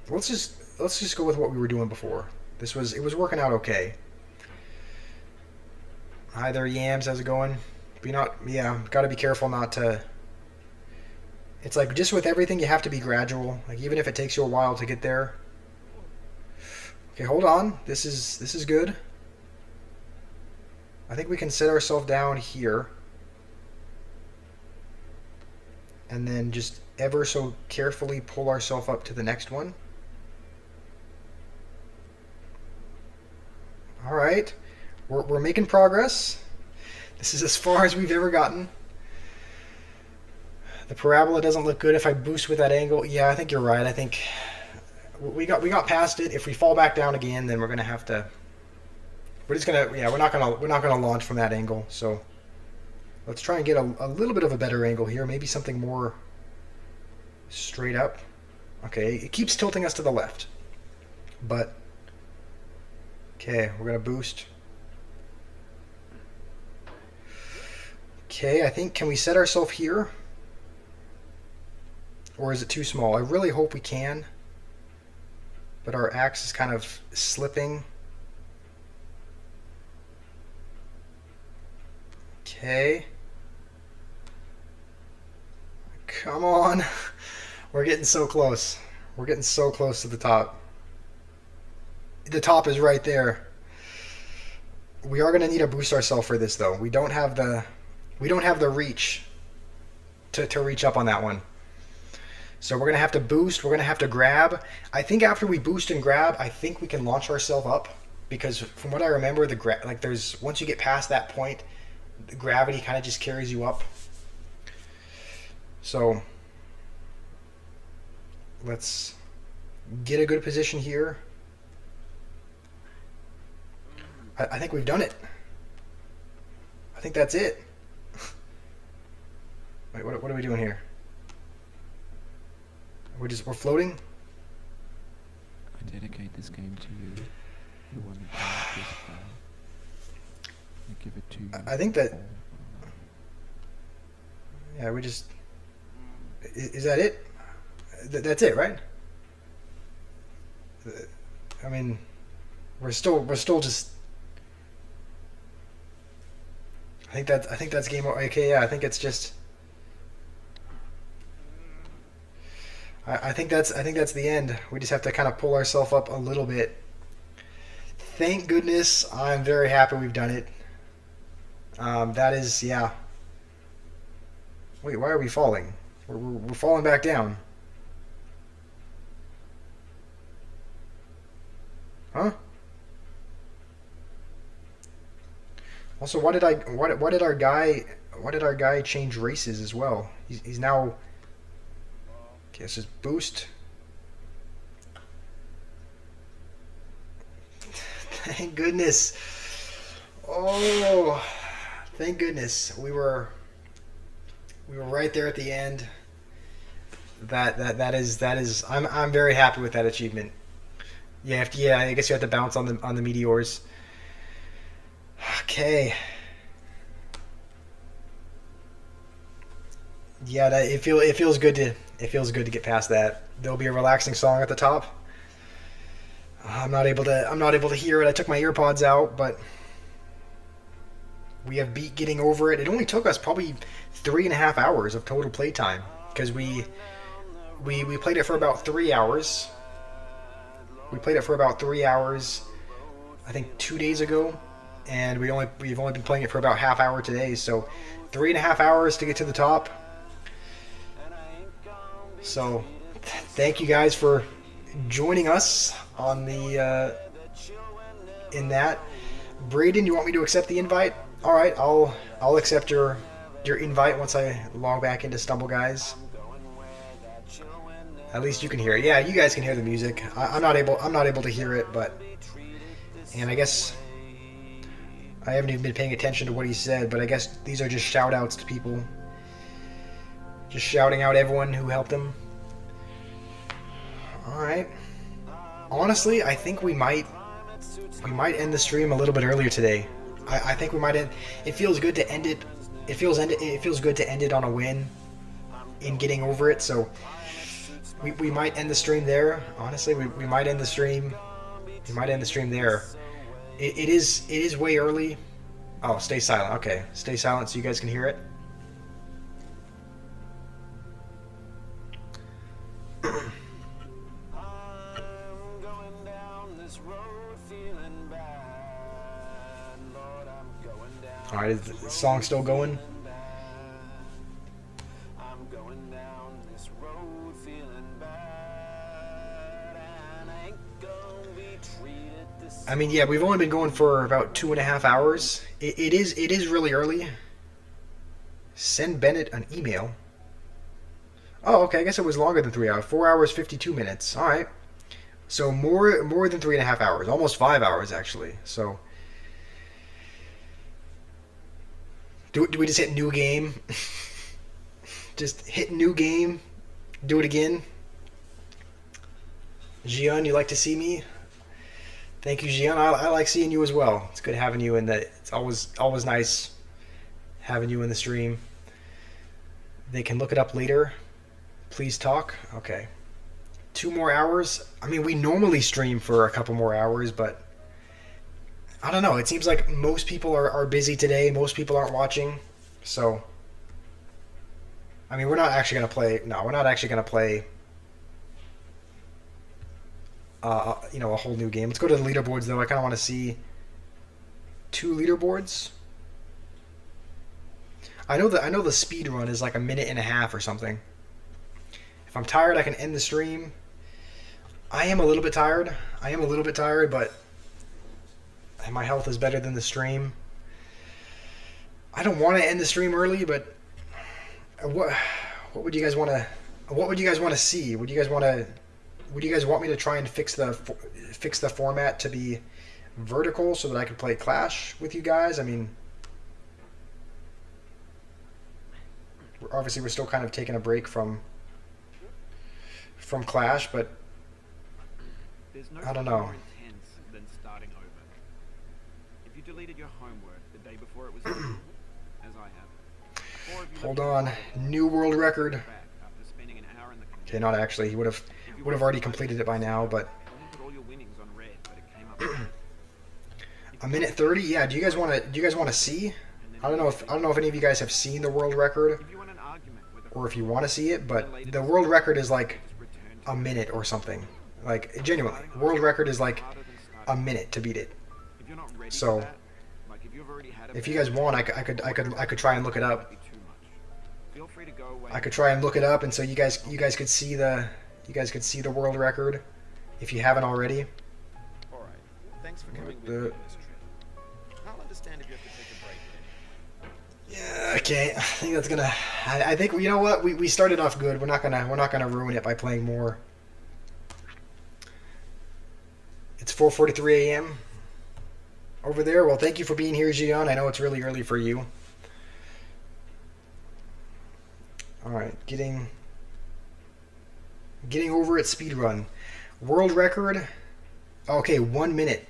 Let's just go with what we were doing before. It was working out okay. Hi there, Yams. How's it going? Gotta be careful not to. It's like just with everything, you have to be gradual. Like even if it takes you a while to get there. Okay, hold on. This is good. I think we can set ourselves down here. And then just ever so carefully pull ourselves up to the next one. All right. We're making progress. This is as far as we've ever gotten. The parabola doesn't look good if I boost with that angle. Yeah, I think you're right. I think we got past it. If we fall back down again, then we're gonna have to. We're just gonna, yeah, we're not gonna launch from that angle. So let's try and get a little bit of a better angle here. Maybe something more straight up. Okay, it keeps tilting us to the left, but okay, we're gonna boost. Okay, I think, can we set ourselves here? Or is it too small? I really hope we can. But our axe is kind of slipping. Okay. Come on. We're getting so close. We're getting so close to the top. The top is right there. We are going to need to boost ourselves for this, though. We don't have the reach to reach up on that one. So we're going to have to boost. We're going to have to grab. I think after we boost and grab, I think we can launch ourselves up. Because from what I remember, there's once you get past that point, the gravity kind of just carries you up. So let's get a good position here. I think we've done it. I think that's it. Wait, what are we doing here? We're floating? I dedicate this game to you, the one who played this far. I give it to you. I think that... Yeah, we just... Is that it? That's it, right? I mean, we're still just... I think that's game over. Okay, yeah, I think it's just... I think that's the end. We just have to kind of pull ourselves up a little bit. Thank goodness, I'm very happy we've done it. That is, yeah. Wait, why are we falling? We're falling back down. Huh? Also, why did our guy change races as well? He's now. Okay, let's just boost. Thank goodness. Oh, thank goodness. We were right there at the end. That is I'm very happy with that achievement. Yeah, I guess you have to bounce on the meteors. Okay. Yeah, it feels good to get past that. There'll be a relaxing song at the top. I'm not able to hear it. I took my earpods out, but we have beat getting over it. It only took us probably 3.5 hours of total playtime because we played it for about 3 hours. We played it for about 3 hours, I think 2 days ago, and we've only been playing it for about half hour today. So 3.5 hours to get to the top. So thank you guys for joining us on the in that. Braden, you want me to accept the invite? All right, I'll accept your invite once I log back into Stumble Guys. At least you can hear it. Yeah, you guys can hear the music. I'm not able to hear it, and I guess I haven't even been paying attention to what he said, but I guess these are just shout outs to people. Just shouting out everyone who helped him. Alright. Honestly, I think we might end the stream a little bit earlier today. I think we might end. It feels good to end it. It feels good to end it on a win in getting over it, so we might end the stream there. Honestly, we might end the stream. We might end the stream there. It is way early. Oh, stay silent. Okay, stay silent so you guys can hear it. Alright, is the song still going? I mean, yeah, we've only been going for about 2.5 hours. It is really early. Send Bennett an email. Oh, okay. I guess it was longer than 3 hours. 4 hours 52 minutes. All right. So more than 3.5 hours. Almost 5 hours actually. So do we just hit new game? Just hit new game. Do it again. Gian, you like to see me? Thank you, Gian. I like seeing you as well. It's good having you in the. It's always nice having you in the stream. They can look it up later. Please talk. Okay. 2 more hours. I mean, we normally stream for a couple more hours, but I don't know. It seems like most people are busy today. Most people aren't watching. So, I mean, we're not actually going to play. No, we're not actually going to play, a whole new game. Let's go to the leaderboards, though. I kind of want to see 2 leaderboards. I know the speed run is like 1.5 minutes or something. If I'm tired, I can end the stream. I am a little bit tired. But my health is better than the stream. I don't want to end the stream early, but what would you guys want to? What would you guys want to see? Would you guys want me to try and fix the format to be vertical so that I could play Clash with you guys? I mean, obviously we're still kind of taking a break from Clash, but I don't know. More intense than starting over. If you deleted your homework the day before it was due, as I have, or if you Hold on, new world record. back after spending an hour in the Okay, not actually. He would have already completed it by now, but put all your winnings on red, but it came up. 1:30. Yeah. Do you guys want to see? I don't know if any of you guys have seen the world record If you want an argument with a or if you want to see it, but the world record is like return a minute or something. Like genuinely, world record is like a minute to beat it. if you're not ready So, for that, like if you've already had a if you guys want, I could try and look it up. be too much. Feel free to go away. I could try and look it up, and so you guys could see the world record if you haven't already. All right. Thanks for coming with The- me on this trip. I'll understand if you have to take a break then. Yeah. Okay. I think that's gonna. I think you know what we started off good. We're not gonna ruin it by playing more. It's 4:43 a.m. over there. Well, thank you for being here, Gian. I know it's really early for you. All right, getting over at speed run. World record. Okay, 1 minute.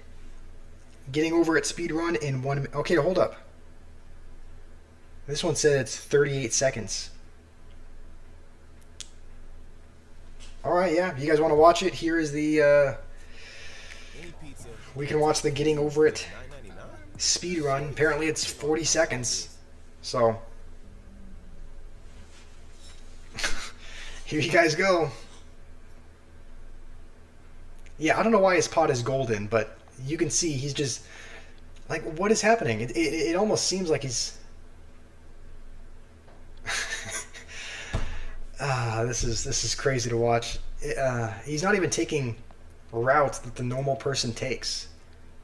Getting over at speed run in 1 minute. Okay, hold up. This one said it's 38 seconds. All right, yeah. If you guys want to watch it, here is the. We can watch the getting over it speed run. Apparently, it's 40 seconds. So. Here you guys go. Yeah, I don't know why his pot is golden, but you can see he's just like, what is happening? It almost seems like he's. This is crazy to watch. He's not even taking routes that the normal person takes.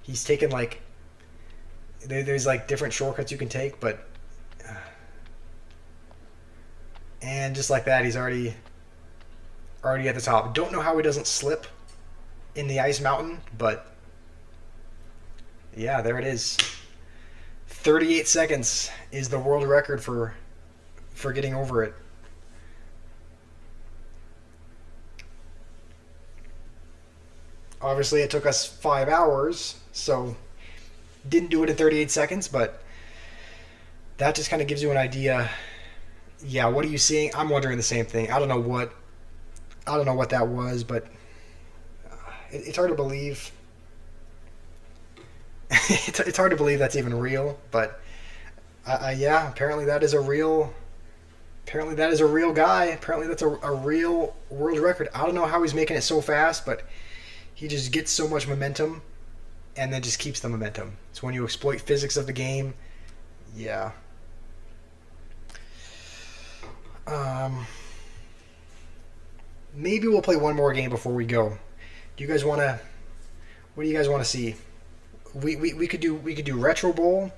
He's taking like there's like different shortcuts you can take, but and just like that, he's already at the top. Don't know how he doesn't slip in the ice mountain, but yeah, there it is. 38 seconds is the world record for getting over it. Obviously, it took us 5 hours, so didn't do it in 38 seconds, but that just kind of gives you an idea. Yeah, what are you seeing? I'm wondering the same thing. I don't know what that was, but it's hard to believe. It's hard to believe that's even real, but yeah, apparently that is a real. Apparently that is a real guy. Apparently that's a real world record. I don't know how he's making it so fast, but he just gets so much momentum, and then just keeps the momentum. It's when you exploit physics of the game. Yeah. Maybe we'll play one more game before we go. Do you guys want to? What do you guys want to see? we could do Retro Bowl.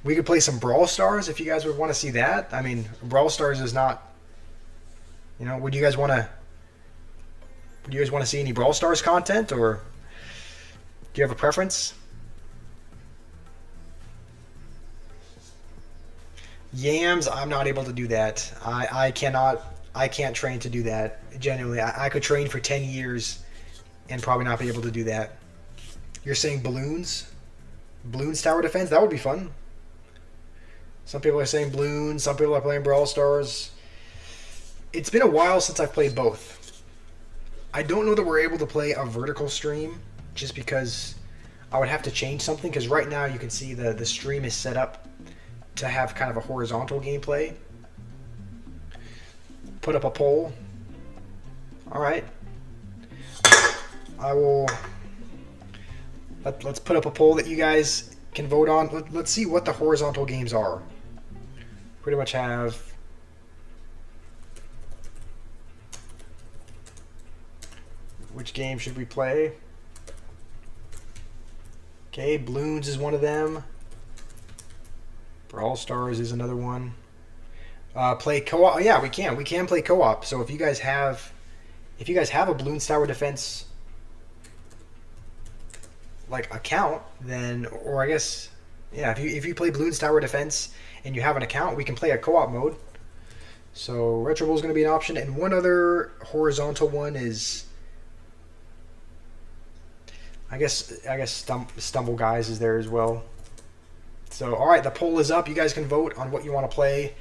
We could play some Brawl Stars if you guys would want to see that. I mean, Brawl Stars is not. You know, would you guys want to? Would you guys want to see any Brawl Stars content, or do you have a preference? Yams, I'm not able to do that. I cannot. I can't train to do that. Genuinely, I could train for 10 years and probably not be able to do that. You're saying Bloons? Bloons Tower Defense? That would be fun. Some people are saying Bloons. Some people are playing Brawl Stars. It's been a while since I've played both. I don't know that we're able to play a vertical stream just because I would have to change something, because right now you can see the stream is set up to have kind of a horizontal gameplay. Put up a poll. Alright. I will... Let's put up a poll that you guys can vote on. Let's see what the horizontal games are. Pretty much have... Which game should we play? Okay, Bloons is one of them. Brawl Stars is another one. Play co-op. Oh, yeah, we can. We can play co-op. So if you guys have a Bloons Tower Defense like account, then, or I guess, yeah, if you play Bloons Tower Defense and you have an account, we can play a co-op mode. So Retro Bowl is going to be an option, and one other horizontal one is, I guess Stumble Guys is there as well. So all right, the poll is up. You guys can vote on what you want to play.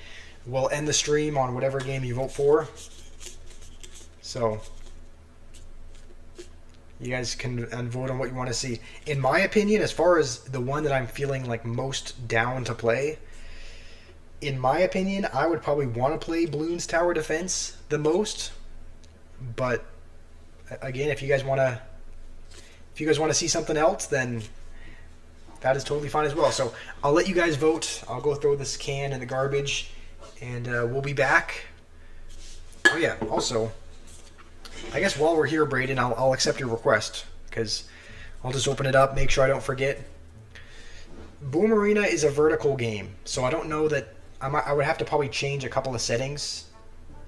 We'll end the stream on whatever game you vote for. So you guys can vote on what you want to see. In my opinion, as far as the one that I'm feeling like most down to play, in my opinion, I would probably want to play Bloons Tower Defense the most. But again, if you guys want to see something else, then that is totally fine as well. So I'll let you guys vote. I'll go throw this can in the garbage, and we'll be back. Oh yeah, also, I guess while we're here, Braden, I'll accept your request, because I'll just open it up, make sure I don't forget. Boom Arena is a vertical game, so I don't know that I would have to probably change a couple of settings.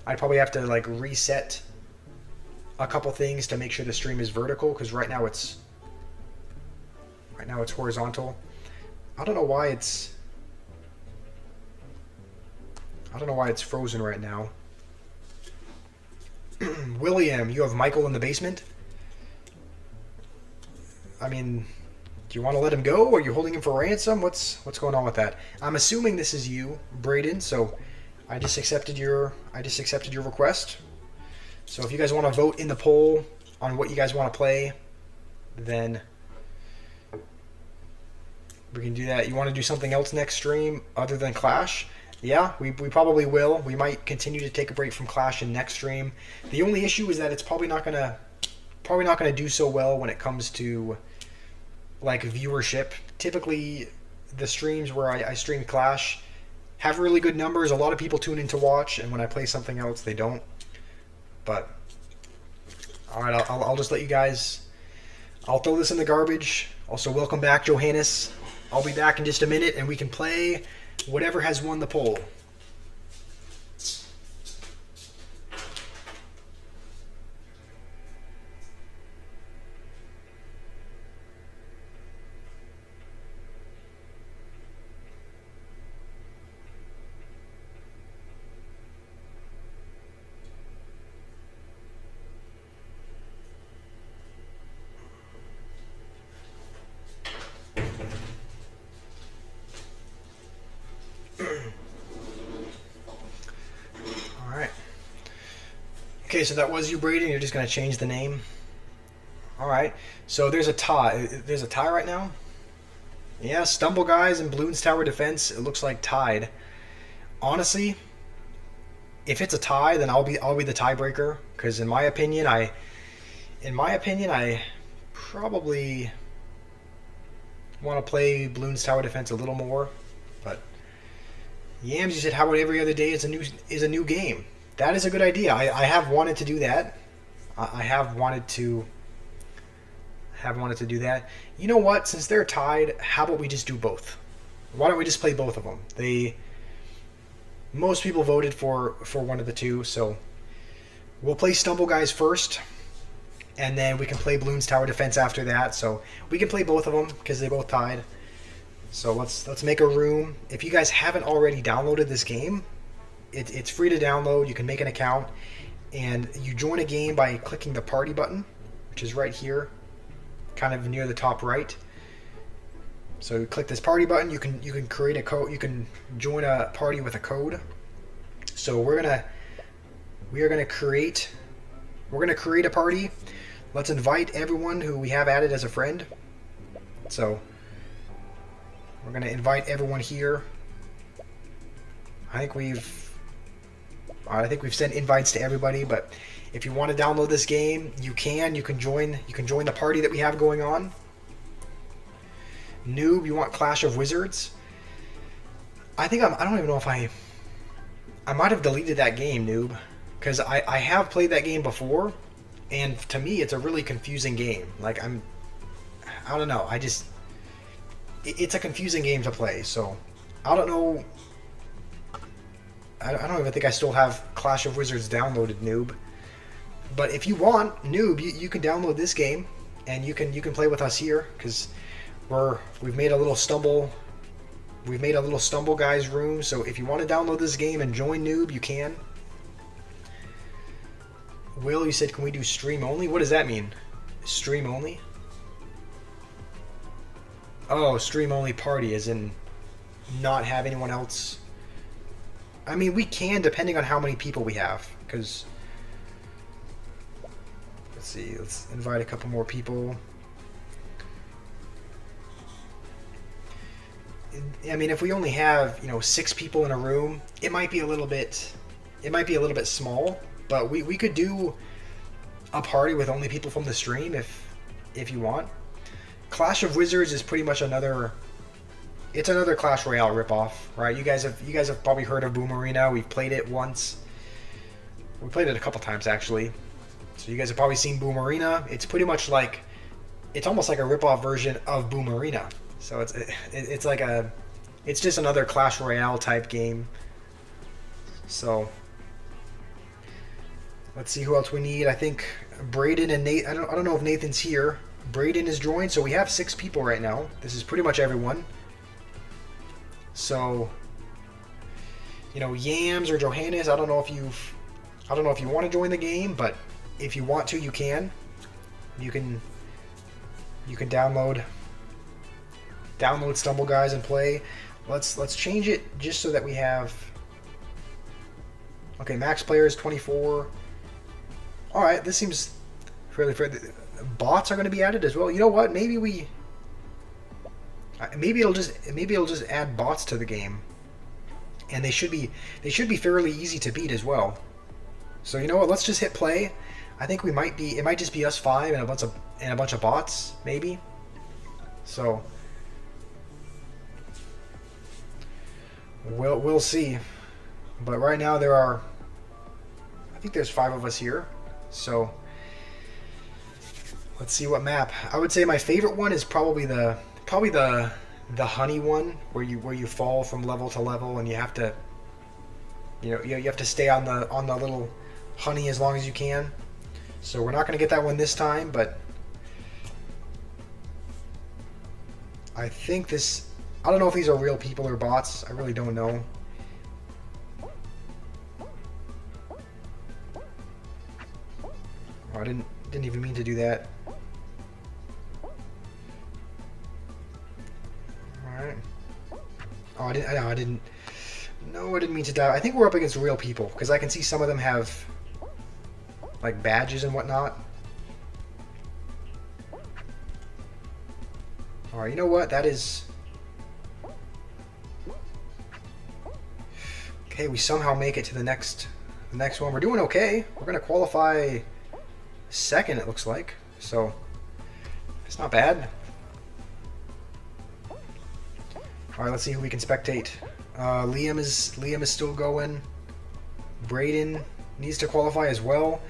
I'd probably have to like reset a couple things to make sure the stream is vertical, because right now it's horizontal. I don't know why it's frozen right now. William, you have Michael in the basement? I mean, do you want to let him go, or are you holding him for ransom? What's going on with that? I'm assuming this is you, Braden, so I just accepted your request. So if you guys want to vote in the poll on what you guys want to play, then we can do that. You want to do something else next stream other than Clash? Yeah, we probably will. We might continue to take a break from Clash in next stream. The only issue is that it's probably not gonna do so well when it comes to like viewership. Typically, the streams where I stream Clash have really good numbers. A lot of people tune in to watch, and when I play something else, they don't. But all right, I'll just let you guys. I'll throw this in the garbage. Also, welcome back, Johannes. I'll be back in just a minute, and we can play whatever has won the poll. Okay, so that was you, Braden. You're just going to change the name. All right. So there's a tie. There's a tie right now? Yeah, Stumble Guys and Bloons Tower Defense, it looks like tied. Honestly, if it's a tie, then I'll be the tiebreaker, because in my opinion, I probably want to play Bloons Tower Defense a little more. But Yams, you said how about every other day is a new game? That is a good idea. I have wanted to do that. I have wanted to have wanted to do that. You know what? Since they're tied, how about we just do both? Why don't we just play both of them? Most people voted for one of the two, so we'll play Stumble Guys first, and then we can play Bloons Tower Defense after that. So we can play both of them because they both tied. So let's make a room. If you guys haven't already downloaded this game, it's free to download. You can make an account, and you join a game by clicking the party button, which is right here, kind of near the top right. So you click this party button. You can create a code. You can join a party with a code. So we're gonna create a party. Let's invite everyone who we have added as a friend. So we're gonna invite everyone here. I think we've sent invites to everybody, but if you want to download this game, you can join the party that we have going on. Noob, you want Clash of Wizards? I don't even know if I might have deleted that game, Noob, because I have played that game before, and to me it's a really confusing game. Like I don't know, it's a confusing game to play, so I don't know. I don't even think I still have Clash of Wizards downloaded, Noob. But if you want, Noob, you can download this game, and you can play with us here, because we've made a little Stumble Guys room. So if you want to download this game and join Noob, you can. Will, you said, can we do stream only? What does that mean? Stream only? Oh, stream only party, as in not have anyone else. I mean, we can, depending on how many people we have, because let's see, let's invite a couple more people. I mean, if we only have 6 people in a room, it might be a little bit small, but we could do a party with only people from the stream if you want. Clash of Wizards is pretty much another Clash Royale ripoff, right? You guys have probably heard of Boom Arena. We've played it once. We played it a couple times actually. So you guys have probably seen Boom Arena. It's pretty much like, it's almost like a ripoff version of Boom Arena. So it's just another Clash Royale type game. So let's see who else we need. I think Braden and Nate. I don't know if Nathan's here. Braden is joined, so we have 6 people right now. This is pretty much everyone. So Yams or Johannes, I don't know if you want to join the game, but if you want to, you can. You can download Stumble Guys and play. Let's change it just so that we have. Okay, max player is 24. All right, this seems fairly fair. Bots are going to be added as well. You know what? Maybe it'll just add bots to the game, and they should be fairly easy to beat as well. So you know what? Let's just hit play. I think it might just be us 5 and a bunch of bots maybe. So we'll see. But right now I think there's 5 of us here. So let's see what map. I would say my favorite one is probably the honey one, where you fall from level to level and you have to you have to stay on the little honey as long as you can. So we're not going to get that one this time, but I think I don't know if these are real people or bots. I really don't know. Oh, I didn't even mean to do that. Alright. Oh, I didn't mean to die. I think we're up against real people, because I can see some of them have like badges and whatnot. Alright, you know what? That is... Okay, we somehow make it to the next one. We're doing okay. We're going to qualify second, it looks like. So, it's not bad. Alright, let's see who we can spectate. Liam is still going. Braden needs to qualify as well.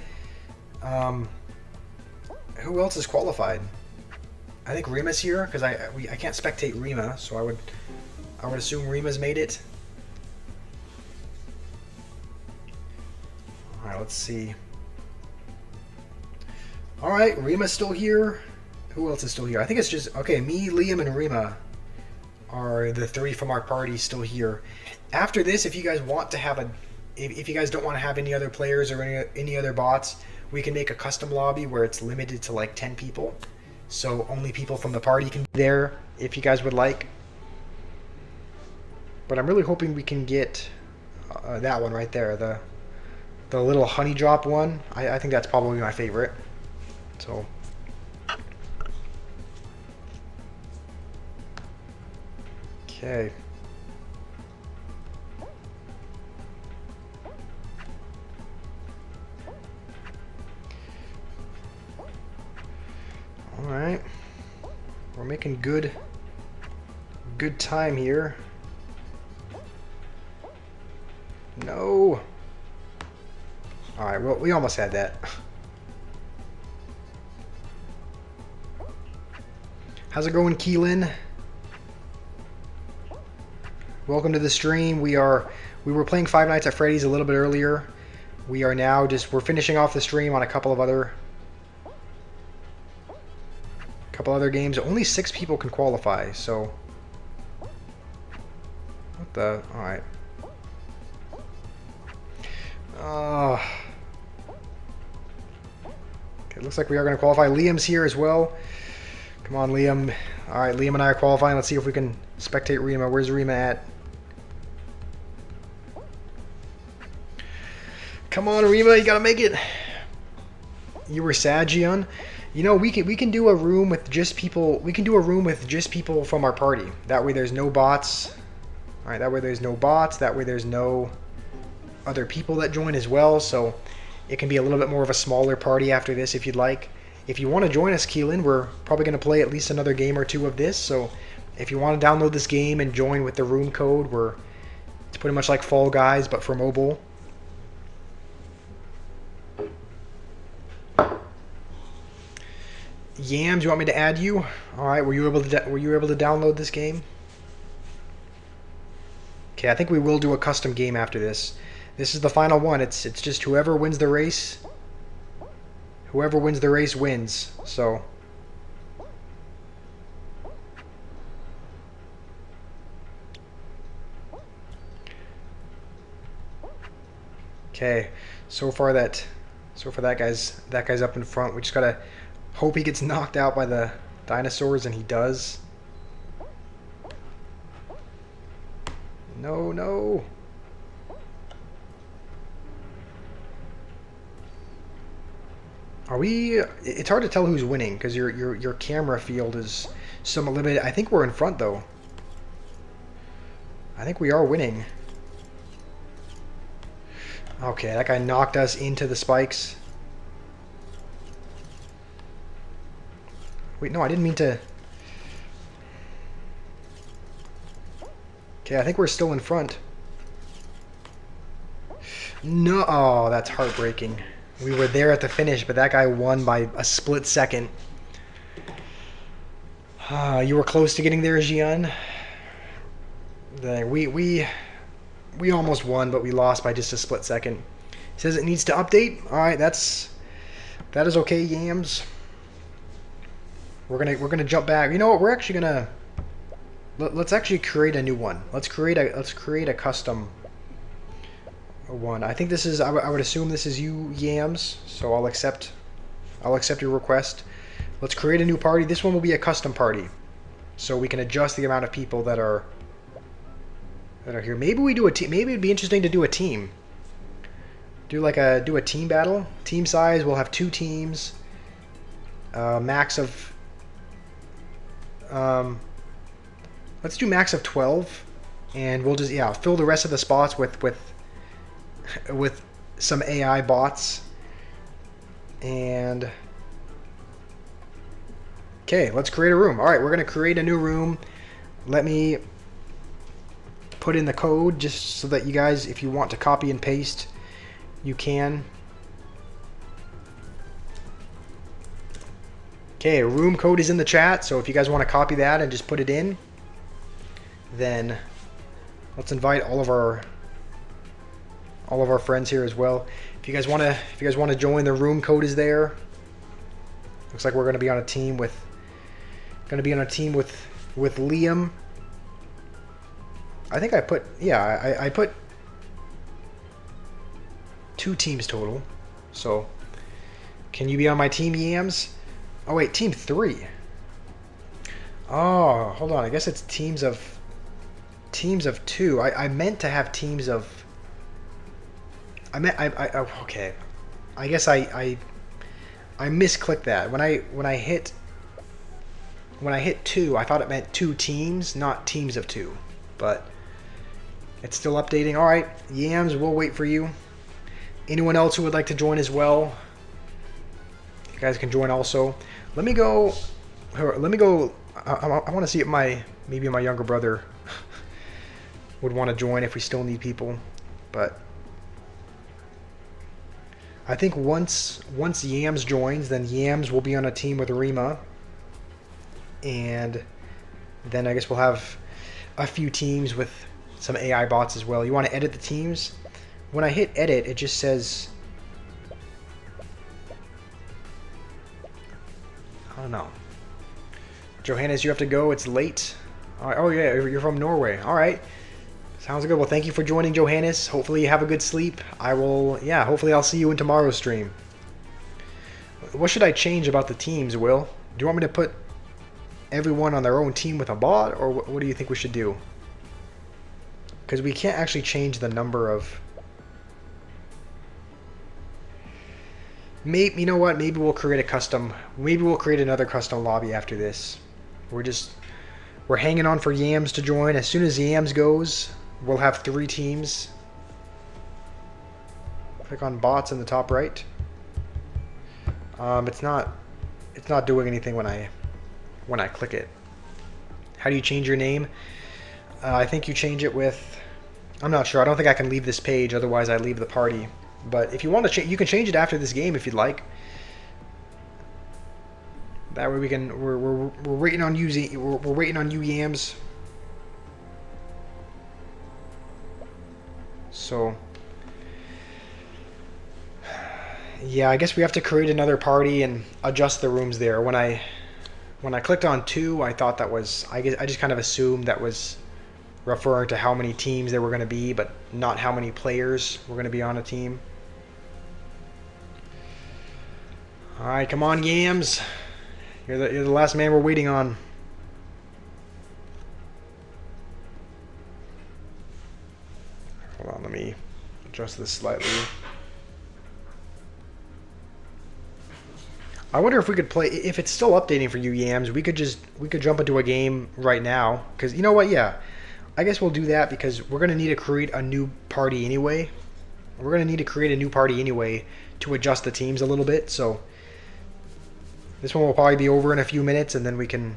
Who else is qualified? I think Rima's here because I can't spectate Rima, so I would assume Rima's made it. All right, let's see. All right, Rima's still here. Who else is still here? I think it's just okay. Me, Liam, and Rima are the 3 from our party still here. After this, if you guys want to have if you guys don't want to have any other players or any other bots, we can make a custom lobby where it's limited to like 10 people. So only people from the party can be there if you guys would like. But I'm really hoping we can get that one right there, the little honey drop one. I think that's probably my favorite. So okay. All right, we're making good time here. No. All right, well, we almost had that. How's it going, Keelan? Welcome to the stream. We were playing Five Nights at Freddy's a little bit earlier. We are now we're finishing off the stream on a couple other games. Only 6 people can qualify, so what the? All right. Okay, looks like we are going to qualify. Liam's here as well. Come on, Liam. All right, Liam and I are qualifying. Let's see if we can spectate Rima. Where's Rima at? Come on, Rima, you gotta make it. You were sad, Gian. You know, we can do a room with just people. We can do a room with just people from our party. That way, there's no bots. All right, that way there's no bots. That way there's no other people that join as well. So it can be a little bit more of a smaller party after this, if you'd like. If you want to join us, Keelan, we're probably going to play at least another game or 2 of this. So if you want to download this game and join with the room code, it's pretty much like Fall Guys, but for mobile. Yams, you want me to add you? All right, were you able to download this game? Okay, I think we will do a custom game after this. This is the final one. It's just whoever wins the race. Whoever wins the race wins. So okay, so far that guy's up in front. We just gotta hope he gets knocked out by the dinosaurs, and he does. No, no. Are we? It's hard to tell who's winning because your camera field is somewhat limited. I think we're in front though. I think we are winning. Okay, that guy knocked us into the spikes. Wait, no, I didn't mean to. Okay, I think we're still in front. No, oh, that's heartbreaking. We were there at the finish, but that guy won by a split second. You were close to getting there, Gian. We almost won, but we lost by just a split second. It says it needs to update. All right, that is okay, Yams. We're gonna jump back. You know what? We're actually gonna let's actually create a new one. Let's create a custom one. I think this is. I would assume this is you, Yams. So I'll accept your request. Let's create a new party. This one will be a custom party, so we can adjust the amount of people that are here. Maybe we do a team. Maybe it'd be interesting to do a team. Do a team battle. Team size. We'll have 2 teams. Max of. Let's do max of 12, and we'll just fill the rest of the spots with some AI bots. And okay, let's create a room. All right, we're gonna create a new room. Let me put in the code just so that you guys, if you want to copy and paste, you can. Okay, room code is in the chat, so if you guys want to copy that and just put it in, then let's invite all of our friends here as well. If you guys want to join, the room code is there. Looks like we're going to be on a team with Liam. I think I put I put 2 teams total. So can you be on my team, Yams? Oh wait, team 3. Oh, hold on. I guess it's teams of 2. I meant to have teams of. Okay. I guess I misclicked that. When I hit 2, I thought it meant 2 teams, not teams of 2. But it's still updating. All right, Yams, we'll wait for you. Anyone else who would like to join as well? You guys can join also. Let me go. I want to see if maybe my younger brother would want to join if we still need people. But I think once Yams joins, then Yams will be on a team with Rima, and then I guess we'll have a few teams with some AI bots as well. You want to edit the teams? When I hit edit, it just says, I don't know. Johannes, you have to go. It's late. All right. Oh yeah, you're from Norway. All right. Sounds good. Well, thank you for joining, Johannes. Hopefully you have a good sleep. Hopefully I'll see you in tomorrow's stream. What should I change about the teams, Will? Do you want me to put everyone on their own team with a bot, or what do you think we should do? Because we can't actually change the number of... Maybe, you know what? Maybe we'll create another custom lobby after this. We're hanging on for Yams to join. As soon as Yams goes, we'll have 3 teams. Click on bots in the top right. It's not doing anything when I click it. How do you change your name? I think you change it with... I'm not sure. I don't think I can leave this page. Otherwise, I leave the party. But if you want to, you can change it after this game if you'd like. That way we can. We're waiting on you. We're waiting on you, Yams. So. Yeah, I guess we have to create another party and adjust the rooms there. When I clicked on 2, I thought that was. I just kind of assumed that was referring to how many teams there were going to be, but not how many players were going to be on a team. All right, come on, Yams. You're the last man we're waiting on. Hold on, let me adjust this slightly. I wonder if we could play, if it's still updating for you, Yams, we could jump into a game right now. Because you know what, yeah. I guess we'll do that because we're going to need to create a new party anyway. We're going to need to create a new party anyway to adjust the teams a little bit. So this one will probably be over in a few minutes, and then we can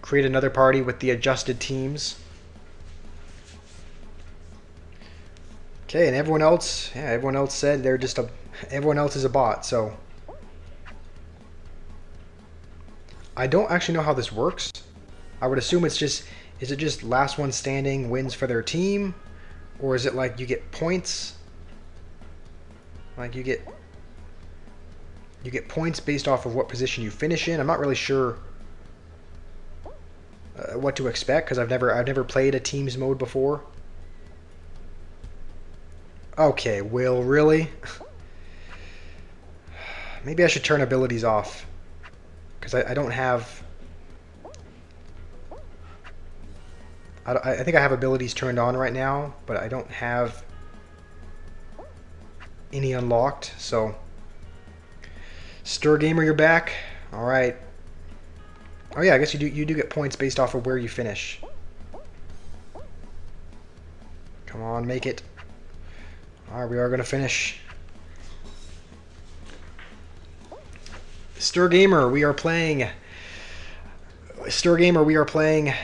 create another party with the adjusted teams. Okay, and everyone else said they're just everyone else is a bot, so I don't actually know how this works. I would assume it's just, is it just last one standing wins for their team? Or is it like you get points? Like you get points based off of what position you finish in? I'm not really sure what to expect because I've never played a teams mode before. Okay, Will, really? Maybe I should turn abilities off because I don't have... I think I have abilities turned on right now, but I don't have any unlocked. So, Stir Gamer, you're back. All right. Oh yeah, I guess you do get points based off of where you finish. Come on, make it. All right, we are gonna finish. Stir Gamer, we are playing. Stir Gamer, we are playing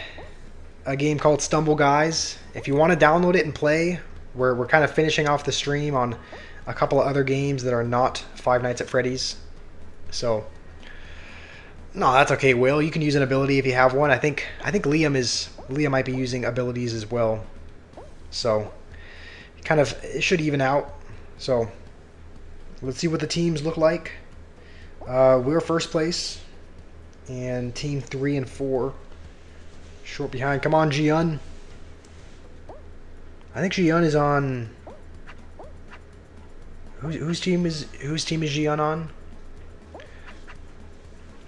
a game called Stumble Guys. If you want to download it and play, we're kind of finishing off the stream on a couple of other games that are not Five Nights at Freddy's. So, no, that's okay, Will. You can use an ability if you have one. I think Liam might be using abilities as well. So, it should even out. So, let's see what the teams look like. We're first place, and team 3 and 4 short behind. Come on, Jian. I think Jian is on. Whose team is Jian on?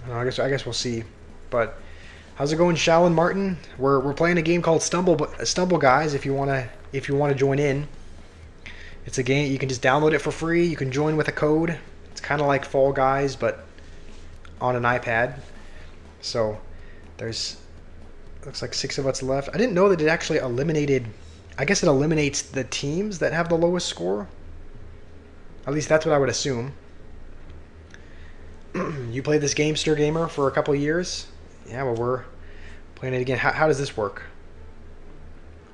I guess we'll see. But how's it going, Shallon Martin? We're playing a game called Stumble Guys. If you wanna join in, it's a game you can just download it for free. You can join with a code. It's kind of like Fall Guys, but on an iPad. So looks like 6 of us left. I didn't know that it actually eliminated. I guess it eliminates the teams that have the lowest score. At least that's what I would assume. You played this game, Stir Gamer, for a couple years? Yeah, well, we're playing it again. How does this work?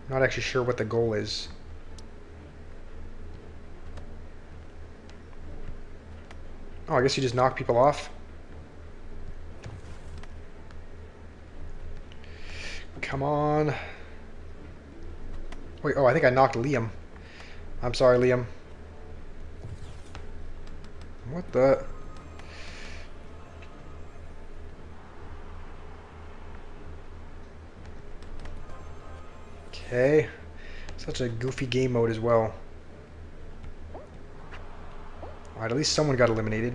I'm not actually sure what the goal is. Oh, I guess you just knock people off. Come on. Wait, oh, I think I knocked Liam. I'm sorry, Liam. What the... Okay. Such a goofy game mode as well. Alright, at least someone got eliminated.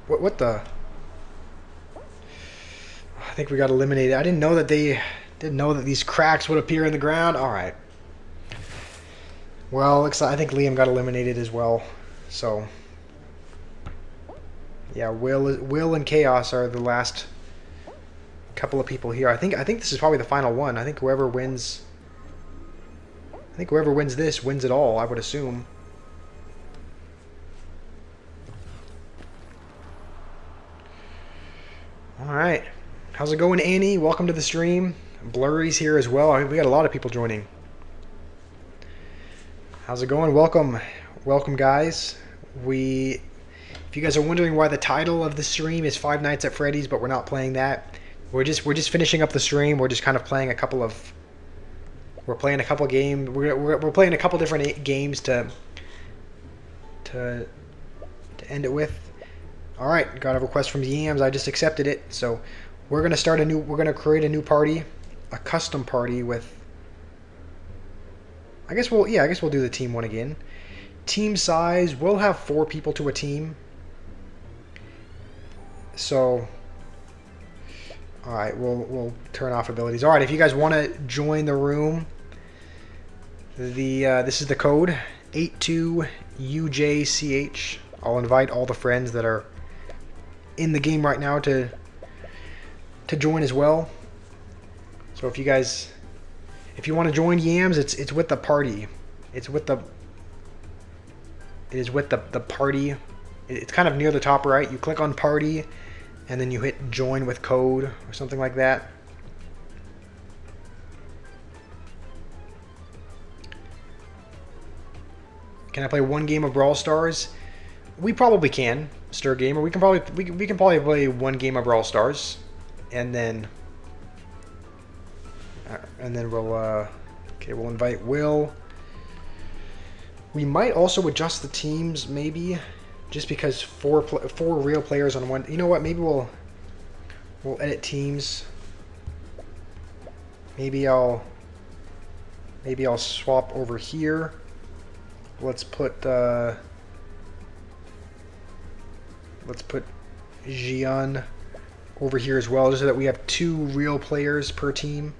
What the... I think we got eliminated. I didn't know that these cracks would appear in the ground. Alright. Well, I think Liam got eliminated as well. So... yeah, Will and Chaos are the last couple of people here. I think this is probably the final one. I think whoever wins this wins it all, I would assume. Alright. How's it going, Annie? Welcome to the stream. Blurry's here as well. We got a lot of people joining. How's it going? Welcome, guys. If you guys are wondering why the title of the stream is Five Nights at Freddy's, but we're not playing that. We're just finishing up the stream. We're just kind of playing a couple of. We're playing a couple games. We're playing a couple different games to end it with. All right, got a request from Yams. I just accepted it. So we're gonna create a new party, a custom party with. I guess we'll do the team one again. Team size, we'll have 4 people to a team. So, all right, we'll turn off abilities. All right, if you guys want to join the room, this is the code 82UJCH. I'll invite all the friends that are in the game right now to join as well. So if you want to join Yams, it's with the party. It is with the party. It's kind of near the top right. You click on party, and then you hit join with code or something like that. Can I play one game of Brawl Stars? We probably can, Stir Gamer. We can probably play one game of Brawl Stars, and then we'll invite Will. We might also adjust the teams, maybe, just because four real players on one. You know what? Maybe we'll edit teams. Maybe I'll swap over here. Let's put Jian over here as well, just so that we have 2 real players per team.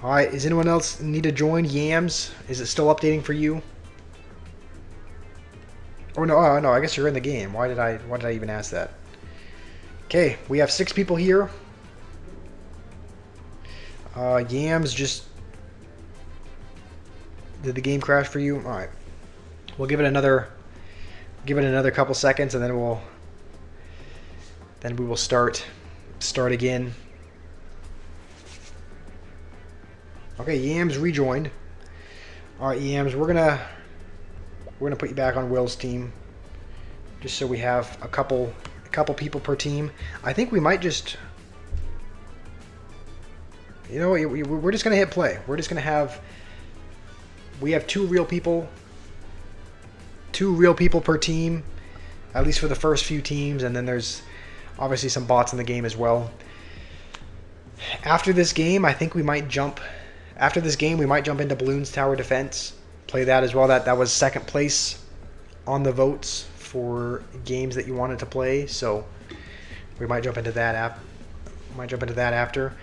Alright, does anyone else need to join? Yams, is it still updating for you? Oh no, no, I guess you're in the game. Why did I even ask that? Okay, we have 6 people here. Yams, just did the game crash for you? Alright. We'll give it another couple seconds, and then we will start again. Okay, Yams rejoined. Alright, Yams, we're gonna We're gonna put you back on Will's team, just so we have a couple people per team. I think we might just, you know, we're just gonna hit play. We're just gonna have. We have two real people per team, at least for the first few teams, and then there's obviously some bots in the game as well. After this game, I think we might jump. After this game, we might jump into Bloons Tower Defense. Play that as well. That was second place on the votes for games that you wanted to play. So we might jump into that after.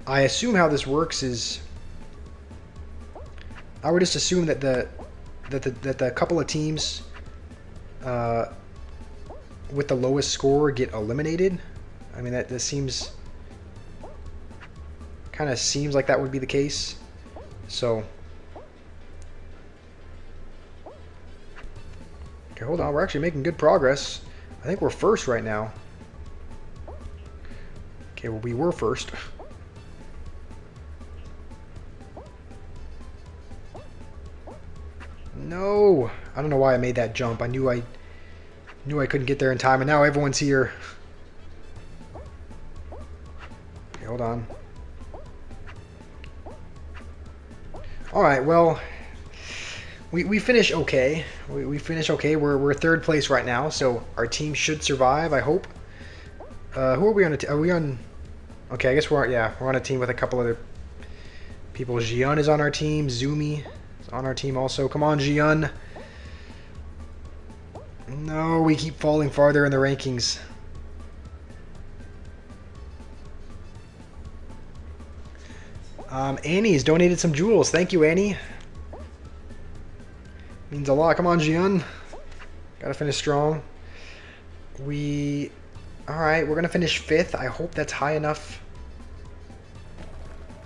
I assume how this works is I would just assume that the couple of teams with the lowest score get eliminated. I mean, that seems kind of seems like that would be the case. So, okay, hold on. We're actually making good progress. I think we're first right now. Okay, well, we were first. No, I don't know why I made that jump. I knew I couldn't get there in time, and now everyone's here. Okay, hold on. All right, well, we finish okay. We finish okay. We're third place right now, so our team should survive. I hope. Who are we on? Are we on? Okay, I guess we're on a team with a couple other people. Jian is on our team. Zumi is on our team also. Come on, Jian. No, we keep falling farther in the rankings. Annie's donated some jewels. Thank you, Annie. Means a lot. Come on, Jian. Gotta finish strong. Alright, we're gonna finish 5th. I hope that's high enough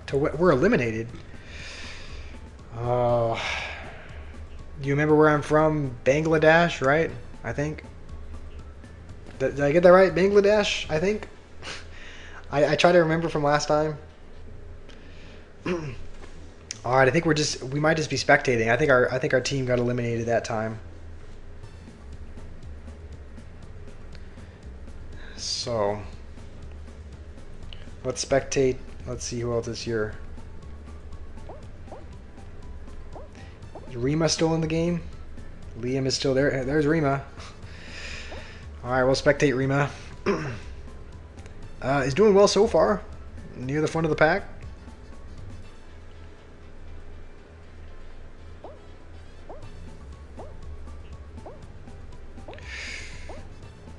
to we're eliminated. Do you remember where I'm from? Bangladesh, right? I think. Did I get that right? Bangladesh, I think. I try to remember from last time. All right, I think we might just be spectating. I think our team got eliminated that time. So let's spectate. Let's see who else is here. Is Rima still in the game? Liam is still there. There's Rima. All right, we'll spectate Rima. He's doing well so far. Near the front of the pack.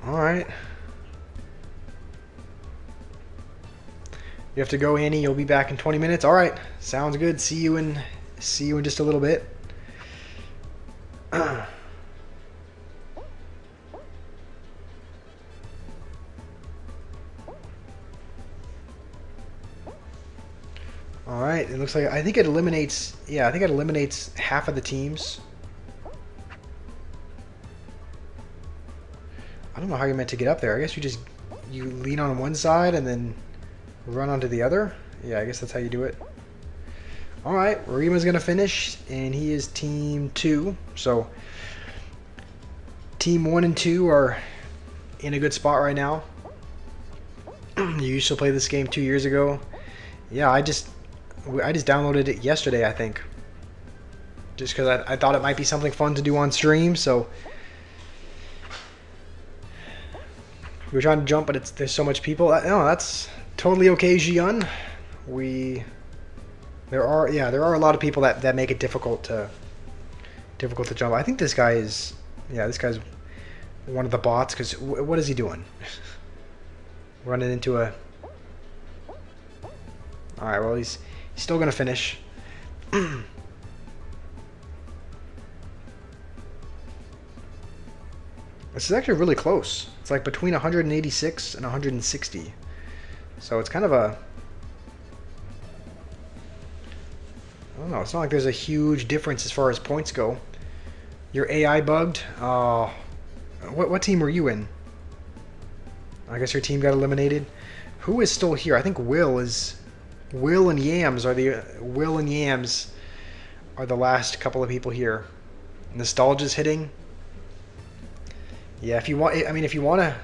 All right. You have to go, Annie. You'll be back in 20 minutes. All right. Sounds good. See you in just a little bit. All right. It looks like I think it eliminates. Yeah, I think it eliminates half of the teams. I don't know how you're meant to get up there. I guess you lean on one side and then run onto the other. Yeah, I guess that's how you do it. All right, Rima's gonna finish, and he is team 2. So team 1 and 2 are in a good spot right now. You used to play this game 2 years ago. Yeah, I just downloaded it yesterday, I think. Just because I thought it might be something fun to do on stream, so. We were trying to jump, but there's so much people. No, that's totally okay, Jian. There are a lot of people that make it difficult to jump. I think this guy is, this guy's one of the bots. Because what is he doing? Running into a. All right, well he's still gonna finish. This is actually really close. It's like between 186 and 160. So it's kind of a... I don't know. It's not like there's a huge difference as far as points go. Your AI bugged? Oh. What team were you in? I guess your team got eliminated. Who is still here? I think Will and Yams are the last couple of people here. Nostalgia's hitting. Yeah, if you want, I mean, if you wanna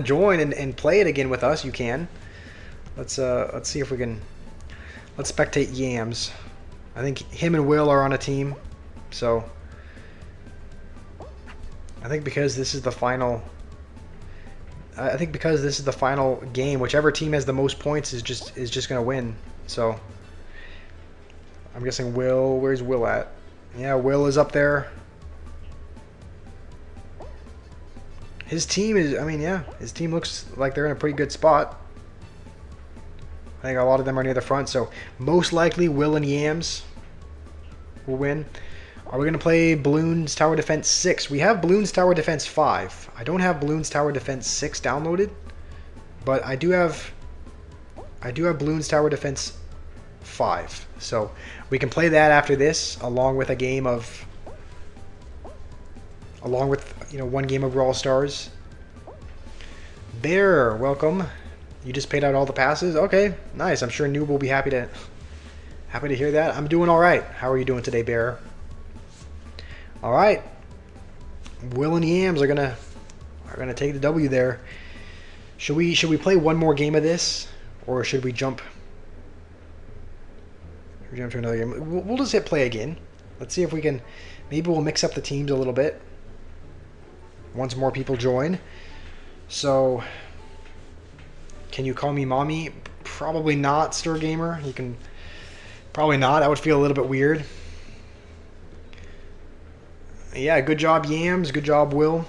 join and play it again with us, you can. Let's see if we can. Let's spectate Yams. I think him and Will are on a team, so I think because this is the final. I think because this is the final game, whichever team has the most points is just gonna win. So I'm guessing Will. Where's Will at? Yeah, Will is up there. His team is, I mean, yeah, his team looks like they're in a pretty good spot. I think a lot of them are near the front, so most likely Will and Yams will win. Are we going to play Bloons Tower Defense 6? We have Bloons Tower Defense 5. I don't have Bloons Tower Defense 6 downloaded, but I do have Bloons Tower Defense 5. So we can play that after this, along with a game of, one game of Brawl Stars. Bear, welcome. You just paid out all the passes? Okay, nice. I'm sure Noob will be happy to hear that. I'm doing all right. How are you doing today, Bear? All right. Will and Yams are gonna take the W there. Should we play one more game of this, or should we jump? Jump to another game. We'll just hit play again. Let's see if we can. Maybe we'll mix up the teams a little bit once more people join. So, can you call me mommy? Probably not, Stir Gamer. You can probably not. That would feel a little bit weird. Yeah, good job, Yams. Good job, Will.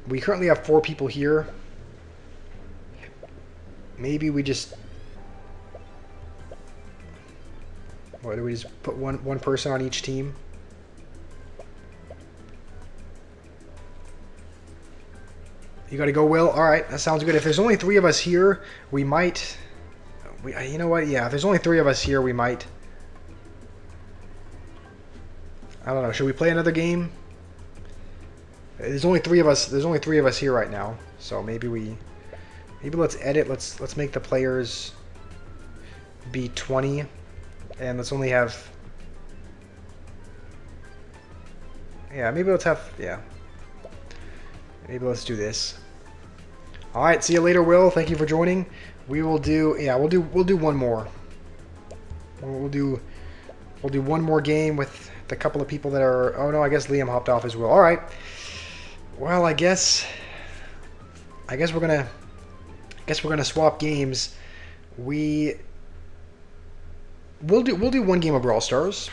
We currently have 4 people here. Maybe we just... What, do we just put one person on each team? You gotta go, Will. All right, that sounds good. If there's only 3 of us here, we might... you know what? Yeah, if there's only 3 of us here, we might... I don't know. Should we play another game? There's only 3 of us. There's only 3 of us here right now. So maybe let's edit. Let's make the players be 20, and let's only have. Yeah, maybe let's have. Yeah. Maybe let's do this. All right. See you later, Will. Thank you for joining. We will do. Yeah, we'll do one more. We'll do one more game with the couple of people that are... Oh, no, I guess Liam hopped off as well. All right. Well, I guess we're gonna swap games. We'll do one game of Brawl Stars.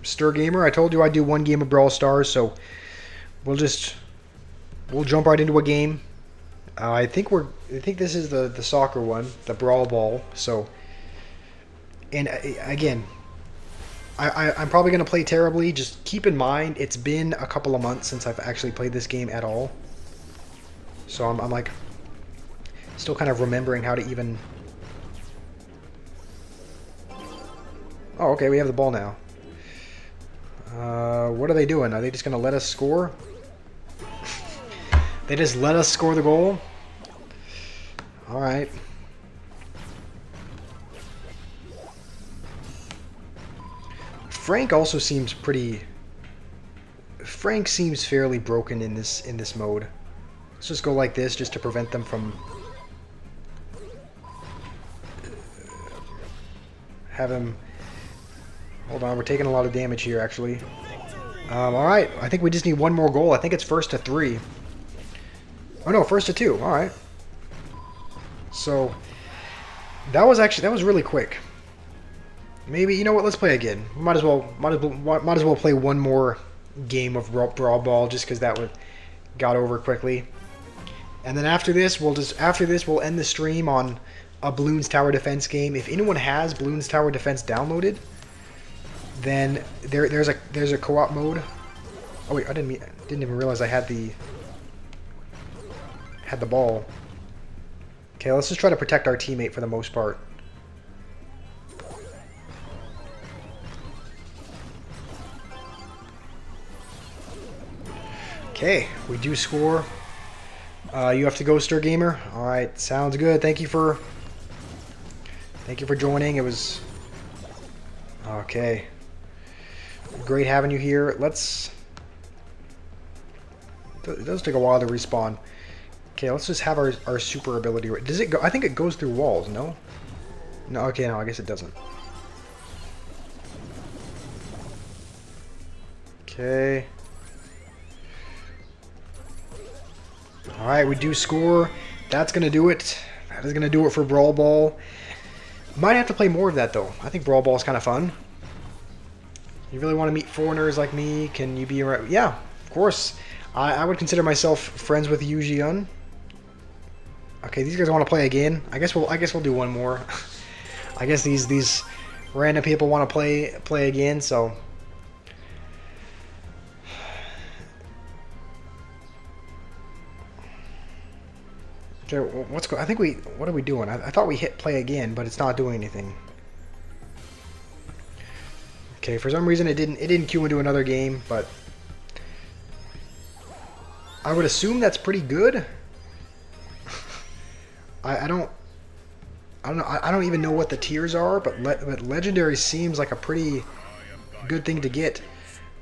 Stir Gamer, I told you I'd do one game of Brawl Stars, so we'll jump right into a game. I think this is the soccer one, the Brawl Ball. So, and again, I'm probably going to play terribly. Just keep in mind, it's been a couple of months since I've actually played this game at all. So I'm like, still kind of remembering how to even... Oh, okay, we have the ball now. What are they doing? Are they just going to let us score? They just let us score the goal? Alright. Frank also seems pretty... Frank seems fairly broken in this mode. Let's just go like this just to prevent them from... Have him... Hold on, we're taking a lot of damage here, actually. Alright, I think we just need one more goal. I think it's 1st to 3. Oh no, 1st to 2. Alright. So, that was really quick. Maybe, you know what, let's play again. Might as well play one more game of Brawl Ball just because that got over quickly. And then after this, we'll end the stream on a Bloons Tower Defense game. If anyone has Bloons Tower Defense downloaded, then there's a co-op mode. Oh wait, I didn't even realize I had the ball. Okay, let's just try to protect our teammate for the most part. Okay, we do score. You have to go, Stir Gamer. All right, sounds good. Thank you for joining. It was okay. great having you here. Let's... It does take a while to respawn. Okay, let's just have our super ability. Does it go? I think it goes through walls, no? No, okay, no, I guess it doesn't. Okay. Alright, we do score. That's going to do it. That is going to do it for Brawl Ball. Might have to play more of that, though. I think Brawl Ball is kind of fun. You really want to meet foreigners like me? Can you be around? Yeah, of course. I would consider myself friends with Yu Jian. Okay, these guys want to play again. I guess we'll do one more. I guess these random people want to play again, so... Okay, I think what are we doing? I thought we hit play again, but it's not doing anything. Okay, for some reason it didn't queue into another game, but I would assume that's pretty good. I don't know. I don't even know what the tiers are, but legendary seems like a pretty good thing to get,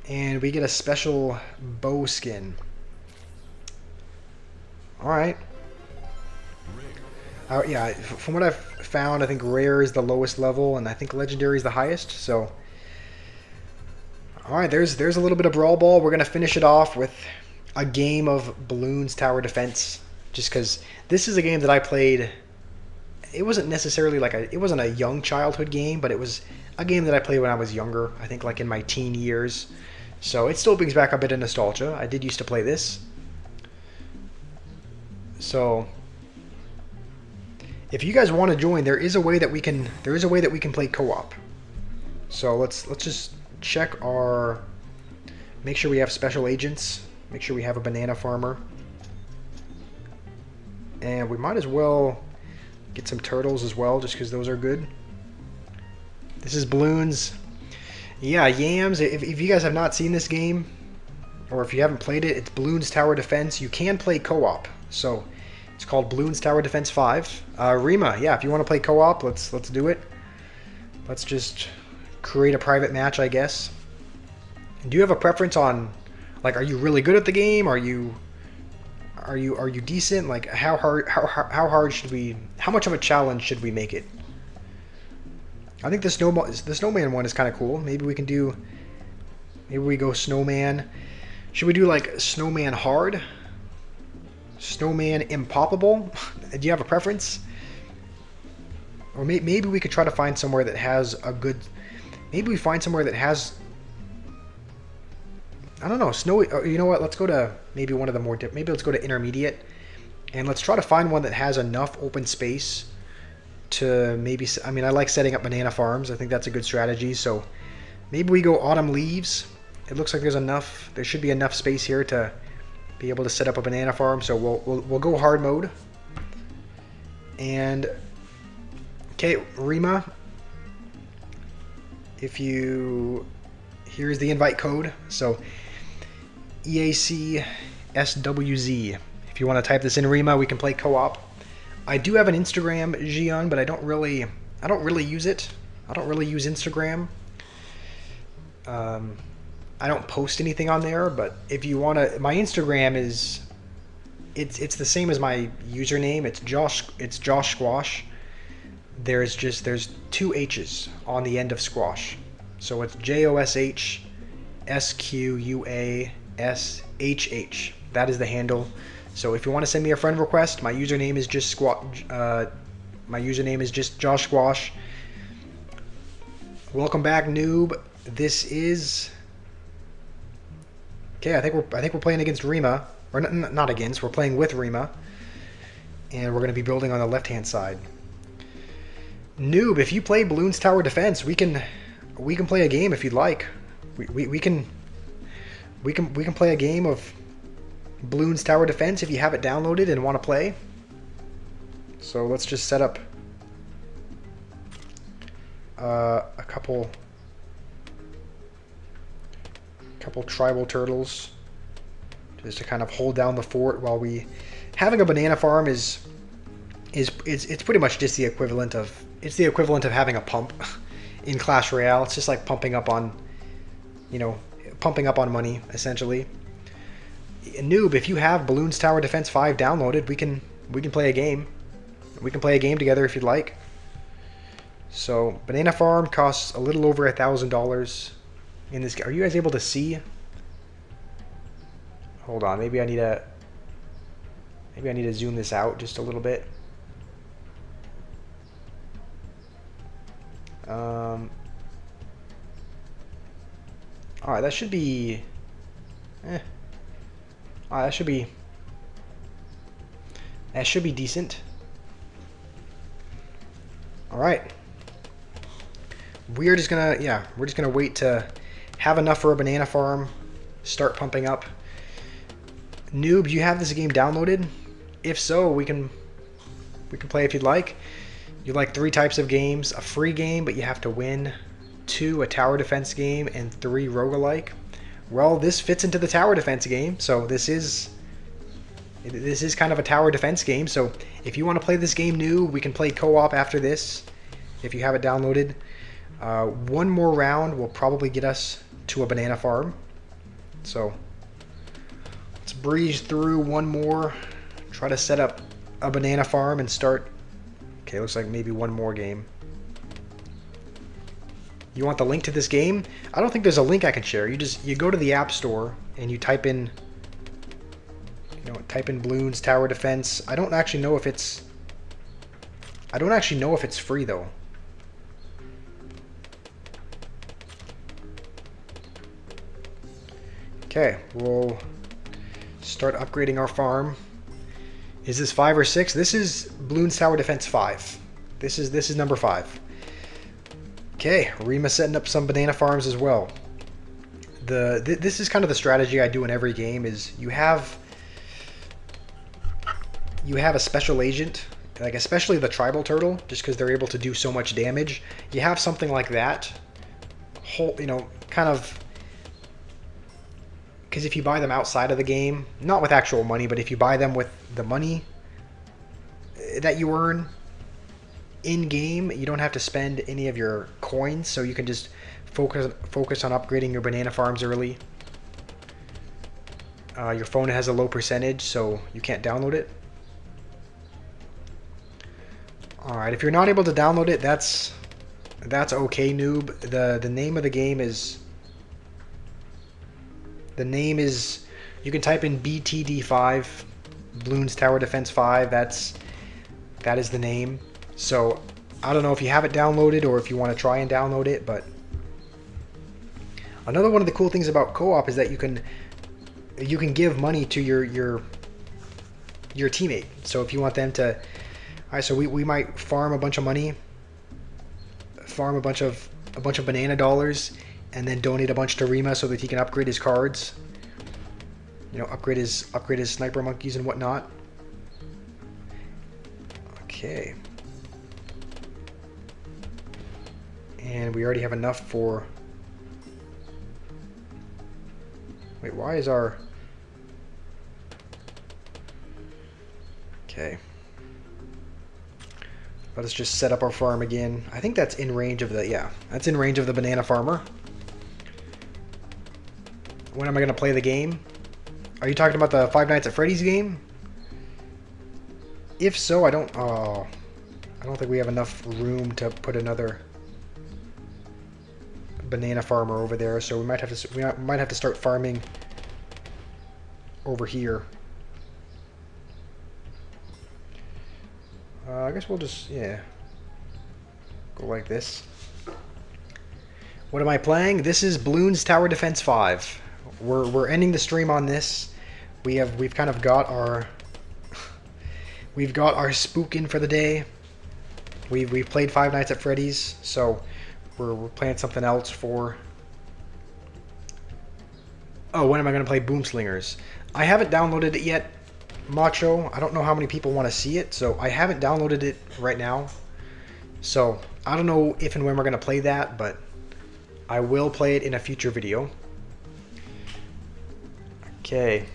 and we get a special bow skin. All right. Yeah, from what I've found, I think rare is the lowest level, and I think legendary is the highest. So, all right, there's a little bit of Brawl Ball. We're gonna finish it off with a game of Bloons Tower Defense, just because this is a game that I played. It wasn't necessarily like it wasn't a young childhood game, but it was a game that I played when I was younger. I think like in my teen years. So it still brings back a bit of nostalgia. I did used to play this. So if you guys want to join, there is a way that we can play co-op. So let's just check our, make sure we have special agents, make sure we have a banana farmer, and we might as well get some turtles as well, just because those are good. This is Bloons. Yeah, Yams. If you guys have not seen this game, or if you haven't played it, it's Bloons Tower Defense. You can play co-op, so it's called Bloons Tower Defense 5. Rima, yeah, if you want to play co-op, let's do it. Let's just create a private match, I guess. Do you have a preference on, like, are you really good at the game? Are you decent? Like, how hard should we? How much of a challenge should we make it? I think the snowman one is kind of cool. Maybe we can do. Maybe we go snowman. Should we do like snowman hard? Snowman impoppable? Do you have a preference? Or maybe we could try to find somewhere that has a good... Maybe we find somewhere that has... I don't know, snowy... You know what, let's go to maybe one of the more... Maybe let's go to intermediate. And let's try to find one that has enough open space to maybe... I mean, I like setting up banana farms. I think that's a good strategy. So maybe we go autumn leaves. It looks like there's enough... There should be enough space here to be able to set up a banana farm. So we'll go hard mode. And... Okay, Rima, if you, here's the invite code, so EACSWZ. If you want to type this in, Rima, we can play co-op. I do have an Instagram, Jian, but I don't really use it. I don't really use Instagram. I don't post anything on there, but if you want to, my Instagram is, it's the same as my username. It's Josh Squash. There's two H's on the end of squash. So it's JOSHSQUASHH. That is the handle. So if you want to send me a friend request, my username is just Josh Squash. Welcome back, noob. This is okay. I think we're playing against Rima, or not against. We're playing with Rima, and we're going to be building on the left-hand side. Noob, if you play Bloons Tower Defense, we can play a game if you'd like. We can play a game of Bloons Tower Defense if you have it downloaded and want to play. So let's just set up a couple tribal turtles just to kind of hold down the fort while we... Having a banana farm is it's pretty much just the equivalent of... It's the equivalent of having a pump in Clash Royale. It's just like pumping up on you know, pumping up on money, essentially. Noob, if you have Bloons Tower Defense 5 downloaded, we can play a game. We can play a game together if you'd like. So, Banana Farm costs a little over $1,000 in this game. Are you guys able to see? Hold on, maybe I need to zoom this out just a little bit. Alright, that should be... Alright, that should be... That should be decent. Alright. We're just gonna wait to have enough for a banana farm, start pumping up. Noob, do you have this game downloaded? If so, we can play if you'd like. You like 3 types of games: a free game, but you have to win; 2, a tower defense game; and 3, roguelike. Well, this fits into the tower defense game, so this is kind of a tower defense game. So if you want to play this game new, we can play co-op after this if you have it downloaded. One more round will probably get us to a banana farm. So let's breeze through one more, try to set up a banana farm and start. Okay, looks like maybe one more game. You want the link to this game? I don't think there's a link I can share. You go to the App Store and you type in Bloons Tower Defense. I don't actually know if it's free though. Okay, we'll start upgrading our farm. Is this 5 or 6? This is Bloons Tower Defense 5. This is number 5. Okay, Rima setting up some banana farms as well. This is kind of the strategy I do in every game. Is you have a special agent, like especially the tribal turtle, just because they're able to do so much damage. You have something like that, kind of. Because if you buy them outside of the game, not with actual money, but if you buy them with the money that you earn in-game, you don't have to spend any of your coins, so you can just focus on upgrading your banana farms early. Your phone has a low percentage, so you can't download it. Alright, if you're not able to download it, that's okay, noob. The name of the game is... The name is, you can type in BTD5, Bloons Tower Defense 5, that is the name. So, I don't know if you have it downloaded or if you want to try and download it, but another one of the cool things about co-op is that you can give money to your teammate. So if you want them to, alright, so we might farm a bunch of money, farm a bunch of banana dollars, and then donate a bunch to Rima so that he can upgrade his cards. Upgrade his sniper monkeys and whatnot. Okay. And we already have enough for... Wait, why is our... Okay. Let us just set up our farm again. I think that's in range of the... Yeah, that's in range of the banana farmer. When am I going to play the game? Are you talking about the Five Nights at Freddy's game? If so, I don't think we have enough room to put another banana farmer over there, so we might have to start farming over here. I guess we'll just go like this. What am I playing? This is Bloons Tower Defense 5. We're ending the stream on this. We've kind of got our spook in for the day. We've played Five Nights at Freddy's, so we're playing something else for... Oh, when am I going to play Boomslingers? I haven't downloaded it yet, Macho. I don't know how many people want to see it, so I haven't downloaded it right now. So I don't know if and when we're going to play that, but I will play it in a future video. Okay.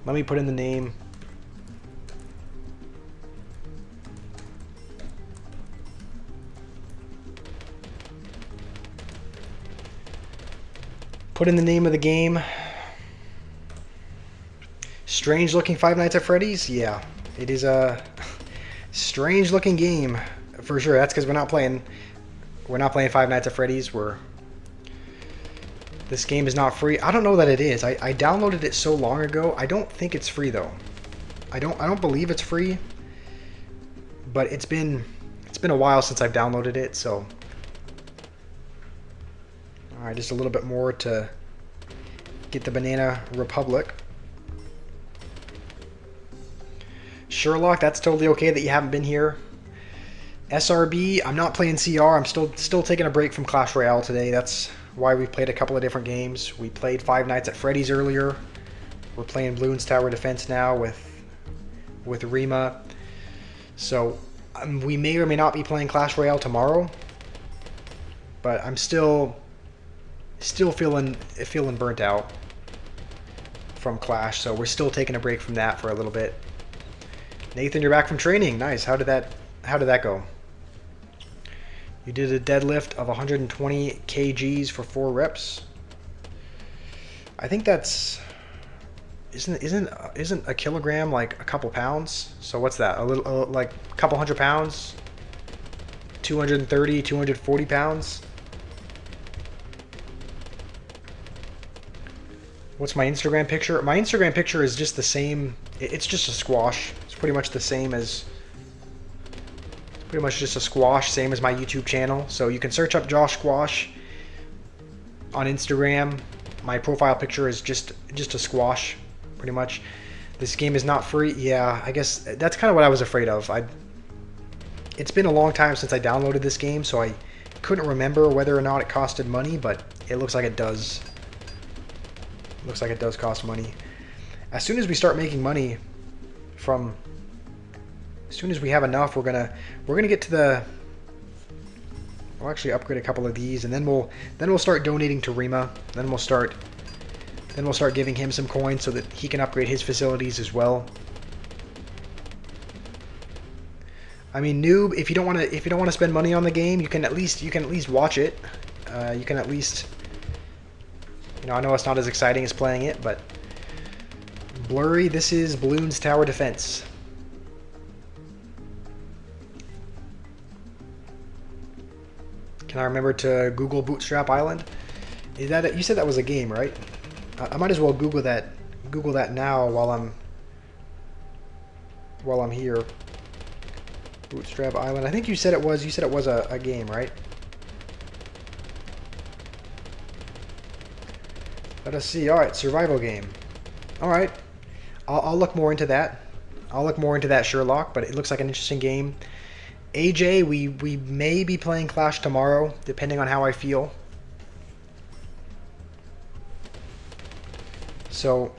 Let me put in the name. Put in the name of the game. Strange looking Five Nights at Freddy's? Yeah, it is a strange looking game for sure. That's because we're not playing Five Nights at Freddy's. This game is not free. I don't know that it is. I downloaded it so long ago. I don't think it's free though. I don't believe it's free. But it's been a while since I've downloaded it, so all right, just a little bit more to get the Banana Republic. Sherlock, that's totally okay that you haven't been here. SRB, I'm not playing CR. I'm still taking a break from Clash Royale today. That's why we've played a couple of different games. We played Five Nights at Freddy's earlier. We're playing Bloons Tower Defense now with Rima. So we may or may not be playing Clash Royale tomorrow. But I'm still feeling burnt out from Clash. So we're still taking a break from that for a little bit. Nathan, you're back from training. Nice. How did that go? You did a deadlift of 120 kgs for 4 reps. I think that's isn't a kilogram like a couple pounds? So what's that? Like a couple hundred pounds? 230, 240 pounds? What's my Instagram picture? My Instagram picture is just the same. It's just a squash. It's pretty much the same as... pretty much just a squash, same as my YouTube channel. So you can search up Josh Squash on Instagram. My profile picture is just a squash, pretty much. This game is not free. Yeah, I guess that's kind of what I was afraid of. It's been a long time since I downloaded this game, so I couldn't remember whether or not it costed money, but it looks like it does. Looks like it does cost money. As soon as we start making money from... as soon as we have enough, we're gonna get to the... we'll actually upgrade a couple of these, and then we'll start donating to Rima. Then we'll start giving him some coins so that he can upgrade his facilities as well. I mean, noob, if you don't want to spend money on the game, you can at least watch it. You can at least, you know, I know it's not as exciting as playing it, but Blurry, this is Bloons Tower Defense. Can I remember to Google Bootstrap Island? Is that it? You said that was a game, right? I might as well Google that now while I'm here. Bootstrap Island. I think you said it was a game, right? Let us see. All right, survival game. All right, I'll look more into that. I'll look more into that Sherlock, but it looks like an interesting game. AJ, we may be playing Clash tomorrow, depending on how I feel. So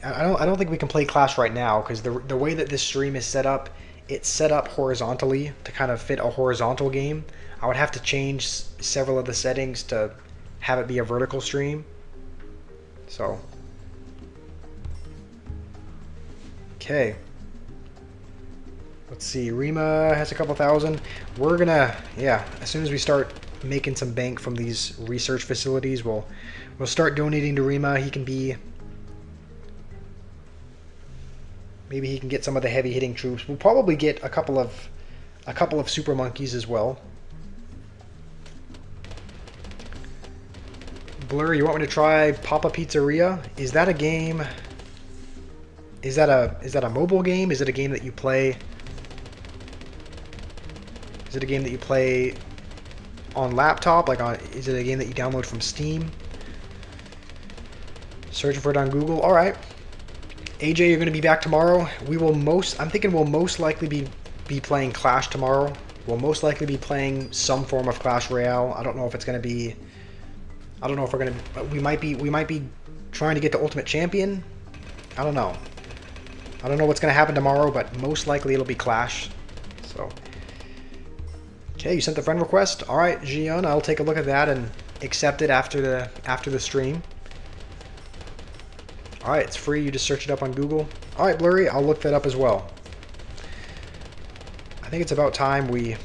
I don't think we can play Clash right now because the way that this stream is set up, it's set up horizontally to kind of fit a horizontal game. I would have to change several of the settings to have it be a vertical stream. So okay. Let's see, Rima has a couple thousand. We're gonna, yeah, as soon as we start making some bank from these research facilities, we'll start donating to Rima. He can be, maybe he can get some of the heavy hitting troops. We'll probably get a couple of super monkeys as well. Blur, you want me to try Papa Pizzeria? Is that a game? Is that a mobile game? Is it a game that you play? Is it a game that you play on laptop? Is it a game that you download from Steam? Searching for it on Google. All right. AJ, you're going to be back tomorrow. I'm thinking we'll most likely be playing Clash tomorrow. We'll most likely be playing some form of Clash Royale. I don't know if it's going to be. I don't know if we're going to. We might be trying to get to Ultimate Champion. I don't know. I don't know what's going to happen tomorrow, but most likely it'll be Clash. So. Okay, you sent the friend request. All right, Jian, I'll take a look at that and accept it after the stream. All right, it's free. You just search it up on Google. All right, Blurry, I'll look that up as well. I think it's about time we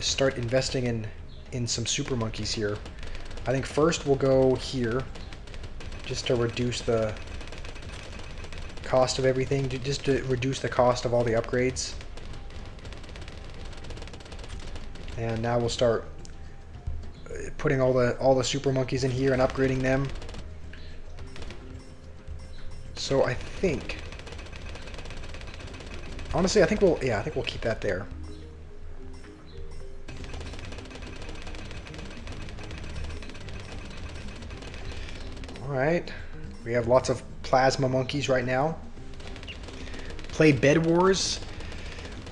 start investing in in some super monkeys here. I think first we'll go here, just to reduce the cost of everything, just to reduce the cost of all the upgrades. And now we'll start putting all the super monkeys in here and upgrading them. So I think, honestly, I think we'll keep that there. All right, we have lots of plasma monkeys right now. Play Bed Wars.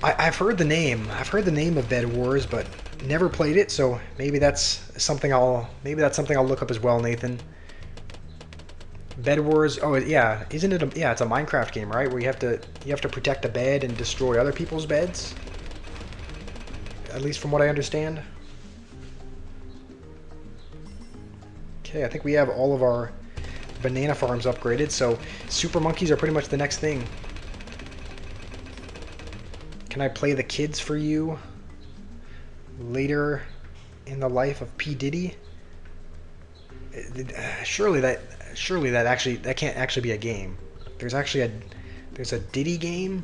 I've heard the name. I've heard the name of Bed Wars, but never played it. So maybe that's something I'll look up as well, Nathan. Bed Wars. Oh yeah, isn't it? Yeah, it's a Minecraft game, right? Where you have to protect a bed and destroy other people's beds. At least from what I understand. Okay, I think we have all of our banana farms upgraded. So super monkeys are pretty much the next thing. Can I play the kids for you later in the life of P. Diddy? Surely that can't actually be a game. There's a Diddy game.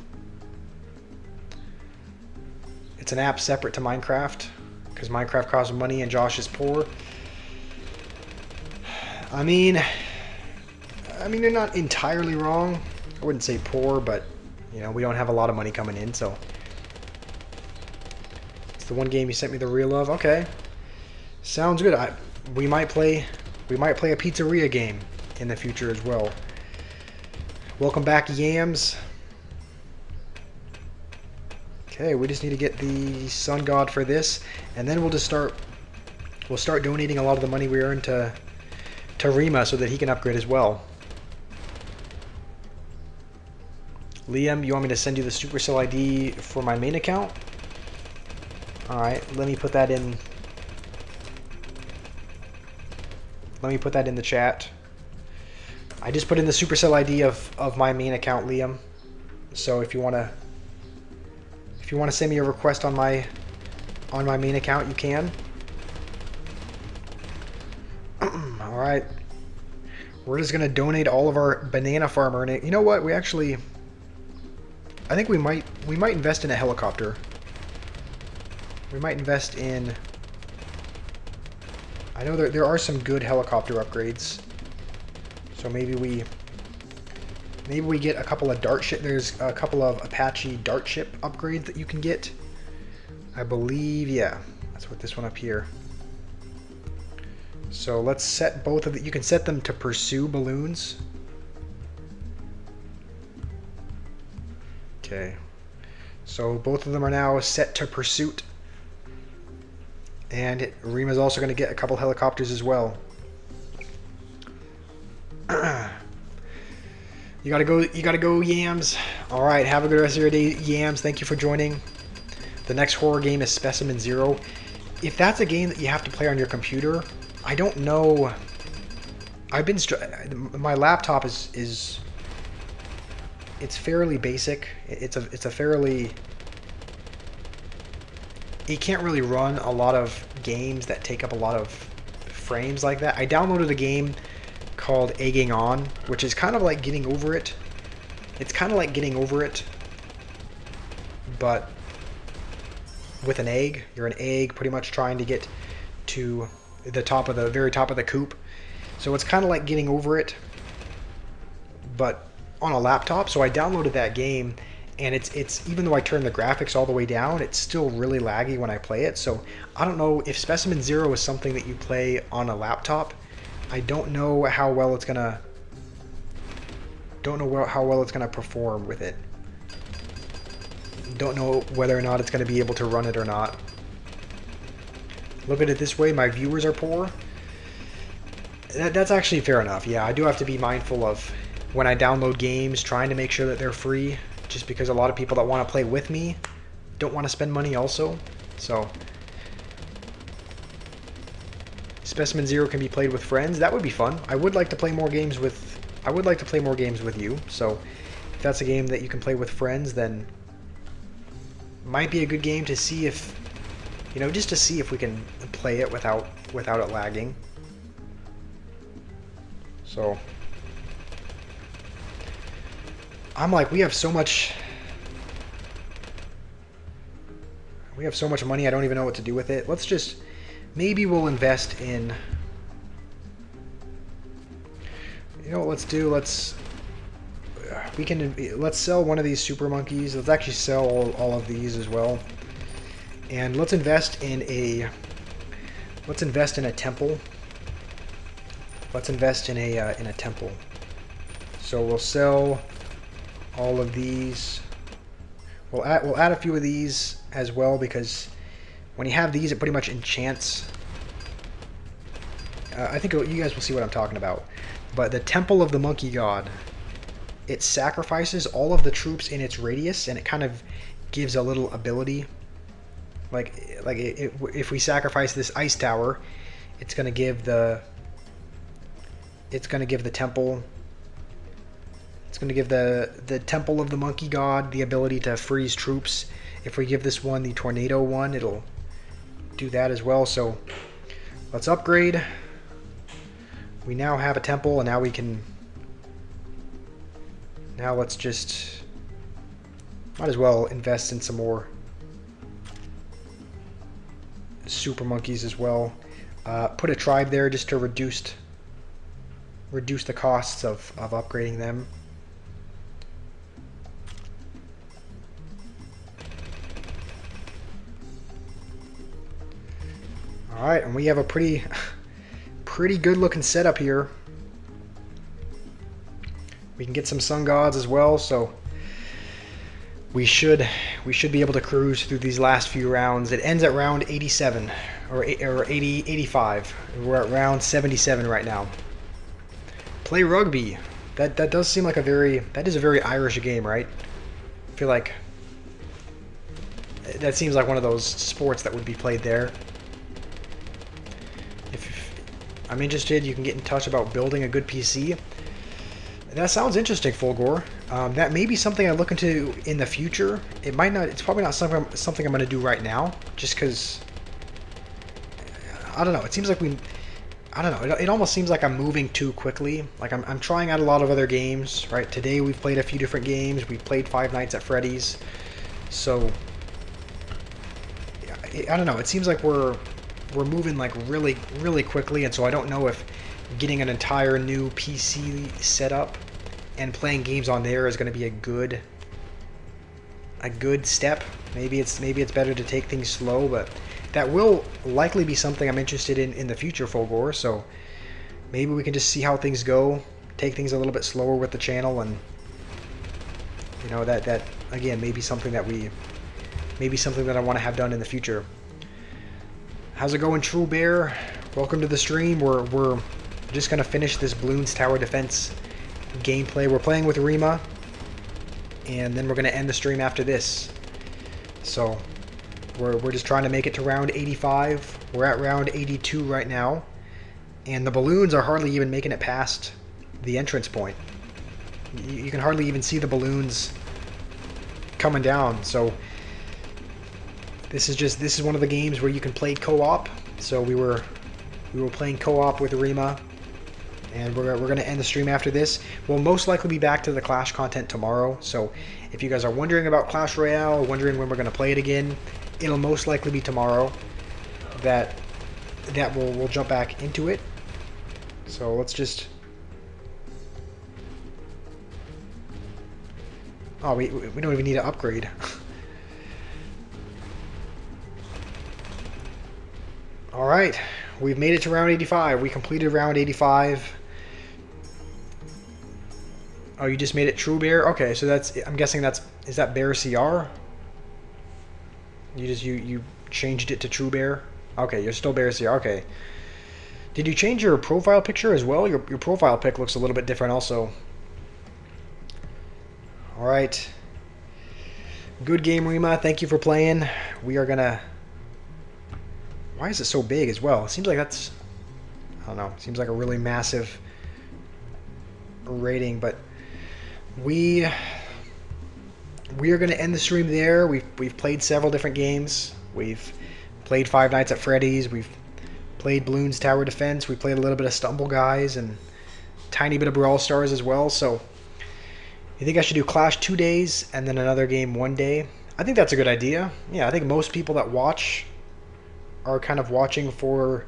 It's an app separate to Minecraft because Minecraft costs money and Josh is poor. I mean they're not entirely wrong. I wouldn't say poor, but you know, we don't have a lot of money coming in, so it's the one game you sent me the reel of. Okay, sounds good. We might play a pizzeria game in the future as well. Welcome back, Yams. Okay, we just need to get the Sun God for this, and then we'll start donating a lot of the money we earn to Rima so that he can upgrade as well. Liam, you want me to send you the Supercell ID for my main account? Alright, let me put that in. Let me put that in the chat. I just put in the Supercell ID of my main account, Liam. So if you wanna send me a request on my main account, you can. Alright. We're just gonna donate all of our banana farm earning. You know what? I think we might invest in a helicopter. We might invest in. I know there are some good helicopter upgrades. So maybe we get a couple of dart ship. There's a couple of Apache dart ship upgrades that you can get. I believe, yeah, that's what this one up here. So let's set both of them. You can set them to pursue balloons. Okay, so both of them are now set to pursuit, and Rima's also going to get a couple helicopters as well. You gotta go, Yams. All right, have a good rest of your day, Yams. Thank you for joining. The next horror game is Specimen Zero. If that's a game that you have to play on your computer, I don't know. My laptop is. It's fairly basic. It's a fairly. It can't really run a lot of games that take up a lot of frames like that. I downloaded a game called Egging On, which is kind of like Getting Over It. It's kind of like Getting Over It, but with an egg. You're an egg, pretty much trying to get to the very top of the coop. So it's kind of like Getting Over It, but on a laptop. So I downloaded that game, and it's even though I turned the graphics all the way down, it's still really laggy when I play it. So I don't know if Specimen Zero is something that you play on a laptop. I don't know how well it's gonna perform with it. Don't know whether or not it's gonna be able to run it or not. Look at it this way, my viewers are poor. That's actually fair enough. Yeah, I do have to be mindful of when I download games, trying to make sure that they're free, just because a lot of people that want to play with me don't want to spend money also. So Specimen Zero can be played with friends. That would be fun. I would like to play more games with you. So if that's a game that you can play with friends, then might be a good game to see if You know, just to see if we can play it without it lagging. So I'm like, we have so much money, I don't even know what to do with it. Let's just, maybe we'll invest in, you know what, let's sell one of these super monkeys. Let's actually sell all of these as well. And let's invest in a temple. Let's invest in a temple. So we'll sell all of these. We'll add a few of these as well, because when you have these, it pretty much enchants. I think you guys will see what I'm talking about. But the Temple of the Monkey God, it sacrifices all of the troops in its radius, and it kind of gives a little ability. If we sacrifice this ice tower, it's gonna give the temple. It's going to give the Temple of the Monkey God the ability to freeze troops. If we give this one the Tornado one, it'll do that as well. So let's upgrade. We now have a temple, and now we can... Now let's just... Might as well invest in some more super monkeys as well. Put a tribe there just to reduce the costs of upgrading them. Alright, and we have a pretty good looking setup here. We can get some sun gods as well, so we should be able to cruise through these last few rounds. It ends at round 87 or 85. We're at round 77 right now. Play rugby. That does seem like a very Irish game, right? I feel like that seems like one of those sports that would be played there. If I'm interested, you can get in touch about building a good PC. That sounds interesting, Fulgore. That may be something I look into in the future. It might not. It's probably not something I'm going to do right now, just because. I don't know. It seems like I don't know. It almost seems like I'm moving too quickly. Like I'm trying out a lot of other games. Right. Today we've played a few different games. We played Five Nights at Freddy's. So I don't know. It seems like we're moving like really quickly, and so I don't know if getting an entire new PC setup and playing games on there is going to be a good step. Maybe it's better to take things slow, but that will likely be something I'm interested in the future, Fulgore. So maybe we can just see how things go, take things a little bit slower with the channel, and you know that again maybe something that I want to have done in the future. How's it going, True Bear? Welcome to the stream. We're just gonna finish this Bloons Tower Defense gameplay. We're playing with Rima, and then we're gonna end the stream after this. So we're just trying to make it to round 85. We're at round 82 right now, and the balloons are hardly even making it past the entrance point. You can hardly even see the balloons coming down. So this is one of the games where you can play co-op. So we were playing co-op with Rima, and we're going to end the stream after this. We'll most likely be back to the Clash content tomorrow. So if you guys are wondering about Clash Royale, or wondering when we're going to play it again, it'll most likely be tomorrow that we'll jump back into it. So let's just... Oh, we don't even need to upgrade. Alright, we've made it to round 85. We completed round 85. Oh, you just made it True Bear? Okay, so that's... I'm guessing is that Bear CR? You changed it to True Bear? Okay, you're still Bear CR. Okay. Did you change your profile picture as well? Your profile pic looks a little bit different also. Alright. Good game, Rima. Thank you for playing. We are gonna... Why is it so big as well? It seems like that's... I don't know. It seems like a really massive rating, but we are going to end the stream there. We've played several different games. We've played Five Nights at Freddy's. We've played Bloons Tower Defense. We played a little bit of Stumble Guys and tiny bit of Brawl Stars as well. So you think I should do Clash 2 days and then another game 1 day? I think that's a good idea. Yeah, I think most people that watch are kind of watching for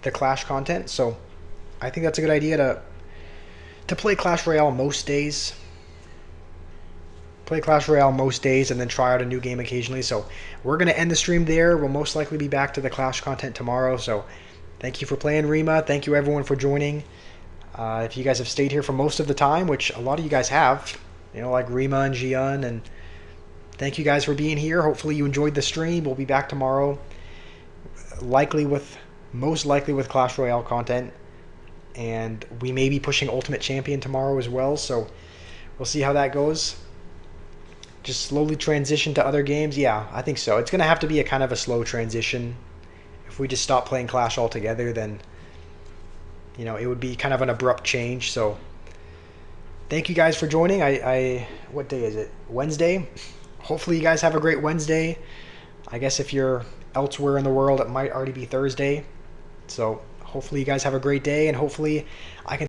the Clash content. So I think that's a good idea to play Clash Royale most days. Play Clash Royale most days and then try out a new game occasionally. So we're going to end the stream there. We'll most likely be back to the Clash content tomorrow. So thank you for playing, Rima. Thank you, everyone, for joining. If you guys have stayed here for most of the time, which a lot of you guys have, you know, like Rima and Jian, and thank you guys for being here. Hopefully you enjoyed the stream. We'll be back tomorrow, most likely with Clash Royale content, and we may be pushing Ultimate Champion tomorrow as well, so we'll see how that goes. Just slowly transition to other games. Yeah, I think so. It's going to have to be a kind of a slow transition. If we just stop playing Clash altogether, then, you know, it would be kind of an abrupt change. So thank you guys for joining. What day is it? Wednesday. Hopefully you guys have a great Wednesday. I guess if you're elsewhere in the world, it might already be Thursday. So hopefully you guys have a great day, and hopefully I can